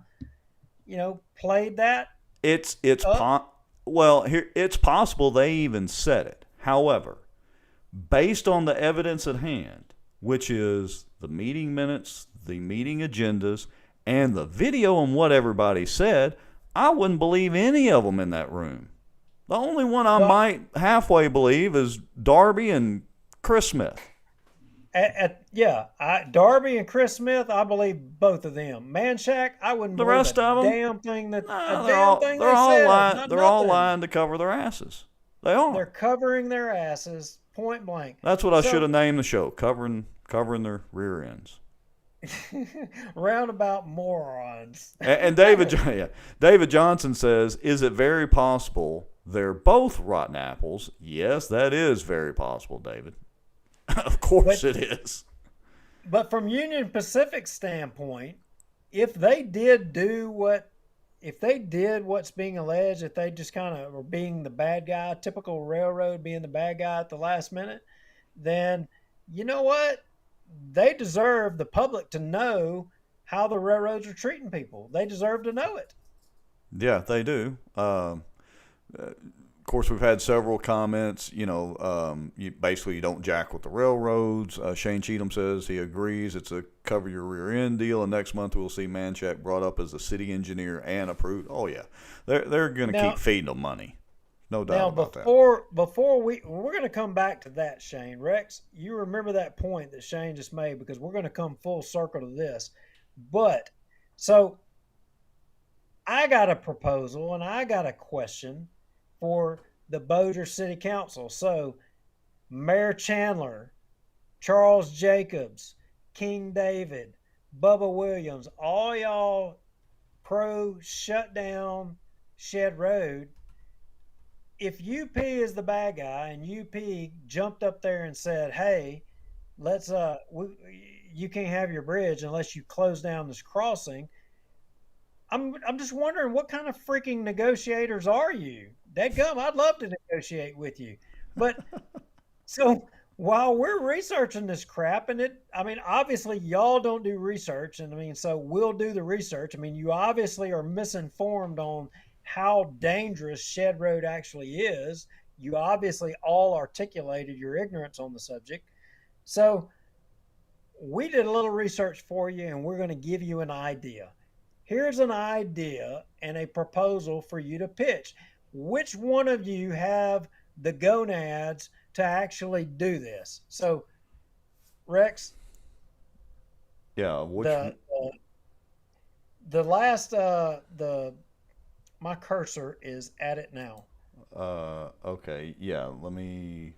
played that?
It's possible they even said it. However, based on the evidence at hand, which is the meeting minutes, the meeting agendas, and the video and what everybody said, I wouldn't believe any of them in that room. The only one I might halfway believe is Darby and Chris Smith.
Darby and Chris Smith, I believe both of them. Manchac, I wouldn't
The
believe
rest
a
of them,
damn thing that
they're all lying to cover their asses. They are.
They're covering their asses, point blank.
That's what I should have named the show, covering their rear ends.
Roundabout morons.
And David Johnson says, is it very possible they're both rotten apples? Yes, that is very possible, David. Of course it is.
But from Union Pacific's standpoint, if they did what's being alleged, if they just kind of were being the bad guy, typical railroad being the bad guy at the last minute, then you know what? They deserve the public to know how the railroads are treating people. They deserve to know it.
Yeah, they do. Of course, we've had several comments. You don't jack with the railroads. Shane Cheatham says he agrees. It's a cover your rear end deal. And next month we'll see Manchac brought up as a city engineer and approved. Oh yeah, they're going to keep feeding them money. No doubt about that.
Before we're going to come back to that, Shane. Rex, you remember that point that Shane just made because we're going to come full circle to this. But so I got a proposal and I got a question for the Bossier City Council. So Mayor Chandler, Charles Jacobs, King David, Bubba Williams, all y'all pro shut down Shed Road. If UP is the bad guy and UP jumped up there and said, hey, you can't have your bridge unless you close down this crossing, I'm just wondering, what kind of freaking negotiators are you? Dadgum, I'd love to negotiate with you. But so while we're researching this crap, obviously y'all don't do research, and so we'll do the research. You obviously are misinformed on how dangerous Shed Road actually is. you obviously all articulated your ignorance on the subject. So we did a little research for you, and we're going to give you an idea. Here's an idea and a proposal for you to pitch. Which one of you have the gonads to actually do this? So, Rex,
Yeah, which
the last my cursor is at it now.
okay, yeah, let me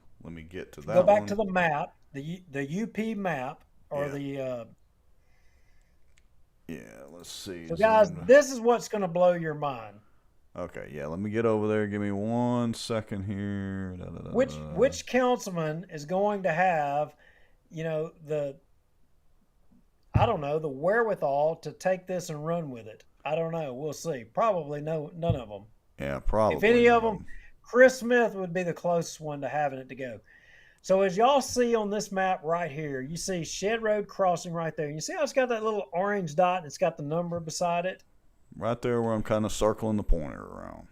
get to that
Go back
one.
to the map, the UP map, or
Yeah. Yeah, let's see.
So guys,
zoom-
this is what's going to blow your mind.
Okay, yeah, let me get over there. Give me 1 second here. Da, da, da,
Which councilman is going to have, the I don't know, the wherewithal to take this and run with it? I don't know. We'll see. Probably none of them.
Yeah, probably.
If any
none
of them, Chris Smith would be the closest one to having it to go. So as y'all see on this map right here, you see Shed Road Crossing right there. You see how it's got that little orange dot and it's got the number beside it?
Right there where I'm kind of circling the pointer around.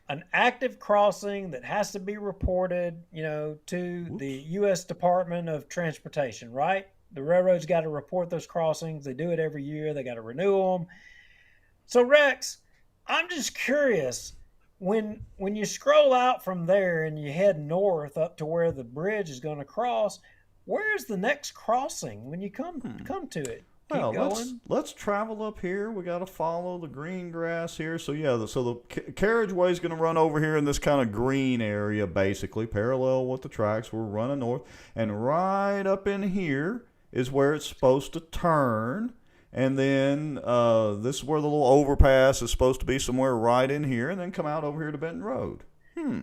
An active crossing that has to be reported, to the U.S. Department of Transportation, right? The railroad's got to report those crossings. They do it every year. They got to renew them. So Rex, I'm just curious, when you scroll out from there and you head north up to where the bridge is going to cross, where's the next crossing when you come to it? Keep
Well,
going.
let's travel up here. We got to follow the green grass here. So yeah, the carriageway is going to run over here in this kind of green area, basically parallel with the tracks. We're running north, and right up in here is where it's supposed to turn. And then this is where the little overpass is supposed to be, somewhere right in here, and then come out over here to Benton Road.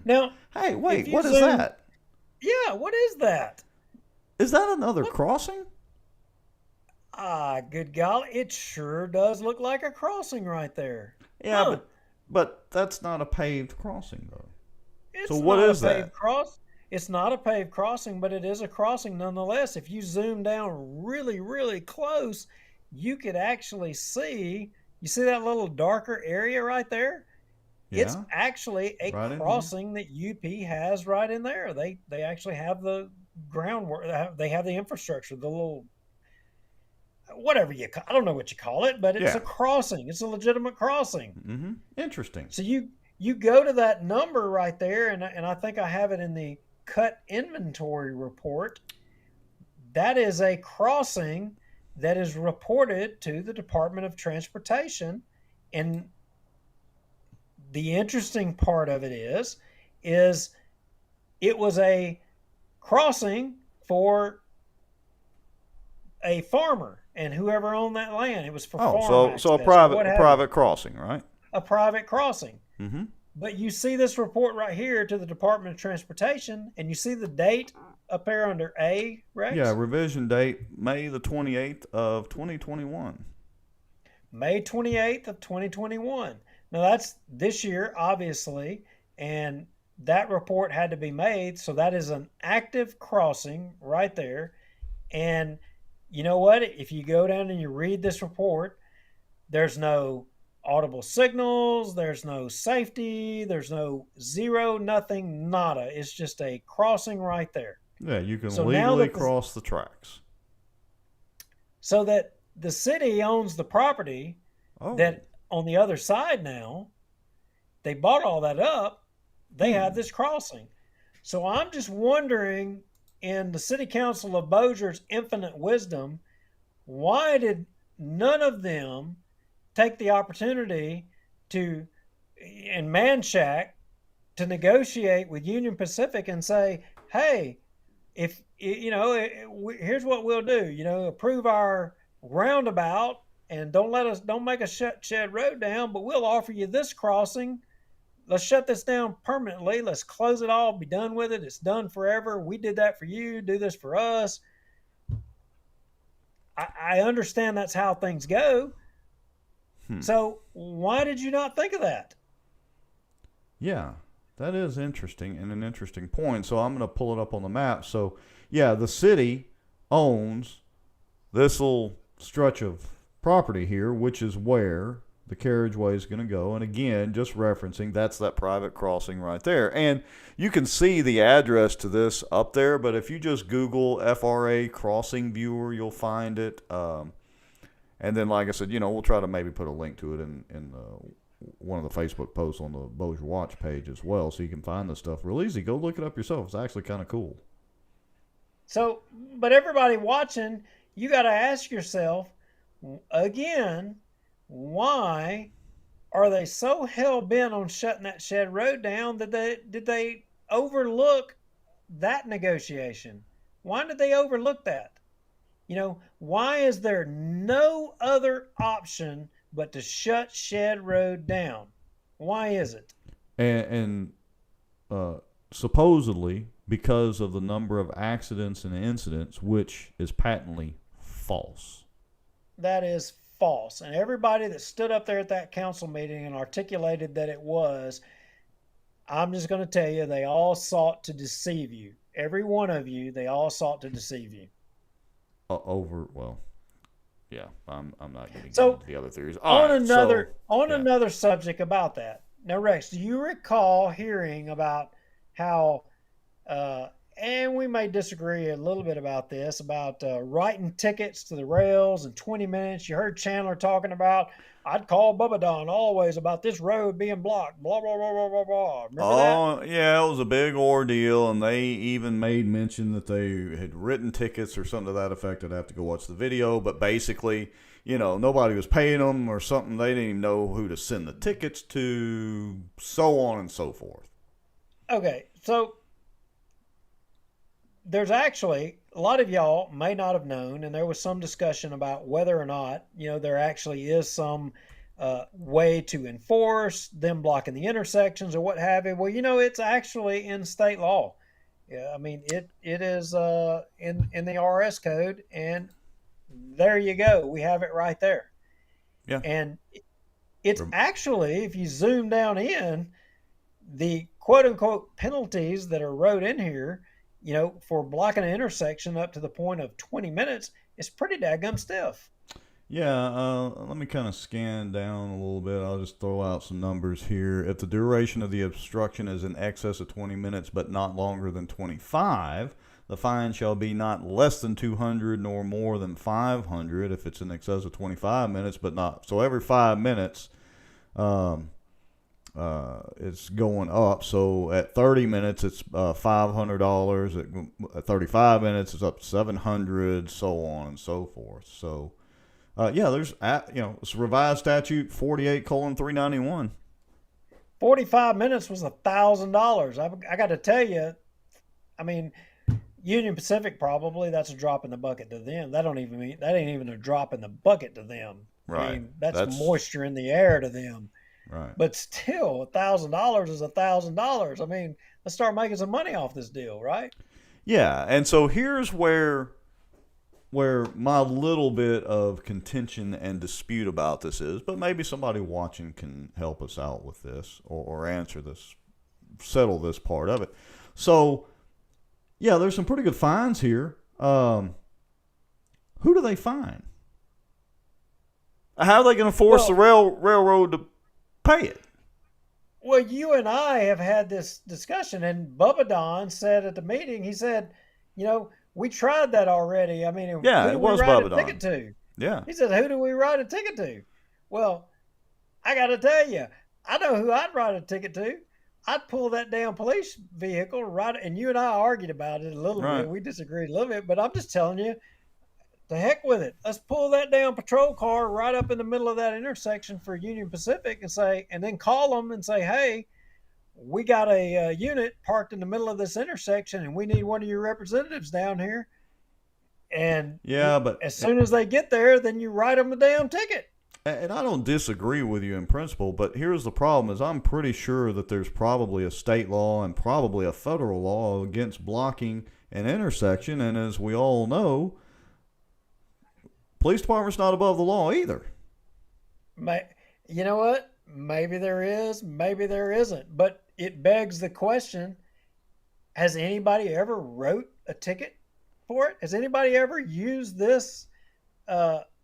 Now,
Hey, wait,
if you
what is
zoom-
that?
Yeah, what is that?
Is that another crossing?
Ah, good golly, it sure does look like a crossing right there.
Yeah,
Huh.
but that's not a paved crossing, though.
It's
So what
not
is
a paved
that?
It's not a paved crossing, but it is a crossing nonetheless. If you zoom down really, really close, you could actually see. You see that little darker area right there? It's
Yeah,
actually a
right in here.
crossing that UP has right in there. They actually have the groundwork. They have the infrastructure, the little whatever I don't know what you call it, but it's
Yeah.
a crossing. It's a legitimate crossing.
Mm-hmm. Interesting.
So you go to that number right there, and I think I have it in the cut inventory report. That is a crossing that is reported to the Department of Transportation, and the interesting part of it is it was a crossing for a farmer and whoever owned that land. It was for farm
so
access
a
or what have you.
private crossing, right?
A private crossing.
Mm-hmm.
But you see this report right here to the Department of Transportation, and you see the date up there under A, Rex?
Yeah, revision date May the 28th of 2021.
May 28th of 2021. Now that's this year, obviously, and that report had to be made, so that is an active crossing right there. And you know what? If you go down and you read this report, there's no audible signals, there's no safety, there's no zero, nothing, nada. It's just a crossing right there.
Yeah, you can
So now
legally
that the-
cross the tracks.
So that the city owns the property
Oh,
that on the other side now, they bought all that up, they have this crossing. So I'm just wondering, in the city council of Bossier's infinite wisdom, why did none of them take the opportunity to, in Manchac, to negotiate with Union Pacific and say, hey, if here's what we'll do, approve our roundabout and don't make us shut Shed Road down, but we'll offer you this crossing. Let's shut this down permanently. Let's close it all, be done with it. It's done forever. We did that for you. Do this for us. I understand that's how things go. So why did you not think of that?
yeah, that is interesting and an interesting point. So I'm going to pull it up on the map. So, yeah, the city owns this little stretch of property here, which is where the carriageway is going to go. And again, just referencing, that's that private crossing right there. And you can see the address to this up there, but if you just Google FRA crossing viewer, you'll find it. And then, like I said, we'll try to maybe put a link to it in one of the Facebook posts on the Bossier Watch page as well, so you can find this stuff real easy. Go look it up yourself. It's actually kind of cool.
So, but everybody watching, you got to ask yourself, again, why are they so hell-bent on shutting that Shed Road down that did they overlook that negotiation? Why did they overlook that? Why is there no other option but to shut Shed Road down? Why is it?
And supposedly because of the number of accidents and incidents, which is patently false.
That is false. And everybody that stood up there at that council meeting and articulated that it was, I'm just going to tell you, they all sought to deceive you. Every one of you, they all sought to deceive you.
Yeah, I'm not getting into the other theories.
Another subject about that. Now, Rex, do you recall hearing about how, and we may disagree a little bit about this, about writing tickets to the rails in 20 minutes? You heard Chandler talking about, I'd call Bubba Don always about this road being blocked, blah, blah, blah, blah, blah, blah. Remember that?
Yeah, it was a big ordeal, and they even made mention that they had written tickets or something to that effect. I'd have to go watch the video, but basically, nobody was paying them or something. They didn't even know who to send the tickets to, so on and so forth.
Okay, so there's actually, a lot of y'all may not have known, and there was some discussion about whether or not, there actually is some way to enforce them blocking the intersections or what have you. Well, it's actually in state law. Yeah, I mean, it is in the RS code, and there you go. We have it right there.
Yeah.
And it's actually, if you zoom down in, the quote-unquote penalties that are wrote in here, for blocking an intersection up to the point of 20 minutes is pretty daggum stiff.
Yeah, let me kind of scan down a little bit. I'll just throw out some numbers here. If the duration of the obstruction is in excess of 20 minutes but not longer than 25, the fine shall be not less than 200 nor more than 500 if it's in excess of 25 minutes but not. So every 5 minutes, it's going up. So at 30 minutes, it's $500. At 35 minutes, it's up to $700, so on and so forth. So, there's it's revised statute 48:391.
45 minutes was $1,000. I got to tell you, I mean, Union Pacific probably that's a drop in the bucket to them. That ain't even a drop in the bucket to them.
Right.
I mean, that's moisture in the air to them.
Right.
But still, $1,000 is $1,000. I mean, let's start making some money off this deal, right?
Yeah, and so here's where my little bit of contention and dispute about this is, but maybe somebody watching can help us out with this or answer this, settle this part of it. So, yeah, there's some pretty good fines here. Who do they fine? How are they going to force the railroad to pay it?
Well, you and I have had this discussion, and Bubba Don said at the meeting, he said, we tried that already. I mean,
yeah, it was Bubba Don.
Ticket to?
Yeah.
He said, who do we write a ticket to? Well, I got to tell you, I know who I'd write a ticket to. I'd pull that damn police vehicle, and you and I argued about it a little bit. We disagreed a little bit, but I'm just telling you, to heck with it. Let's pull that damn patrol car right up in the middle of that intersection for Union Pacific and then call them and say, hey, we got a unit parked in the middle of this intersection and we need one of your representatives down here. And
but
as soon as they get there, then you write them a damn ticket.
And I don't disagree with you in principle, but here's the problem is I'm pretty sure that there's probably a state law and probably a federal law against blocking an intersection. And as we all know, police department's not above the law either.
You know what? Maybe there is, maybe there isn't. But it begs the question, has anybody ever wrote a ticket for it? Has anybody ever used this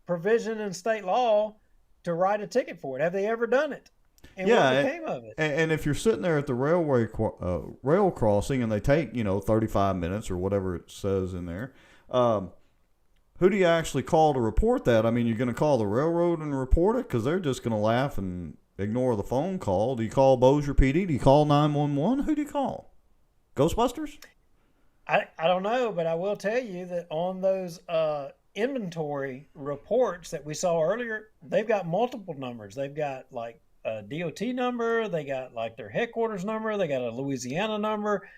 provision in state law to write a ticket for it? Have they ever done it? And
Yeah,
what became of it?
and if you're sitting there at the rail crossing and they take 35 minutes or whatever it says in there, who do you actually call to report that? I mean, you're going to call the railroad and report it because they're just going to laugh and ignore the phone call. Do you call Bossier PD? Do you call 911? Who do you call? Ghostbusters?
I don't know, but I will tell you that on those inventory reports that we saw earlier, they've got multiple numbers. They've got like a DOT number, they got like their headquarters number, they got a Louisiana number.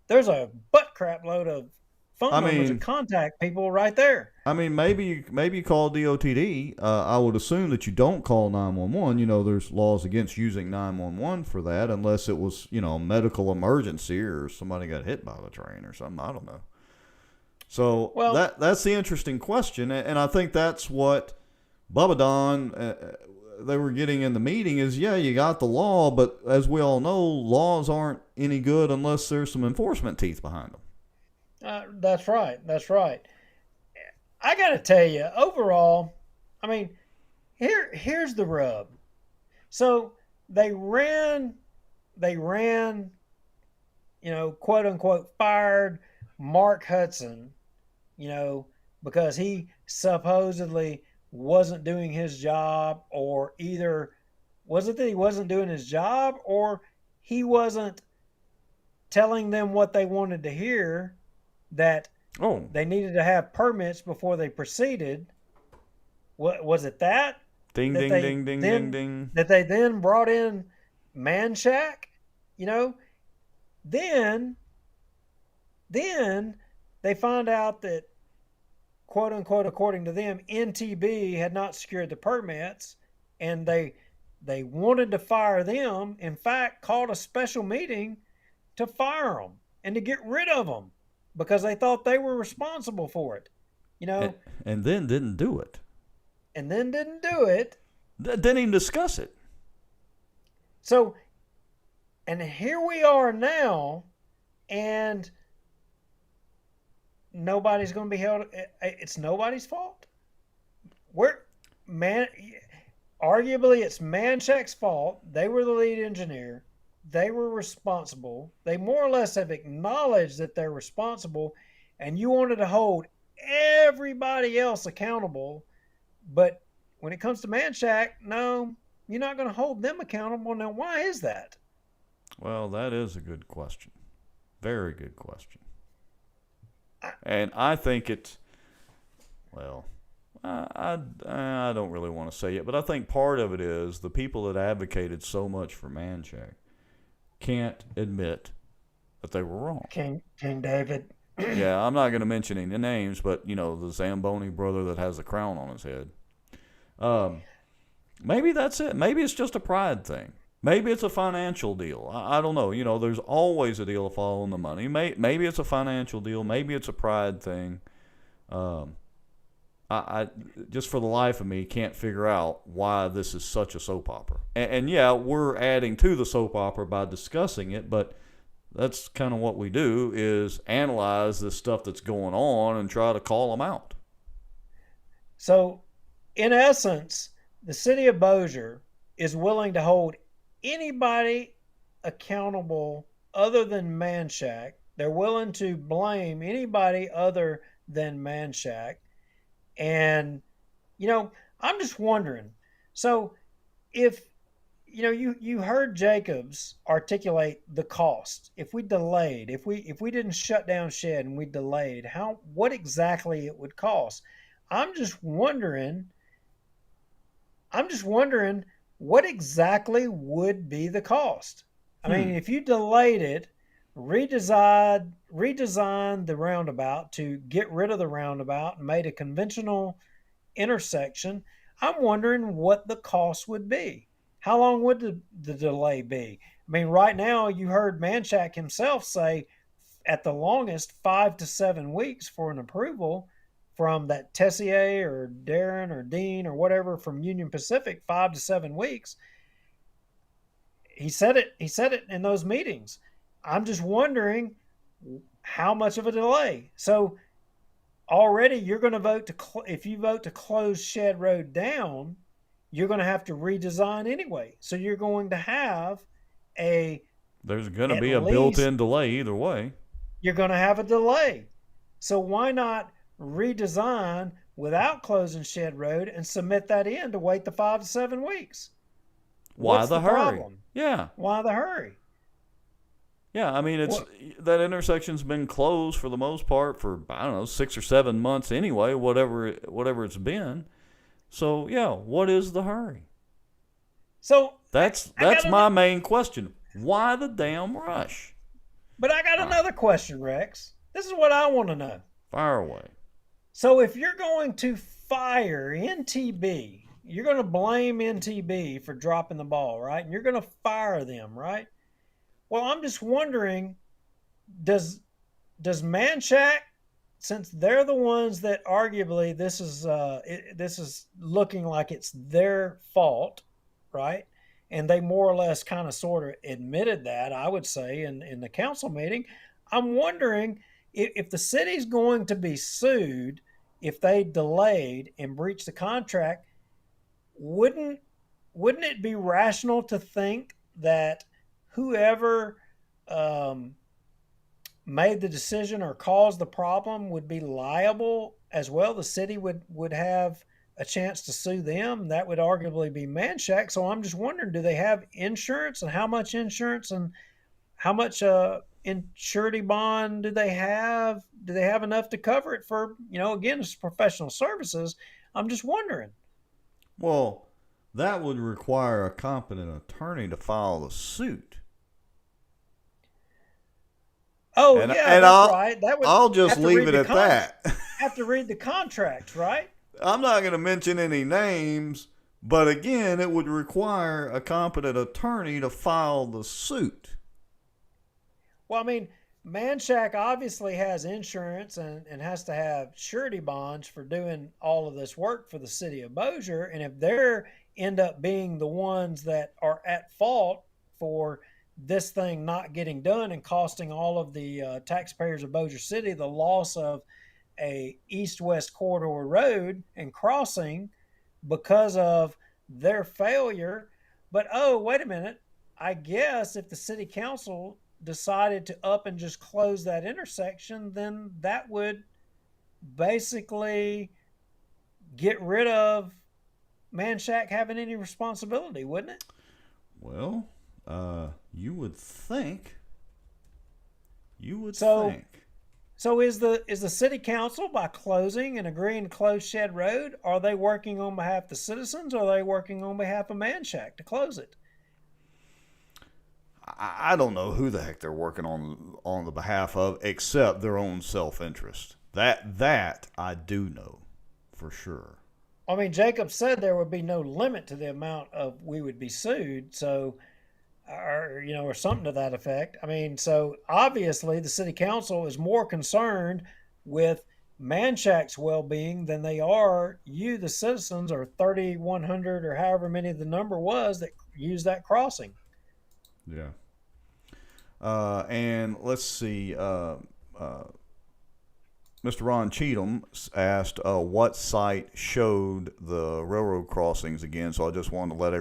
There's a butt crap load of phone numbers to contact people right there.
I mean, maybe you call DOTD. I would assume that you don't call 911. There's laws against using 911 for that unless it was, a medical emergency or somebody got hit by the train or something. I don't know. So that's the interesting question, and I think that's what Bubba Don they were getting in the meeting is, you got the law, but as we all know, laws aren't any good unless there's some enforcement teeth behind them.
That's right. That's right. I got to tell you, overall, I mean, here's the rub. So they ran, quote unquote, fired Mark Hudson, because he supposedly wasn't doing his job, or either was it that he wasn't doing his job, or he wasn't telling them what they wanted to hear, that they needed to have permits before they proceeded. What was it that?
Ding,
that
ding, ding, ding, ding, ding.
That they then brought in Manchac, Then they find out that, quote unquote, according to them, NTB had not secured the permits, and they wanted to fire them. In fact, called a special meeting to fire them and to get rid of them because they thought they were responsible for it,
And then didn't do it. Didn't even discuss it.
So, and here we are now, and nobody's going to be held. It's nobody's fault. Arguably, it's Manchac's fault. They were the lead engineer. They were responsible. They more or less have acknowledged that they're responsible, and you wanted to hold everybody else accountable. But when it comes to Manchac, no, you're not going to hold them accountable. Now, why is that?
Well, that is a good question. Very good question. And I think it's, I don't really want to say it, but I think part of it is the people that advocated so much for Manchac can't admit that they were wrong.
King David.
Yeah, I'm not going to mention any names, but, the Zamboni brother that has the crown on his head. Maybe that's it. Maybe it's just a pride thing. Maybe it's a financial deal. I don't know. There's always a deal of following the money. Maybe it's a financial deal. Maybe it's a pride thing. I just for the life of me can't figure out why this is such a soap opera. And yeah, we're adding to the soap opera by discussing it, but that's kind of what we do is analyze this stuff that's going on and try to call them out.
So, in essence, the city of Bossier is willing to hold anybody accountable other than Manchac. They're willing to blame anybody other than Manchac. And, I'm just wondering. So if, you heard Jacobs articulate the cost. If we delayed, if we didn't shut down Shed and we delayed, what exactly it would cost. I'm just wondering what exactly would be the cost. I mean, if you delayed it, redesigned the roundabout to get rid of the roundabout and made a conventional intersection, I'm wondering what the cost would be. How long would the delay be? I mean, right now you heard Manchac himself say at the longest 5 to 7 weeks for an approval from that Tessier or Darren or Dean or whatever from Union Pacific, 5 to 7 weeks. He said it in those meetings. I'm just wondering how much of a delay. So already you're going to vote if you vote to close Shed Road down, you're going to have to redesign anyway. So you're going to have a
There's going to
at
be a
least
built-in delay either way.
you're going to have a delay. So why not redesign without closing Shed Road and submit that in to wait the 5 to 7 weeks?
Why
What's
the
the
hurry?
problem?
Yeah.
Why the hurry?
Yeah, I mean,
What?
that intersection's been closed for the most part for, I don't know, 6 or 7 months anyway, whatever it's been. So, yeah, what is the hurry?
So
That's my main question. Why the damn rush?
but I got another question, Rex. This is what I want to know.
Fire away.
So if you're going to fire NTB, you're going to blame NTB for dropping the ball, right? And you're going to fire them, right? Well, I'm just wondering, does Manchac, since they're the ones that arguably this is looking like it's their fault, right? And they more or less kind of sort of admitted that, I would say, in the council meeting. I'm wondering if the city's going to be sued if they delayed and breached the contract, wouldn't it be rational to think that whoever made the decision or caused the problem would be liable as well? The city would have a chance to sue them. That would arguably be Manchac. So I'm just wondering, do they have insurance, and how much insurance, and how much surety bond do they have? Do they have enough to cover it for, again, it's professional services. I'm just wondering.
Well, that would require a competent attorney to file the suit.
Oh,
And
yeah, that's right.
I'll just leave it at that.
Have to read the contracts, right?
I'm not going to mention any names, but again, it would require a competent attorney to file the suit.
Well, I mean, Manchac obviously has insurance and has to have surety bonds for doing all of this work for the city of Bossier. And if they're end up being the ones that are at fault for this thing not getting done and costing all of the taxpayers of Bossier City the loss of a east-west corridor road and crossing because of their failure. But, oh, wait a minute. I guess if the city council decided to up and just close that intersection, then that would basically get rid of Manchac having any responsibility, wouldn't it?
Well, you would think.
So is the city council, by closing and agreeing to close Shed Road, are they working on behalf of the citizens, or are they working on behalf of Manchac to close it?
I don't know who the heck they're working on the behalf of, except their own self-interest. That I do know for sure.
I mean, Jacob said there would be no limit to the amount of we would be sued, so, or something to that effect. I mean, so obviously the city council is more concerned with Manchac's well-being than they are you, the citizens, or 3,100 or however many the number was that used that crossing.
Yeah. And let's see. Mr. Ron Cheatham asked what site showed the railroad crossings again. So I just wanted to let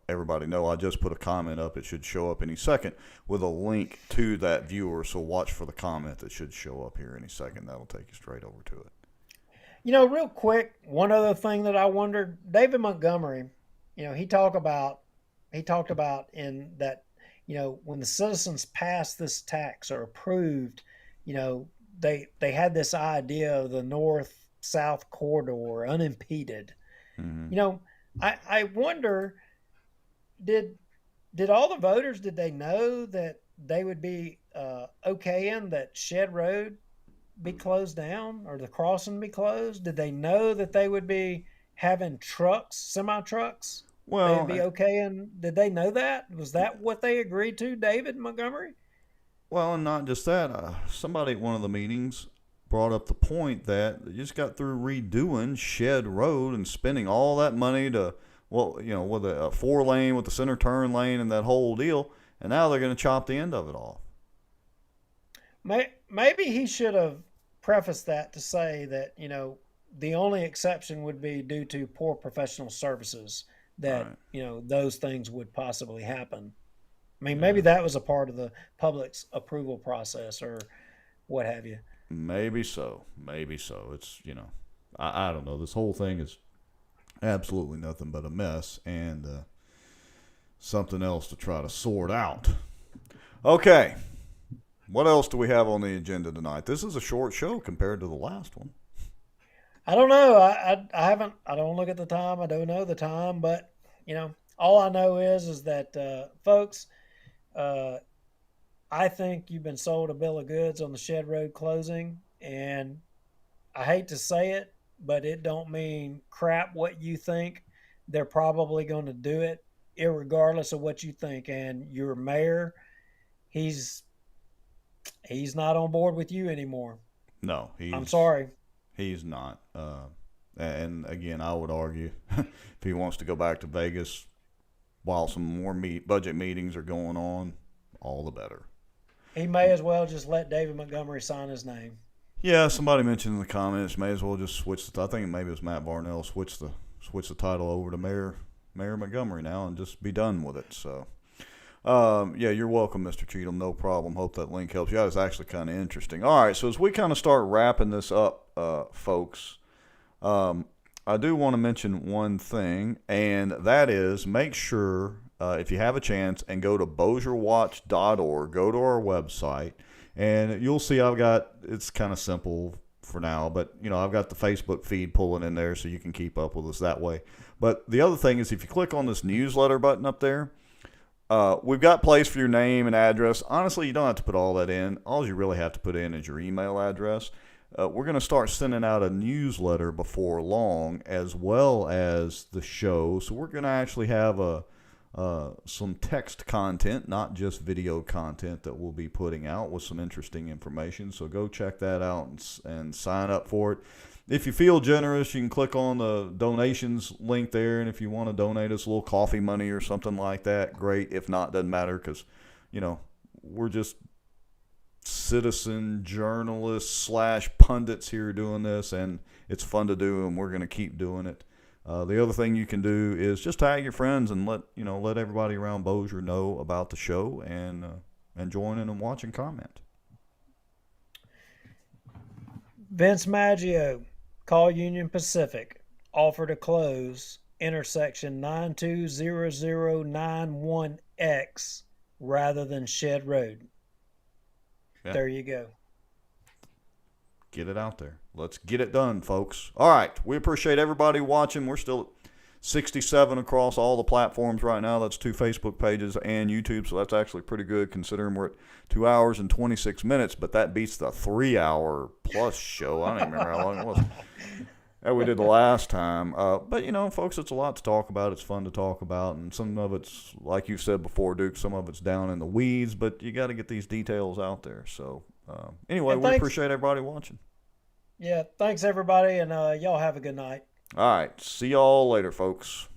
everybody know. I just put a comment up. It should show up any second with a link to that viewer. So watch for the comment that should show up here any second. That'll take you straight over to it.
Real quick, one other thing that I wondered, David Montgomery, he talked about in that, when the citizens passed this tax or approved, they had this idea of the north-south corridor unimpeded.
Mm-hmm.
I wonder, did all the voters, did they know that they would be okaying that Shed Road be closed down or the crossing be closed? Did they know that they would be having trucks, semi-trucks?
Well,
they'd be okay, and did they know that? Was that what they agreed to, David Montgomery?
Well, and not just that. Somebody at one of the meetings brought up the point that they just got through redoing Shed Road and spending all that money to, with a 4-lane with the center turn lane and that whole deal, and now they're going to chop the end of it off.
Maybe he should have prefaced that to say that, the only exception would be due to poor professional services. that,
Right.
those things would possibly happen. I mean, maybe that was a part of the public's approval process or what have you.
Maybe so. Maybe so. It's, I don't know. This whole thing is absolutely nothing but a mess and something else to try to sort out. Okay. What else do we have on the agenda tonight? This is a short show compared to the last one.
I don't know. I haven't. I don't look at the time. I don't know the time, but all I know is that folks, I think you've been sold a bill of goods on the Shed Road closing, and I hate to say it, but it don't mean crap what you think. They're probably going to do it, irregardless of what you think. And your mayor, he's not on board with you anymore.
No,
I'm sorry.
He's not. And again, I would argue if he wants to go back to Vegas while some more budget meetings are going on, all the better.
He may as well just let David Montgomery sign his name.
Yeah, somebody mentioned in the comments, may as well just switch I think maybe it was Matt Barnell, switch the title over to Mayor Montgomery now and just be done with it. So, yeah, you're welcome, Mr. Cheatham. No problem. Hope that link helps you out. It's actually kind of interesting. All right, so as we kind of start wrapping this up, folks, I do want to mention one thing, and that is make sure, if you have a chance, and go to BossierWatch.org, go to our website, and you'll see it's kind of simple for now, but, I've got the Facebook feed pulling in there so you can keep up with us that way. But the other thing is if you click on this newsletter button up there, we've got place for your name and address. Honestly, you don't have to put all that in. All you really have to put in is your email address. We're going to start sending out a newsletter before long as well as the show. So we're going to actually have some text content, not just video content, that we'll be putting out with some interesting information. So go check that out and sign up for it. If you feel generous, you can click on the donations link there. And if you want to donate us a little coffee money or something like that, great. If not, doesn't matter because, we're just citizen journalists / pundits here doing this, and it's fun to do, and we're going to keep doing it. The other thing you can do is just tag your friends and let everybody around Bossier know about the show and join in and watch and comment.
Vince Maggio, call Union Pacific, offer to close intersection 920091X rather than Shed Road. Yeah. There you go.
Get it out there. Let's get it done, folks. All right. We appreciate everybody watching. We're still at 67 across all the platforms right now. That's 2 Facebook pages and YouTube, so that's actually pretty good considering we're at 2 hours and 26 minutes, but that beats the 3-hour-plus show. I don't even remember how long it was that we did the last time. But, folks, it's a lot to talk about. It's fun to talk about, and some of it's, like you've said before, Duke, some of it's down in the weeds, but you got to get these details out there. So, anyway, we appreciate everybody watching.
Yeah, thanks, everybody, and y'all have a good night.
All right. See y'all later, folks.